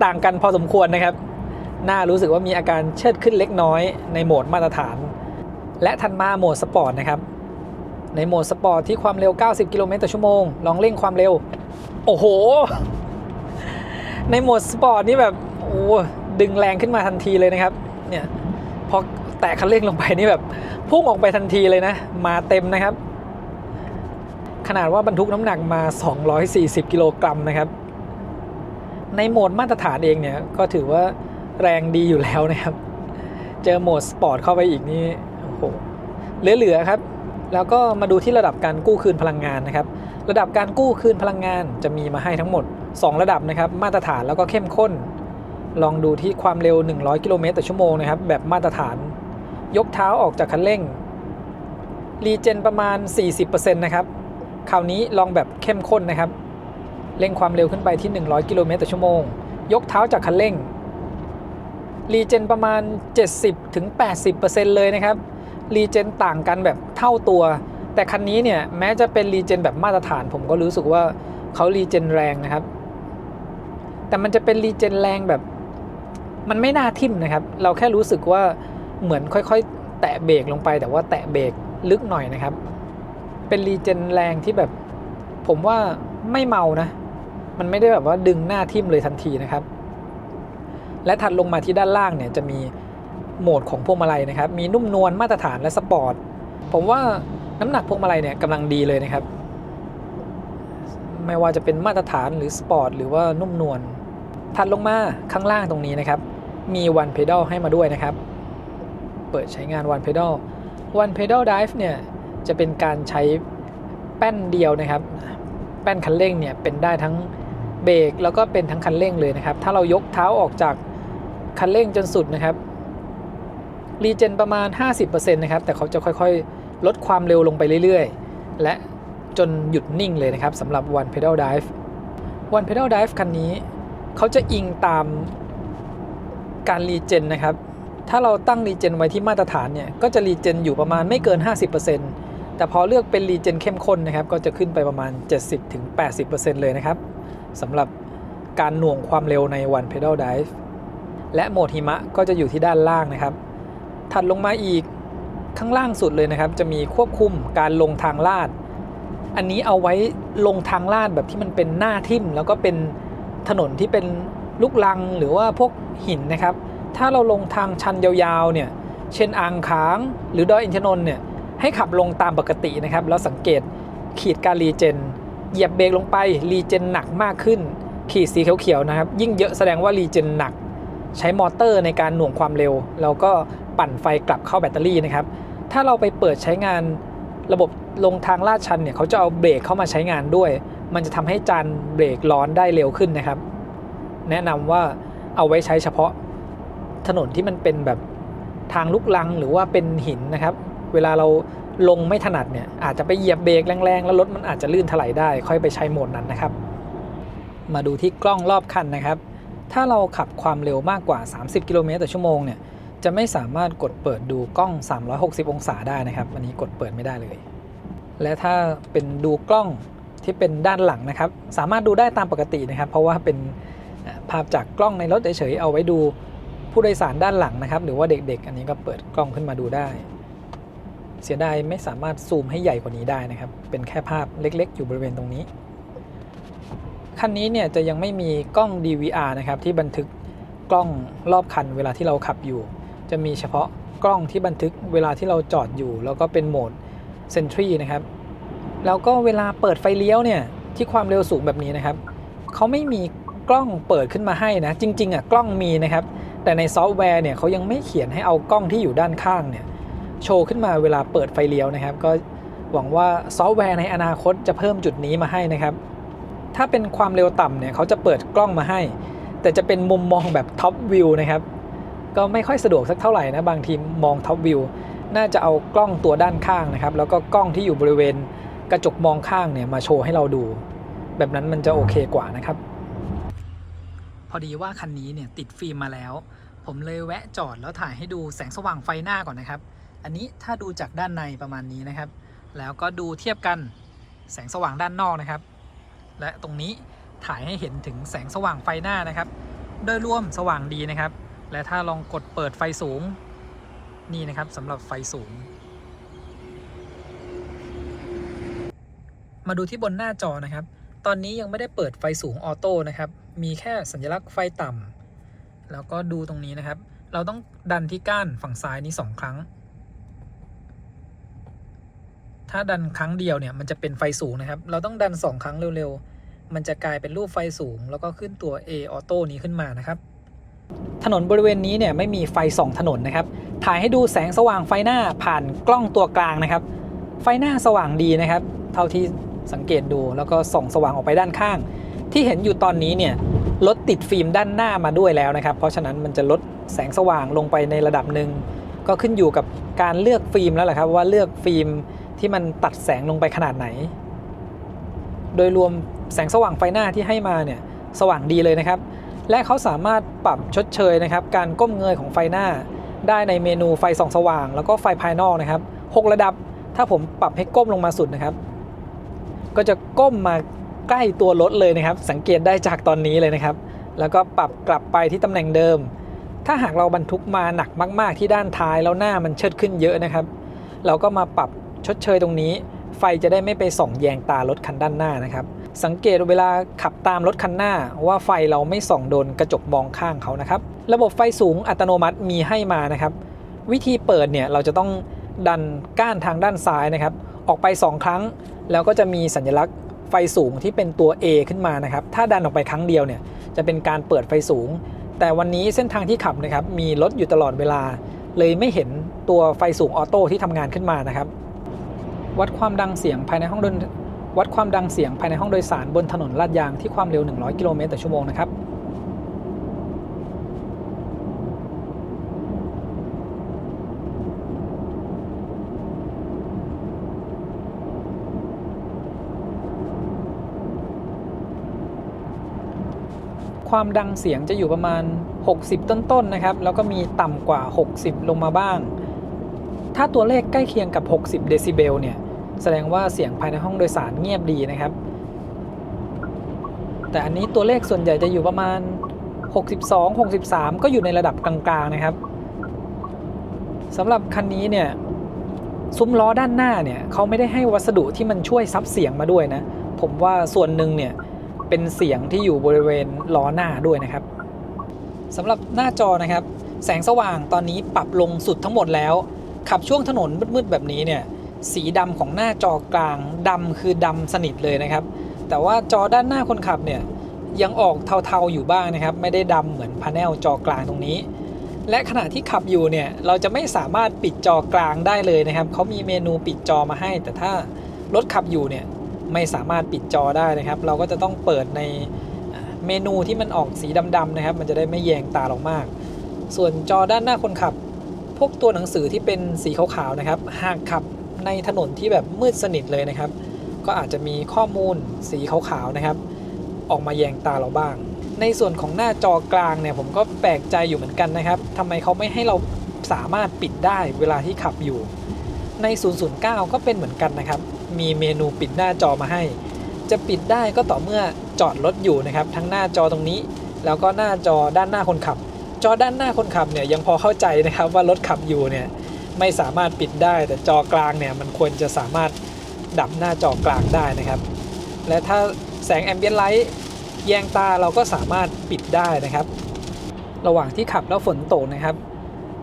ต่างกันพอสมควรนะครับน่ารู้สึกว่ามีอาการเชิดขึ้นเล็กน้อยในโหมดมาตรฐานและถัดมาโหมดสปอร์ตนะครับในโหมดสปอร์ตที่ความเร็ว90กิโลเมตรต่อชั่วโมงลองเร่งความเร็วโอ้โหในโหมดสปอร์ตนี่แบบโอ้ดึงแรงขึ้นมาทันทีเลยนะครับเนี่ยพอแตะคันเร่งลงไปนี่แบบพุ่งออกไปทันทีเลยนะมาเต็มนะครับขนาดว่าบรรทุกน้ำหนักมา240กิโลกรัมนะครับในโหมดมาตรฐานเองเนี่ยก็ถือว่าแรงดีอยู่แล้วนะครับเจอโหมดสปอร์ตเข้าไปอีกนี่โอ้โหเหลือๆครับแล้วก็มาดูที่ระดับการกู้คืนพลังงานนะครับระดับการกู้คืนพลังงานจะมีมาให้ทั้งหมด2ระดับนะครับมาตรฐานแล้วก็เข้มข้นลองดูที่ความเร็ว100กิโลเมตรต่อชั่วโมงนะครับแบบมาตรฐานยกเท้าออกจากคันเร่งรีเจนประมาณ 40% นะครับคราวนี้ลองแบบเข้มข้นนะครับเร่งความเร็วขึ้นไปที่100กิโลเมตรต่อชั่วโมงยกเท้าจากคันเร่งรีเจนประมาณ 70-80% เลยนะครับรีเจนต่างกันแบบเท่าตัวแต่คันนี้เนี่ยแม้จะเป็นรีเจนแบบมาตรฐานผมก็รู้สึกว่าเขารีเจนแรงนะครับแต่มันจะเป็นรีเจนแรงแบบมันไม่น่าทิ่มนะครับเราแค่รู้สึกว่าเหมือนค่อยๆแตะเบรกลงไปแต่ว่าแตะเบรกลึกหน่อยนะครับเป็นรีเจนแรงที่แบบผมว่าไม่เมานะมันไม่ได้แบบว่าดึงหน้าทิ่มเลยทันทีนะครับและถัดลงมาที่ด้านล่างเนี่ยจะมีโหมดของพวงมาลัยนะครับมีนุ่มนวลมาตรฐานและสปอร์ตผมว่าน้ำหนักพวงมาลัยเนี่ยกำลังดีเลยนะครับไม่ว่าจะเป็นมาตรฐานหรือสปอร์ตหรือว่านุ่มนวลถัดลงมาข้างล่างตรงนี้นะครับมี One Pedal ให้มาด้วยนะครับเปิดใช้งาน One Pedal One Pedal Drive เนี่ยจะเป็นการใช้แป้นเดียวนะครับแป้นคันเร่งเนี่ยเป็นได้ทั้งเบรกแล้วก็เป็นทั้งคันเร่งเลยนะครับถ้าเรายกเท้าออกจากคันเร่งจนสุดนะครับรีเจนประมาณ 50% นะครับแต่เขาจะค่อยๆลดความเร็วลงไปเรื่อยๆและจนหยุดนิ่งเลยนะครับสำหรับ One Pedal Drive One Pedal Drive คันนี้เขาจะอิงตามการรีเจนนะครับถ้าเราตั้งรีเจนไว้ที่มาตรฐานเนี่ยก็จะรีเจนอยู่ประมาณไม่เกิน 50% แต่พอเลือกเป็นรีเจนเข้มข้นนะครับก็จะขึ้นไปประมาณ 70-80% เลยนะครับสำหรับการหน่วงความเร็วใน One Pedal Drive และโหมดหิมะก็จะอยู่ที่ด้านล่างนะครับถัดลงมาอีกข้างล่างสุดเลยนะครับจะมีควบคุมการลงทางลาดอันนี้เอาไว้ลงทางลาดแบบที่มันเป็นหน้าทิ่มแล้วก็เป็นถนนที่เป็นลูกรังหรือว่าพวกหินนะครับถ้าเราลงทางชันยาวๆเนี่ยเช่นอ่างขางหรือดอยอินทนนท์เนี่ยให้ขับลงตามปกตินะครับแล้วสังเกตขีดการรีเจนเหยียบเบรกลงไปรีเจนหนักมากขึ้นขีดสีเขียวๆนะครับยิ่งเยอะแสดงว่ารีเจนหนักใช้มอเตอร์ในการหน่วงความเร็วแล้วก็ปั่นไฟกลับเข้าแบตเตอรี่นะครับถ้าเราไปเปิดใช้งานระบบลงทางลาดชันเนี่ยเขาจะเอาเบรกเข้ามาใช้งานด้วยมันจะทำให้จานเบรกร้อนได้เร็วขึ้นนะครับแนะนำว่าเอาไว้ใช้เฉพาะถนนที่มันเป็นแบบทางลูกรังหรือว่าเป็นหินนะครับเวลาเรา ลงไม่ถนัดเนี่ยอาจจะไปเหยียบเบรกแรงๆแล้วรถมันอาจจะลื่นถลายได้ค่อยไปใช้โหมดนั้นนะครับมาดูที่กล้องรอบคันนะครับถ้าเราขับความเร็วมากกว่า30กิโลเมตรต่อชั่วโมงเนี่ยจะไม่สามารถกดเปิดดูกล้อง360องศาได้นะครับอันนี้กดเปิดไม่ได้เลยและถ้าเป็นดูกล้องที่เป็นด้านหลังนะครับสามารถดูได้ตามปกตินะครับเพราะว่าเป็นภาพจากกล้องในรถเฉยๆเอาไว้ดูผู้โดยสารด้านหลังนะครับหรือว่าเด็กๆอันนี้ก็เปิดกล้องขึ้นมาดูได้เสียดายไม่สามารถซูมให้ใหญ่กว่านี้ได้นะครับเป็นแค่ภาพเล็กๆอยู่บริเวณตรงนี้คันนี้เนี่ยจะยังไม่มีกล้อง DVR นะครับที่บันทึกกล้องรอบคันเวลาที่เราขับอยู่จะมีเฉพาะกล้องที่บันทึกเวลาที่เราจอดอยู่แล้วก็เป็นโหมด Sentry นะครับแล้วก็เวลาเปิดไฟเลี้ยวเนี่ยที่ความเร็วสูงแบบนี้นะครับเขาไม่มีกล้องเปิดขึ้นมาให้นะจริงๆกล้องมีนะครับแต่ในซอฟต์แวร์เนี่ยเขายังไม่เขียนให้เอากล้องที่อยู่ด้านข้างเนี่ยโชว์ขึ้นมาเวลาเปิดไฟเลี้ยวนะครับก็หวังว่าซอฟต์แวร์ในอนาคตจะเพิ่มจุดนี้มาให้นะครับถ้าเป็นความเร็วต่ำเนี่ยเขาจะเปิดกล้องมาให้แต่จะเป็นมุมมองแบบท็อปวิวนะครับก็ไม่ค่อยสะดวกสักเท่าไหร่นะบางทีมองท็อปวิวน่าจะเอากล้องตัวด้านข้างนะครับแล้วก็กล้องที่อยู่บริเวณกระจกมองข้างเนี่ยมาโชว์ให้เราดูแบบนั้นมันจะโอเคกว่านะครับพอดีว่าคันนี้เนี่ยติดฟิล์มมาแล้วผมเลยแวะจอดแล้วถ่ายให้ดูแสงสว่างไฟหน้าก่อนนะครับอันนี้ถ้าดูจากด้านในประมาณนี้นะครับแล้วก็ดูเทียบกันแสงสว่างด้านนอกนะครับและตรงนี้ถ่ายให้เห็นถึงแสงสว่างไฟหน้านะครับโดยรวมสว่างดีนะครับและถ้าลองกดเปิดไฟสูงนี่นะครับสำหรับไฟสูงมาดูที่บนหน้าจอนะครับตอนนี้ยังไม่ได้เปิดไฟสูงออโต้นะครับมีแค่สัญลักษณ์ไฟต่ำแล้วก็ดูตรงนี้นะครับเราต้องดันที่ก้านฝั่งซ้ายนี้2ครั้งถ้าดันครั้งเดียวเนี่ยมันจะเป็นไฟสูงนะครับเราต้องดัน2ครั้งเร็วๆมันจะกลายเป็นรูปไฟสูงแล้วก็ขึ้นตัว A Auto นี้ขึ้นมานะครับถนนบริเวณนี้เนี่ยไม่มีไฟ2ถนนนะครับถ่ายให้ดูแสงสว่างไฟหน้าผ่านกล้องตัวกลางนะครับไฟหน้าสว่างดีนะครับเท่าที่สังเกตดูแล้วก็ส่องสว่างออกไปด้านข้างที่เห็นอยู่ตอนนี้เนี่ยรถติดฟิล์มด้านหน้ามาด้วยแล้วนะครับเพราะฉะนั้นมันจะลดแสงสว่างลงไปในระดับหนึ่งก็ขึ้นอยู่กับการเลือกฟิล์มแล้วแหละครับว่าเลือกฟิล์มที่มันตัดแสงลงไปขนาดไหนโดยรวมแสงสว่างไฟหน้าที่ให้มาเนี่ยสว่างดีเลยนะครับและเขาสามารถปรับชดเชยนะครับการก้มเงยของไฟหน้าได้ในเมนูไฟส่องสว่างแล้วก็ไฟภายนอกนะครับ6ระดับถ้าผมปรับให้ก้มลงมาสุดนะครับก็จะก้มมาใกล้ตัวรถเลยนะครับสังเกตได้จากตอนนี้เลยนะครับแล้วก็ปรับกลับไปที่ตำแหน่งเดิมถ้าหากเราบรรทุกมาหนักมากๆที่ด้านท้ายแล้วหน้ามันเชิดขึ้นเยอะนะครับเราก็มาปรับชดเชยตรงนี้ไฟจะได้ไม่ไปส่องแยงตารถคันด้านหน้านะครับสังเกตเวลาขับตามรถคันหน้าว่าไฟเราไม่ส่องโดนกระจกมองข้างเขานะครับระบบไฟสูงอัตโนมัติมีให้มานะครับวิธีเปิดเนี่ยเราจะต้องดันก้านทางด้านซ้ายนะครับออกไป2ครั้งแล้วก็จะมีสัญลักษณ์ไฟสูงที่เป็นตัว A ขึ้นมานะครับถ้าดันออกไปครั้งเดียวเนี่ยจะเป็นการเปิดไฟสูงแต่วันนี้เส้นทางที่ขับนะครับมีรถอยู่ตลอดเวลาเลยไม่เห็นตัวไฟสูงออโต้ที่ทำงานขึ้นมานะครับวัดความดังเสียงภายในห้องโดยสารบนถนนลาดยางที่ความเร็ว100กิโลเมตรต่อชั่วโมงนะครับความดังเสียงจะอยู่ประมาณ60ต้นๆนะครับแล้วก็มีต่ำกว่า60ลงมาบ้างถ้าตัวเลขใกล้เคียงกับ60เดซิเบลเนี่ยแสดงว่าเสียงภายในห้องโดยสารเงียบดีนะครับแต่อันนี้ตัวเลขส่วนใหญ่จะอยู่ประมาณ62 63ก็อยู่ในระดับกลางๆนะครับสำหรับคันนี้เนี่ยซุ้มล้อด้านหน้าเนี่ยเขาไม่ได้ให้วัสดุที่มันช่วยซับเสียงมาด้วยนะผมว่าส่วนหนึ่งเนี่ยเป็นเสียงที่อยู่บริเวณล้อหน้าด้วยนะครับสำหรับหน้าจอนะครับแสงสว่างตอนนี้ปรับลงสุดทั้งหมดแล้วขับช่วงถนนมืดๆแบบนี้เนี่ยสีดำของหน้าจอกลางดำคือดำสนิทเลยนะครับแต่ว่าจอด้านหน้าคนขับเนี่ยยังออกเทาๆอยู่บ้างนะครับไม่ได้ดำเหมือนพาเนลจอกลางตรงนี้และขณะที่ขับอยู่เนี่ยเราจะไม่สามารถปิดจอกลางได้เลยนะครับเขามีเมนูปิดจอมาให้แต่ถ้ารถขับอยู่เนี่ยไม่สามารถปิดจอได้นะครับเราก็จะต้องเปิดในเมนูที่มันออกสีดำๆนะครับมันจะได้ไม่แยงตาเรามากส่วนจอด้านหน้าคนขับพวกตัวหนังสือที่เป็นสีขาวๆนะครับหากขับ ในถนนที่แบบมืดสนิทเลยนะครับก็อาจจะมีข้อมูลสีขาวๆนะครับออกมาแยงตาเราบ้างในส่วนของหน้าจอกลางเนี่ยผมก็แปลกใจอยู่เหมือนกันนะครับทำไมเขาไม่ให้เราสามารถปิดได้เวลาที่ขับอยู่ใน 009 ก็เป็นเหมือนกันนะครับมีเมนูปิดหน้าจอมาให้จะปิดได้ก็ต่อเมื่อจอดรถอยู่นะครับทั้งหน้าจอตรงนี้แล้วก็หน้าจอด้านหน้าคนขับจอด้านหน้าคนขับเนี่ยยังพอเข้าใจนะครับว่ารถขับอยู่เนี่ยไม่สามารถปิดได้แต่จอกลางเนี่ยมันควรจะสามารถดับหน้าจอกลางได้นะครับและถ้าแสงแอมเบียนไลท์แยงตาเราก็สามารถปิดได้นะครับระหว่างที่ขับแล้วฝนตกนะครับ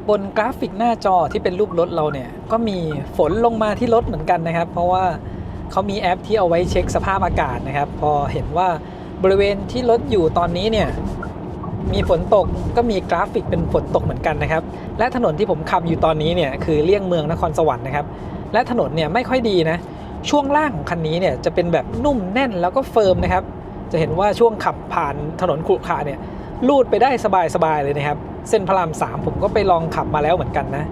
บนกราฟิกหน้าจอที่เป็นรูปรถเราเนี่ยก็มีฝนลงมาที่รถเหมือนกันนะครับเพราะว่าเขามีแอปที่เอาไว้เช็คสภาพอากาศนะครับพอเห็นว่าบริเวณที่รถอยู่ตอนนี้เนี่ยมีฝนตกก็มีกราฟิกเป็นฝนตกเหมือนกันนะครับและถนนที่ผมขับอยู่ตอนนี้เนี่ยคือเลี่ยงเมืองนครสวรรค์นะครับและถนนเนี่ยไม่ค่อยดีนะช่วงล่างของคันนี้เนี่ยจะเป็นแบบนุ่มแน่นแล้วก็เฟิร์มนะครับจะเห็นว่าช่วงขับผ่านถนนขรุขระเนี่ยลูดไปได้สบายๆเลยนะครับเส้นพระราม3ผมก็ไปลองขับมาแล้วเหมือนกันนะ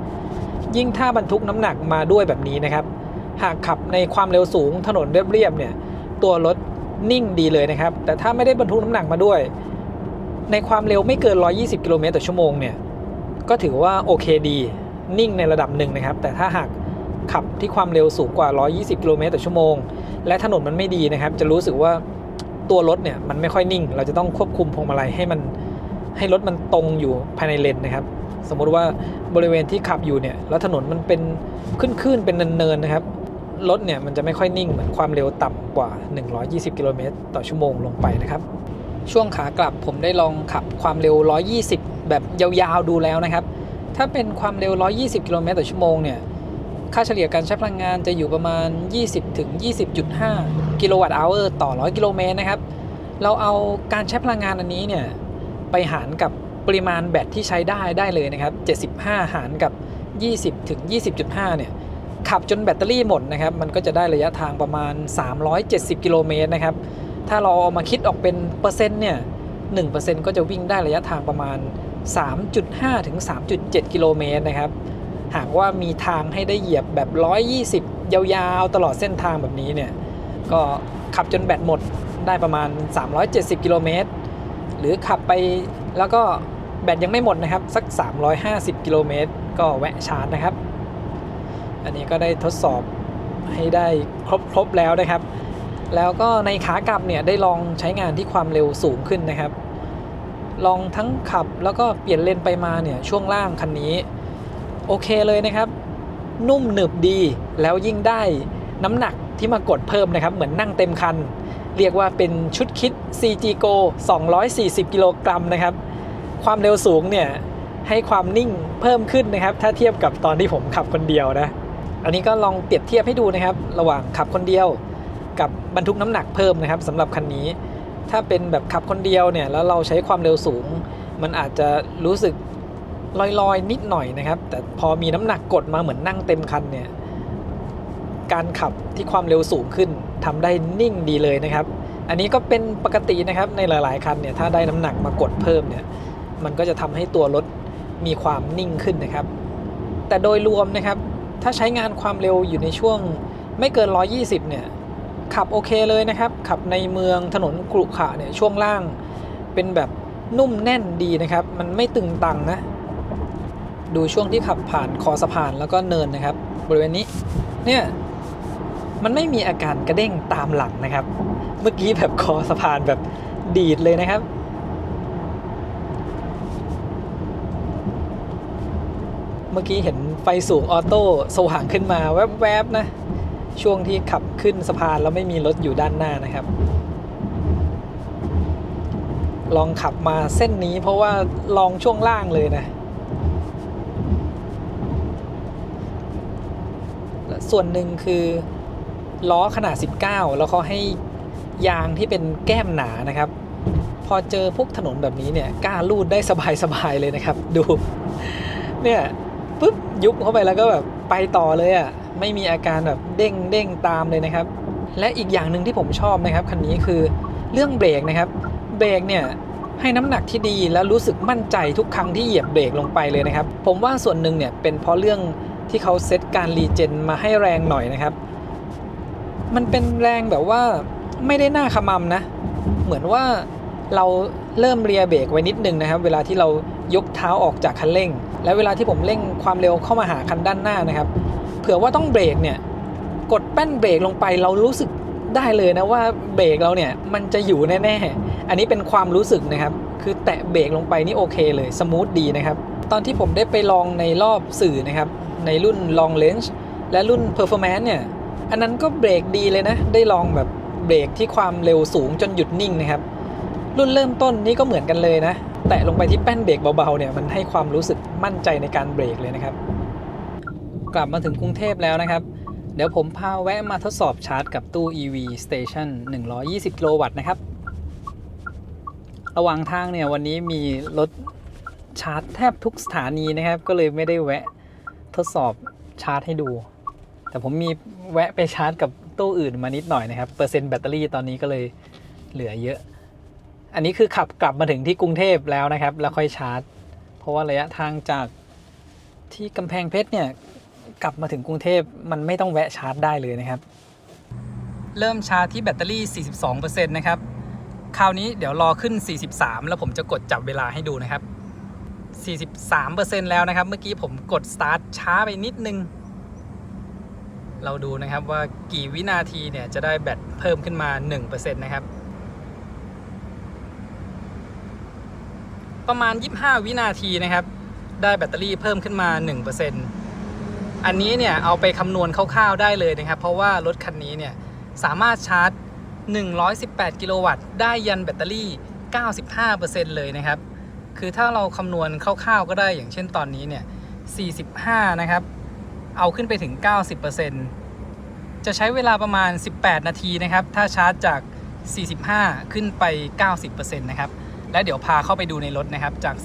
ยิ่งถ้าบรรทุกน้ำหนักมาด้วยแบบนี้นะครับหากขับในความเร็วสูงถนนเรียบๆเนี่ยตัวรถนิ่งดีเลยนะครับแต่ถ้าไม่ได้บรรทุกน้ำหนักมาด้วยในความเร็วไม่เกิน120กิโลเมตรต่อชั่วโมงเนี่ยก็ถือว่าโอเคดีนิ่งในระดับหนึ่งนะครับแต่ถ้าหากขับที่ความเร็วสูงกว่า120กิโลเมตรต่อชั่วโมงและถนนมันไม่ดีนะครับจะรู้สึกว่าตัวรถเนี่ยมันไม่ค่อยนิ่งเราจะต้องควบคุมพวงมาลัยให้รถมันตรงอยู่ภายในเลนนะครับสมมุติว่าบริเวณที่ขับอยู่เนี่ยแล้วถนนมันเป็นขึ้นเป็นเนินๆนะครับรถเนี่ยมันจะไม่ค่อยนิ่งเหมือนความเร็วต่ำกว่า120กิโลเมตรต่อชั่วโมงลงไปนะครับช่วงขากลับผมได้ลองขับความเร็ว120แบบยาวๆดูแล้วนะครับถ้าเป็นความเร็ว120กิโลเมตรต่อชั่วโมงเนี่ยค่าเฉลี่ยการใช้พลังงานจะอยู่ประมาณ20 ถึง 20.5 กิโลวัตต์เอาร์ต่อ100กิโลเมตรนะครับเราเอาการใช้พลังงานอันนี้เนี่ยไปหารกับปริมาณแบตที่ใช้ได้เลยนะครับ75หารกับ20 ถึง 20.5 เนี่ยขับจนแบตเตอรี่หมดนะครับมันก็จะได้ระยะทางประมาณ370กิโลเมตรนะครับถ้าเราเอามาคิดออกเป็นเปอร์เซ็นต์เนี่ย 1% ก็จะวิ่งได้ระยะทางประมาณ 3.5 ถึง 3.7 กิโลเมตรนะครับหากว่ามีทางให้ได้เหยียบแบบ120ยาวๆตลอดเส้นทางแบบนี้เนี่ยก็ขับจนแบตหมดได้ประมาณ370กิโลเมตรหรือขับไปแล้วก็แบตยังไม่หมดนะครับสัก350กิโลเมตรก็แวะชาร์จนะครับอันนี้ก็ได้ทดสอบให้ได้ครบแล้วนะครับแล้วก็ในขากลับเนี่ยได้ลองใช้งานที่ความเร็วสูงขึ้นนะครับลองทั้งขับแล้วก็เปลี่ยนเลนไปมาเนี่ยช่วงล่างคันนี้โอเคเลยนะครับนุ่มหนึบดีแล้วยิ่งได้น้ำหนักที่มากดเพิ่มนะครับเหมือนนั่งเต็มคันเรียกว่าเป็นชุดคิด CG Go 240กิโลกรัมนะครับความเร็วสูงเนี่ยให้ความนิ่งเพิ่มขึ้นนะครับถ้าเทียบกับตอนที่ผมขับคนเดียวนะอันนี้ก็ลองเปรียบเทียบให้ดูนะครับระหว่างขับคนเดียวกับบรรทุกน้ำหนักเพิ่มนะครับสำหรับคันนี้ถ้าเป็นแบบขับคนเดียวเนี่ยแล้วเราใช้ความเร็วสูงมันอาจจะรู้สึกลอยๆนิดหน่อยนะครับแต่พอมีน้ำหนักกดมาเหมือนนั่งเต็มคันเนี่ยการขับที่ความเร็วสูงขึ้นทำได้นิ่งดีเลยนะครับอันนี้ก็เป็นปกตินะครับในหลายๆคันเนี่ยถ้าได้น้ำหนักมากดเพิ่มเนี่ยมันก็จะทำให้ตัวรถมีความนิ่งขึ้นนะครับแต่โดยรวมนะครับถ้าใช้งานความเร็วอยู่ในช่วงไม่เกิน120เนี่ยขับโอเคเลยนะครับขับในเมืองถนนขรุขระเนี่ยช่วงล่างเป็นแบบนุ่มแน่นดีนะครับมันไม่ตึงตังนะดูช่วงที่ขับผ่านคอสะพานแล้วก็เนินนะครับบริเวณนี้เนี่ยมันไม่มีอาการกระเด้งตามหลังนะครับเมื่อกี้แบบคอสะพานแบบดีดเลยนะครับเมื่อกี้เห็นไฟสูงออโต้สว่างขึ้นมาแวบๆนะช่วงที่ขับขึ้นสะพานแล้วไม่มีรถอยู่ด้านหน้านะครับลองขับมาเส้นนี้เพราะว่าลองช่วงล่างเลยนะส่วนหนึ่งคือล้อขนาด19แล้วเขาให้ยางที่เป็นแก้มหนานะครับพอเจอพวกถนนแบบนี้เนี่ยกล้าลูดได้สบายๆเลยนะครับดูเนี่ยปุ๊บยุบเข้าไปแล้วก็แบบไปต่อเลยอ่ะไม่มีอาการแบบเด้งตามเลยนะครับและอีกอย่างหนึ่งที่ผมชอบนะครับคันนี้คือเรื่องเบรกนะครับเบรกเนี่ยให้น้ำหนักที่ดีและรู้สึกมั่นใจทุกครั้งที่เหยียบเบรกลงไปเลยนะครับผมว่าส่วนหนึ่งเนี่ยเป็นเพราะเรื่อง ที่เขาเซตการรีเจนมาให้แรงหน่อยนะครับมันเป็นแรงแบบว่าไม่ได้น่าขมำนะเหมือนว่าเราเริ่มเลียเบรกไว้นิดนึงนะครับเวลาที่เรายกเท้าออกจากคันเร่งและเวลาที่ผมเร่งความเร็วเข้ามาหาคันด้านหน้านะครับเผื่อว่าต้องเบรกเนี่ยกดแป้นเบรกลงไปเรารู้สึกได้เลยนะว่าเบรกเราเนี่ยมันจะอยู่แน่ๆอันนี้เป็นความรู้สึกนะครับคือแตะเบรกลงไปนี่โอเคเลยสมูทดีนะครับตอนที่ผมได้ไปลองในรอบสื่อนะครับในรุ่น Long Range และรุ่น Performance เนี่ยอันนั้นก็เบรกดีเลยนะได้ลองแบบเบรกที่ความเร็วสูงจนหยุดนิ่งนะครับรุ่นเริ่มต้นนี่ก็เหมือนกันเลยนะแตะลงไปที่แป้นเบรกเบาๆเนี่ยมันให้ความรู้สึกมั่นใจในการเบรกเลยนะครับกลับมาถึงกรุงเทพแล้วนะครับเดี๋ยวผมพาแวะมาทดสอบชาร์จกับตู้ EV Station 120 กิโลวัตต์นะครับระหว่างทางเนี่ยวันนี้มีรถชาร์จแทบทุกสถานีนะครับก็เลยไม่ได้แวะทดสอบชาร์จให้ดูแต่ผมมีแวะไปชาร์จกับตู้อื่นมานิดหน่อยนะครับเปอร์เซ็นต์แบตเตอรี่ตอนนี้ก็เลยเหลือเยอะอันนี้คือขับกลับมาถึงที่กรุงเทพแล้วนะครับแล้วค่อยชาร์จเพราะว่าระยะทางจากที่กำแพงเพชรเนี่ยกลับมาถึงกรุงเทพมันไม่ต้องแวะชาร์จได้เลยนะครับเริ่มชาร์จที่แบตเตอรี่ 42% นะครับคราวนี้เดี๋ยวรอขึ้น 43 แล้วผมจะกดจับเวลาให้ดูนะครับ 43% แล้วนะครับเมื่อกี้ผมกดสตาร์ทช้าไปนิดนึงเราดูนะครับว่ากี่วินาทีเนี่ยจะได้แบตเพิ่มขึ้นมา 1% นะครับประมาณ25วินาทีนะครับได้แบตเตอรี่เพิ่มขึ้นมา 1% อันนี้เนี่ยเอาไปคำนวณคร่าวๆได้เลยนะครับเพราะว่ารถคันนี้เนี่ยสามารถชาร์จ118กิโลวัตต์ได้ยันแบตเตอรี่ 95% เลยนะครับคือถ้าเราคำนวณคร่าวๆก็ได้อย่างเช่นตอนนี้เนี่ย45นะครับเอาขึ้นไปถึง 90% จะใช้เวลาประมาณ18นาทีนะครับถ้าชาร์จจาก45ขึ้นไป 90% นะครับและเดี๋ยวพาเข้าไปดูในรถนะครับจาก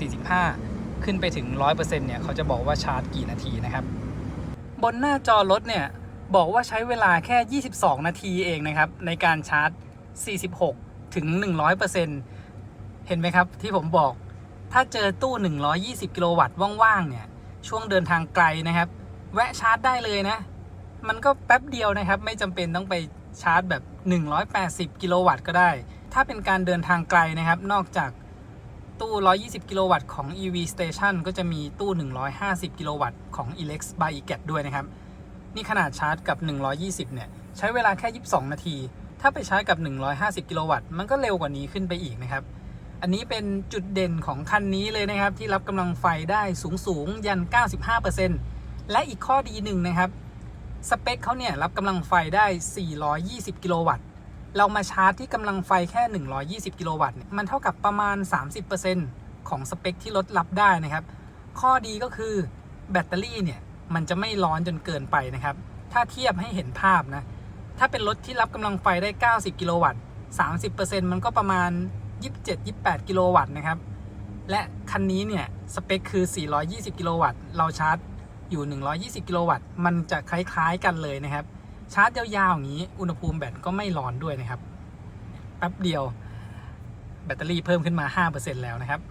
45ขึ้นไปถึง 100% เนี่ยเขาจะบอกว่าชาร์จกี่นาทีนะครับบนหน้าจอรถเนี่ยบอกว่าใช้เวลาแค่22นาทีเองนะครับในการชาร์จ46ถึง 100% เห็นไหมครับที่ผมบอกถ้าเจอตู้120กิโลวัตต์ว่างๆเนี่ยช่วงเดินทางไกลนะครับแวะชาร์จได้เลยนะมันก็แป๊บเดียวนะครับไม่จำเป็นต้องไปชาร์จแบบ180กิโลวัตต์ก็ได้ถ้าเป็นการเดินทางไกลนะครับนอกจากตู้120กิโลวัตต์ของ EV Station ก็จะมีตู้150กิโลวัตต์ของ Elex by eGet ด้วยนะครับนี่ขนาดชาร์จกับ120เนี่ยใช้เวลาแค่22นาทีถ้าไปชาร์จกับ150กิโลวัตต์มันก็เร็วกว่านี้ขึ้นไปอีกนะครับอันนี้เป็นจุดเด่นของคันนี้เลยนะครับที่รับกำลังไฟได้สูงยัน 95% และอีกข้อดีหนึ่งนะครับสเปคเขาเนี่ยรับกำลังไฟได้420กิโลวัตต์เรามาชาร์จที่กำลังไฟแค่120กิโลวัตต์มันเท่ากับประมาณ 30% ของสเปคที่รถรับได้นะครับข้อดีก็คือแบตเตอรี่เนี่ยมันจะไม่ร้อนจนเกินไปนะครับถ้าเทียบให้เห็นภาพนะถ้าเป็นรถที่รับกำลังไฟได้90กิโลวัตต์ 30% มันก็ประมาณ27-28กิโลวัตต์นะครับและคันนี้เนี่ยสเปคคือ420กิโลวัตต์เราชาร์จอยู่120กิโลวัตต์มันจะคล้ายๆกันเลยนะครับชาร์จยาวๆอย่างนี้อุณหภูมิแบตก็ไม่ร้อนด้วยนะครับแป๊บเดียวแบตเตอรี่เพิ่มขึ้นมา 5% แล้วนะครับ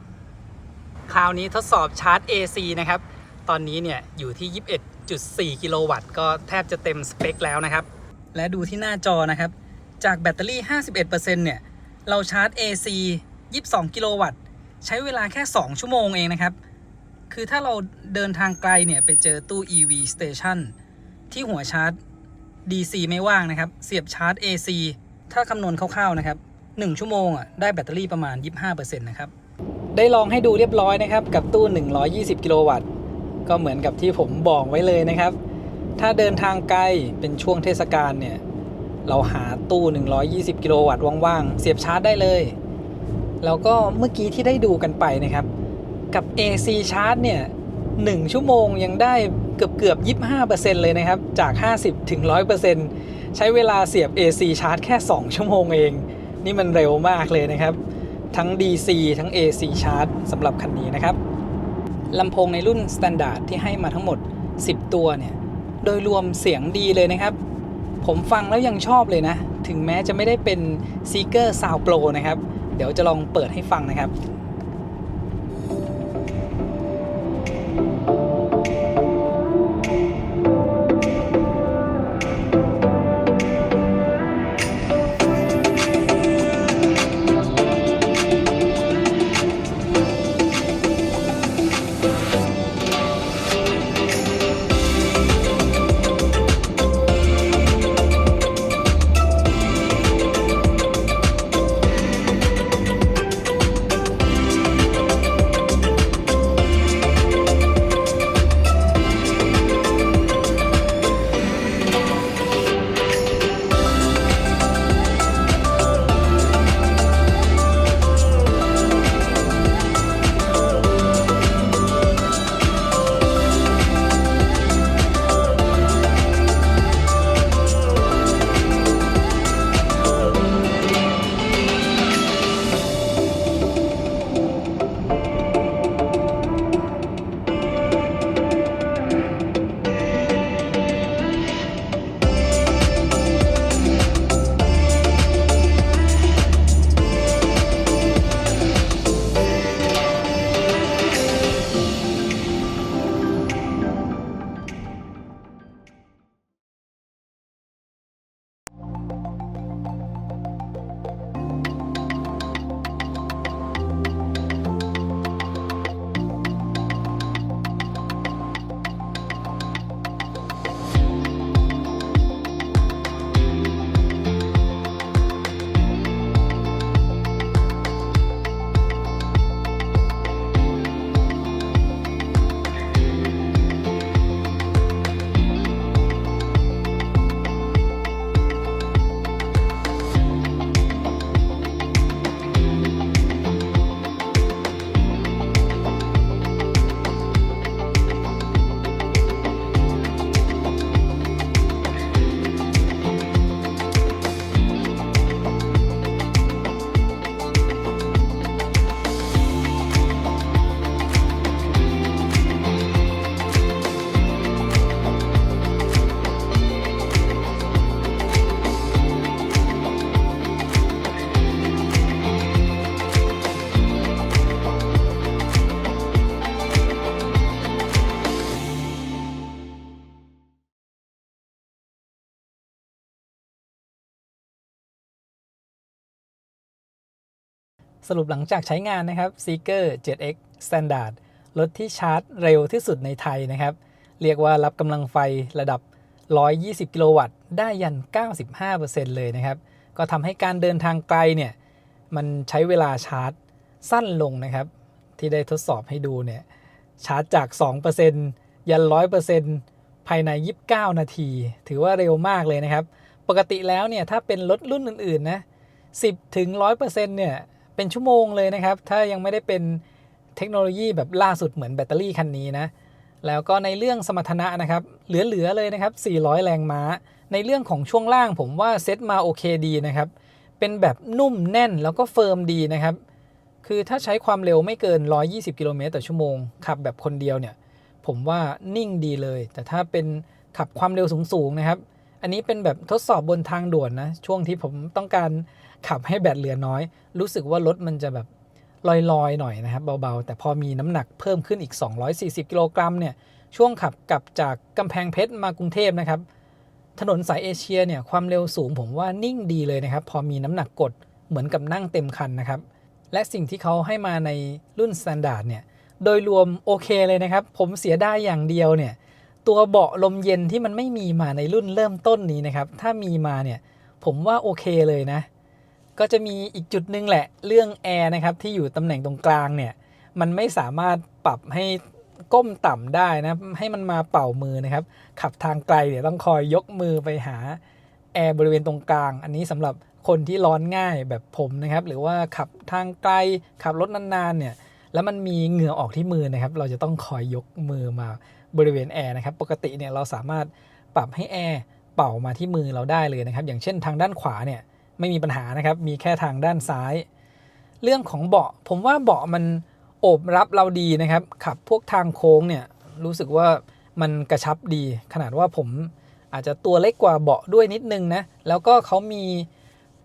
คราวนี้ทดสอบชาร์จ AC นะครับตอนนี้เนี่ยอยู่ที่ 21.4 กิโลวัตต์ก็แทบจะเต็มสเปคแล้วนะครับและดูที่หน้าจอนะครับจากแบตเตอรี่ 51% เนี่ยเราชาร์จ AC 22 กิโลวัตต์ใช้เวลาแค่2ชั่วโมงเองนะครับคือถ้าเราเดินทางไกลเนี่ยไปเจอตู้ EV Station ที่หัวชาร์จ DC ไม่ว่างนะครับเสียบชาร์จ AC ถ้าคำนวณคร่าวๆนะครับ1ชั่วโมงได้แบตเตอรี่ประมาณ 25% นะครับได้ลองให้ดูเรียบร้อยนะครับกับตู้120กิโลวัตต์ก็เหมือนกับที่ผมบอกไว้เลยนะครับถ้าเดินทางไกลเป็นช่วงเทศกาลเนี่ยเราหาตู้120กิโลวัตต์ว่างๆเสียบชาร์จได้เลยแล้วก็เมื่อกี้ที่ได้ดูกันไปนะครับกับ AC ชาร์จเนี่ย1ชั่วโมงยังได้เกือบ 25% เลยนะครับจาก50ถึง 100% ใช้เวลาเสียบ AC ชาร์จแค่2ชั่วโมงเองนี่มันเร็วมากเลยนะครับทั้ง DC ทั้ง AC ชาร์จสำหรับคันนี้นะครับลำโพงในรุ่น Standard ที่ให้มาทั้งหมด10ตัวเนี่ยโดยรวมเสียงดีเลยนะครับผมฟังแล้วยังชอบเลยนะถึงแม้จะไม่ได้เป็น Seeker Sound Pro นะครับเดี๋ยวจะลองเปิดให้ฟังนะครับ สรุปหลังจากใช้งานนะครับ Seeker 7X Standard รถที่ชาร์จเร็วที่สุดในไทยนะครับเรียกว่ารับกำลังไฟระดับ120กิโลวัตต์ได้ยัน 95% เลยนะครับก็ทำให้การเดินทางไกลเนี่ยมันใช้เวลาชาร์จสั้นลงนะครับที่ได้ทดสอบให้ดูเนี่ยชาร์จจาก 2% ยัน 100% ภายใน29นาทีถือว่าเร็วมากเลยนะครับปกติแล้วเนี่ยถ้าเป็นรถรุ่นอื่นๆนะ10ถึง 100% เนี่ยเป็นชั่วโมงเลยนะครับถ้ายังไม่ได้เป็นเทคโนโลยีแบบล่าสุดเหมือนแบตเตอรี่คันนี้นะแล้วก็ในเรื่องสมรรถนะนะครับเหลือๆเลยนะครับ400แรงม้าในเรื่องของช่วงล่างผมว่าเซ็ตมาโอเคดีนะครับเป็นแบบนุ่มแน่นแล้วก็เฟิร์มดีนะครับคือถ้าใช้ความเร็วไม่เกิน120กิโลเมตรต่อชั่วโมงขับแบบคนเดียวเนี่ยผมว่านิ่งดีเลยแต่ถ้าเป็นขับความเร็วสูงๆนะครับอันนี้เป็นแบบทดสอบบนทางด่วนนะช่วงที่ผมต้องการขับให้แบตเหลือน้อยรู้สึกว่ารถมันจะแบบลอยๆหน่อยนะครับเบาๆแต่พอมีน้ำหนักเพิ่มขึ้นอีก240กิโลกรัมเนี่ยช่วงขับกลับจากกำแพงเพชรมากรุงเทพนะครับถนนสายเอเชียเนี่ยความเร็วสูงผมว่านิ่งดีเลยนะครับพอมีน้ำหนักกดเหมือนกับนั่งเต็มคันนะครับและสิ่งที่เขาให้มาในรุ่น Standard เนี่ยโดยรวมโอเคเลยนะครับผมเสียดายอย่างเดียวเนี่ยตัวเบาะลมเย็นที่มันไม่มีมาในรุ่นเริ่มต้นนี้นะครับถ้ามีมาเนี่ยผมว่าโอเคเลยนะก็จะมีอีกจุดนึงแหละเรื่องแอร์นะครับที่อยู่ตำแหน่งตรงกลางเนี่ยมันไม่สามารถปรับให้ก้มต่ำได้นะให้มันมาเป่ามือนะครับขับทางไกลเดี๋ยวต้องคอยยกมือไปหาแอร์บริเวณตรงกลางอันนี้สำหรับคนที่ร้อนง่ายแบบผมนะครับหรือว่าขับทางไกลขับรถนานๆเนี่ยแล้วมันมีเหงื่อออกที่มือนะครับเราจะต้องคอยยกมือมาบริเวณแอร์นะครับปกติเนี่ยเราสามารถปรับให้แอร์เป่ามาที่มือเราได้เลยนะครับอย่างเช่นทางด้านขวาเนี่ยไม่มีปัญหานะครับมีแค่ทางด้านซ้ายเรื่องของเบาะผมว่าเบาะมันโอบรับเราดีนะครับขับพวกทางโค้งเนี่ยรู้สึกว่ามันกระชับดีขนาดว่าผมอาจจะตัวเล็กกว่าเบาะด้วยนิดนึงนะแล้วก็เขามี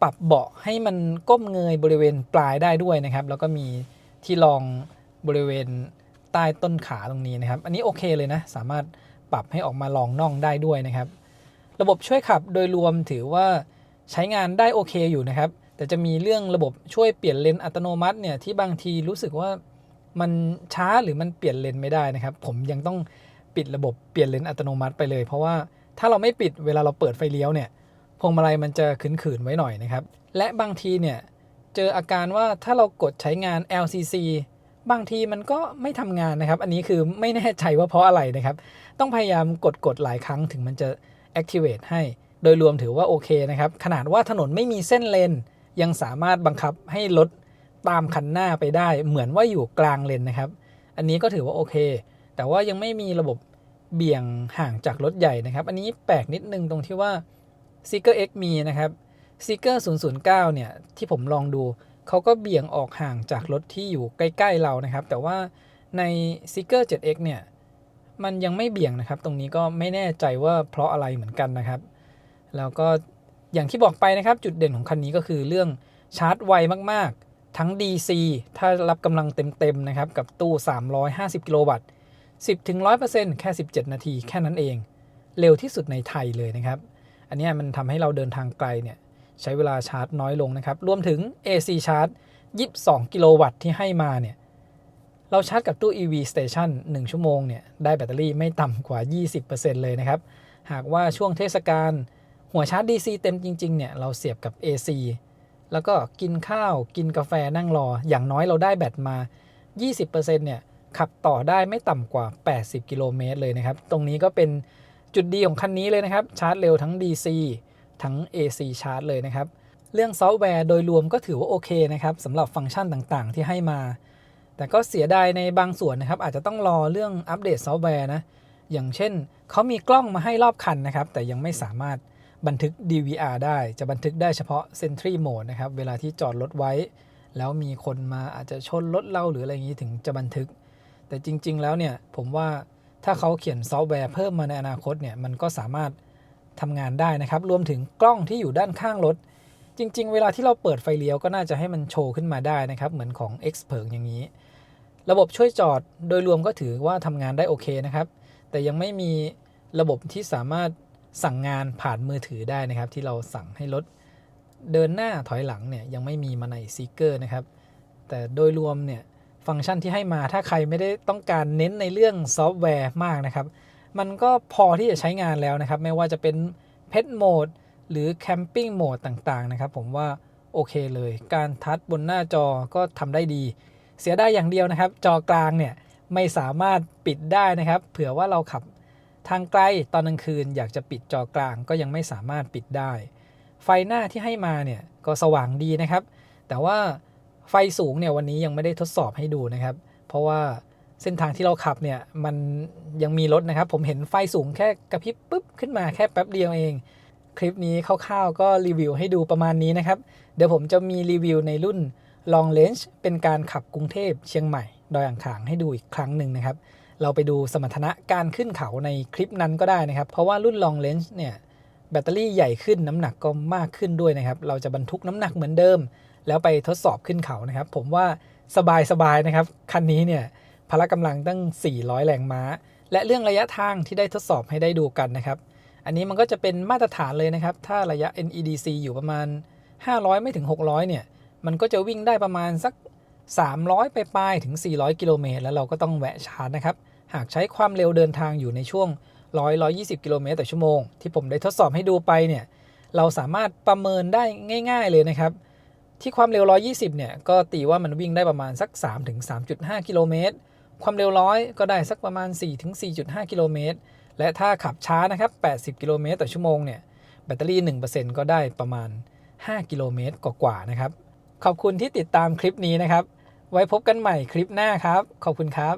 ปรับเบาะให้มันก้มเงยบริเวณปลายได้ด้วยนะครับแล้วก็มีที่รองบริเวณใต้ต้นขาตรงนี้นะครับอันนี้โอเคเลยนะสามารถปรับให้ออกมารองน่องได้ด้วยนะครับระบบช่วยขับโดยรวมถือว่าใช้งานได้โอเคอยู่นะครับแต่จะมีเรื่องระบบช่วยเปลี่ยนเลนอัตโนมัติเนี่ยที่บางทีรู้สึกว่ามันช้าหรือมันเปลี่ยนเลนไม่ได้นะครับผมยังต้องปิดระบบเปลี่ยนเลนอัตโนมัติไปเลยเพราะว่าถ้าเราไม่ปิดเวลาเราเปิดไฟเลี้ยวเนี่ยพวงมาลัยมันจะขืนๆไว้หน่อยนะครับและบางทีเนี่ยเจออาการว่าถ้าเรากดใช้งาน LCC บางทีมันก็ไม่ทำงานนะครับอันนี้คือไม่แน่ใจว่าเพราะอะไรนะครับต้องพยายามกดหลายครั้งถึงมันจะ activate ให้โดยรวมถือว่าโอเคนะครับขนาดว่าถนนไม่มีเส้นเลนยังสามารถบังคับให้รถตามคันหน้าไปได้เหมือนว่าอยู่กลางเลนนะครับอันนี้ก็ถือว่าโอเคแต่ว่ายังไม่มีระบบเบี่ยงห่างจากรถใหญ่นะครับอันนี้แปลกนิดนึงตรงที่ว่า Seeker X มีนะครับ Seeker 009เนี่ยที่ผมลองดูเขาก็เบี่ยงออกห่างจากรถที่อยู่ใกล้ๆเรานะครับแต่ว่าใน Seeker 7X เนี่ยมันยังไม่เบี่ยงนะครับตรงนี้ก็ไม่แน่ใจว่าเพราะอะไรเหมือนกันนะครับแล้วก็อย่างที่บอกไปนะครับจุดเด่นของคันนี้ก็คือเรื่องชาร์จไวมากๆทั้ง DC ถ้ารับกำลังเต็มๆนะครับกับตู้350กิโลวัตต์10ถึง 100% แค่17นาทีแค่นั้นเองเร็วที่สุดในไทยเลยนะครับอันนี้มันทำให้เราเดินทางไกลเนี่ยใช้เวลาชาร์จน้อยลงนะครับรวมถึง AC ชาร์จ22กิโลวัตต์ที่ให้มาเนี่ยเราชาร์จกับตู้ EV Station 1ชั่วโมงเนี่ยได้แบตเตอรี่ไม่ต่ำกว่า 20% เลยนะครับหากว่าช่วงเทศกาลหัวชาร์จ DC เต็มจริงๆเนี่ยเราเสียบกับ AC แล้วก็กินข้าวกินกาแฟนั่งรออย่างน้อยเราได้แบตมา 20% เนี่ยขับต่อได้ไม่ต่ำกว่า80กิโลเมตรเลยนะครับตรงนี้ก็เป็นจุดดีของคันนี้เลยนะครับชาร์จเร็วทั้ง DC ทั้ง AC ชาร์จเลยนะครับเรื่องซอฟต์แวร์โดยรวมก็ถือว่าโอเคนะครับสำหรับฟังก์ชันต่างๆที่ให้มาแต่ก็เสียดายในบางส่วนนะครับอาจจะต้องรอเรื่องอัปเดตซอฟต์แวร์นะอย่างเช่นเขามีกล้องมาให้รอบคันนะครับแต่ยังไม่สามารถบันทึก DVR ได้จะบันทึกได้เฉพาะ Sentry Mode นะครับเวลาที่จอดรถไว้แล้วมีคนมาอาจจะชนรถเราหรืออะไรอย่างนี้ถึงจะบันทึกแต่จริงๆแล้วเนี่ยผมว่าถ้าเขาเขียนซอฟต์แวร์เพิ่มมาในอนาคตเนี่ยมันก็สามารถทำงานได้นะครับรวมถึงกล้องที่อยู่ด้านข้างรถจริงๆเวลาที่เราเปิดไฟเลี้ยวก็น่าจะให้มันโชว์ขึ้นมาได้นะครับเหมือนของ Xpeng อย่างนี้ระบบช่วยจอดโดยรวมก็ถือว่าทำงานได้โอเคนะครับแต่ยังไม่มีระบบที่สามารถสั่งงานผ่านมือถือได้นะครับที่เราสั่งให้รถเดินหน้าถอยหลังเนี่ยยังไม่มีมาใน Seeker นะครับ แต่โดยรวมเนี่ยฟังก์ชันที่ให้มาถ้าใครไม่ได้ต้องการเน้นในเรื่องซอฟต์แวร์มากนะครับมันก็พอที่จะใช้งานแล้วนะครับไม่ว่าจะเป็น Pet Mode หรือ Camping Mode ต่างๆนะครับผมว่าโอเคเลยการทัชบนหน้าจอก็ทำได้ดีเสียได้อย่างเดียวนะครับจอกลางเนี่ยไม่สามารถปิดได้นะครับเผื่อว่าเราขับทางไกลตอนกลางคืนอยากจะปิดจอกลางก็ยังไม่สามารถปิดได้ไฟหน้าที่ให้มาเนี่ยก็สว่างดีนะครับแต่ว่าไฟสูงเนี่ยวันนี้ยังไม่ได้ทดสอบให้ดูนะครับเพราะว่าเส้นทางที่เราขับเนี่ยมันยังมีรถนะครับผมเห็นไฟสูงแค่กระพริบปุ๊บขึ้นมาแค่แป๊บเดียวเองคลิปนี้คร่าวๆก็รีวิวให้ดูประมาณนี้นะครับเดี๋ยวผมจะมีรีวิวในรุ่น Long Range เป็นการขับกรุงเทพเชียงใหม่ดอยอ่างขางให้ดูอีกครั้งหนึ่งนะครับเราไปดูสมรรถนะการขึ้นเขาในคลิปนั้นก็ได้นะครับเพราะว่ารุ่น Long Range เนี่ยแบตเตอรี่ใหญ่ขึ้นน้ำหนักก็มากขึ้นด้วยนะครับเราจะบรรทุกน้ำหนักเหมือนเดิมแล้วไปทดสอบขึ้นเขานะครับผมว่าสบายๆนะครับคันนี้เนี่ยพละกำลังตั้ง400แรงม้าและเรื่องระยะทางที่ได้ทดสอบให้ได้ดูกันนะครับอันนี้มันก็จะเป็นมาตรฐานเลยนะครับถ้าระยะ NEDC อยู่ประมาณ500ไม่ถึง600เนี่ยมันก็จะวิ่งได้ประมาณสัก300ไปปลายถึง400กิโลเมตรแล้วเราก็ต้องแวะชาร์จนะครับหากใช้ความเร็วเดินทางอยู่ในช่วง100-120กิโลเมตรต่อชั่วโมงที่ผมได้ทดสอบให้ดูไปเนี่ยเราสามารถประเมินได้ง่ายๆเลยนะครับที่ความเร็ว120เนี่ยก็ตีว่ามันวิ่งได้ประมาณสัก3ถึง 3.5 กิโลเมตรความเร็ว100ก็ได้สักประมาณ4ถึง 4.5 กิโลเมตรและถ้าขับช้านะครับ80กิโลเมตรต่อชั่วโมงเนี่ยแบตเตอรี่ 1% ก็ได้ประมาณ5กิโลเมตรกว่าๆนะครับขอบคุณที่ติดตามคลิปนี้นะครับไว้พบกันใหม่คลิปหน้าครับขอบคุณครับ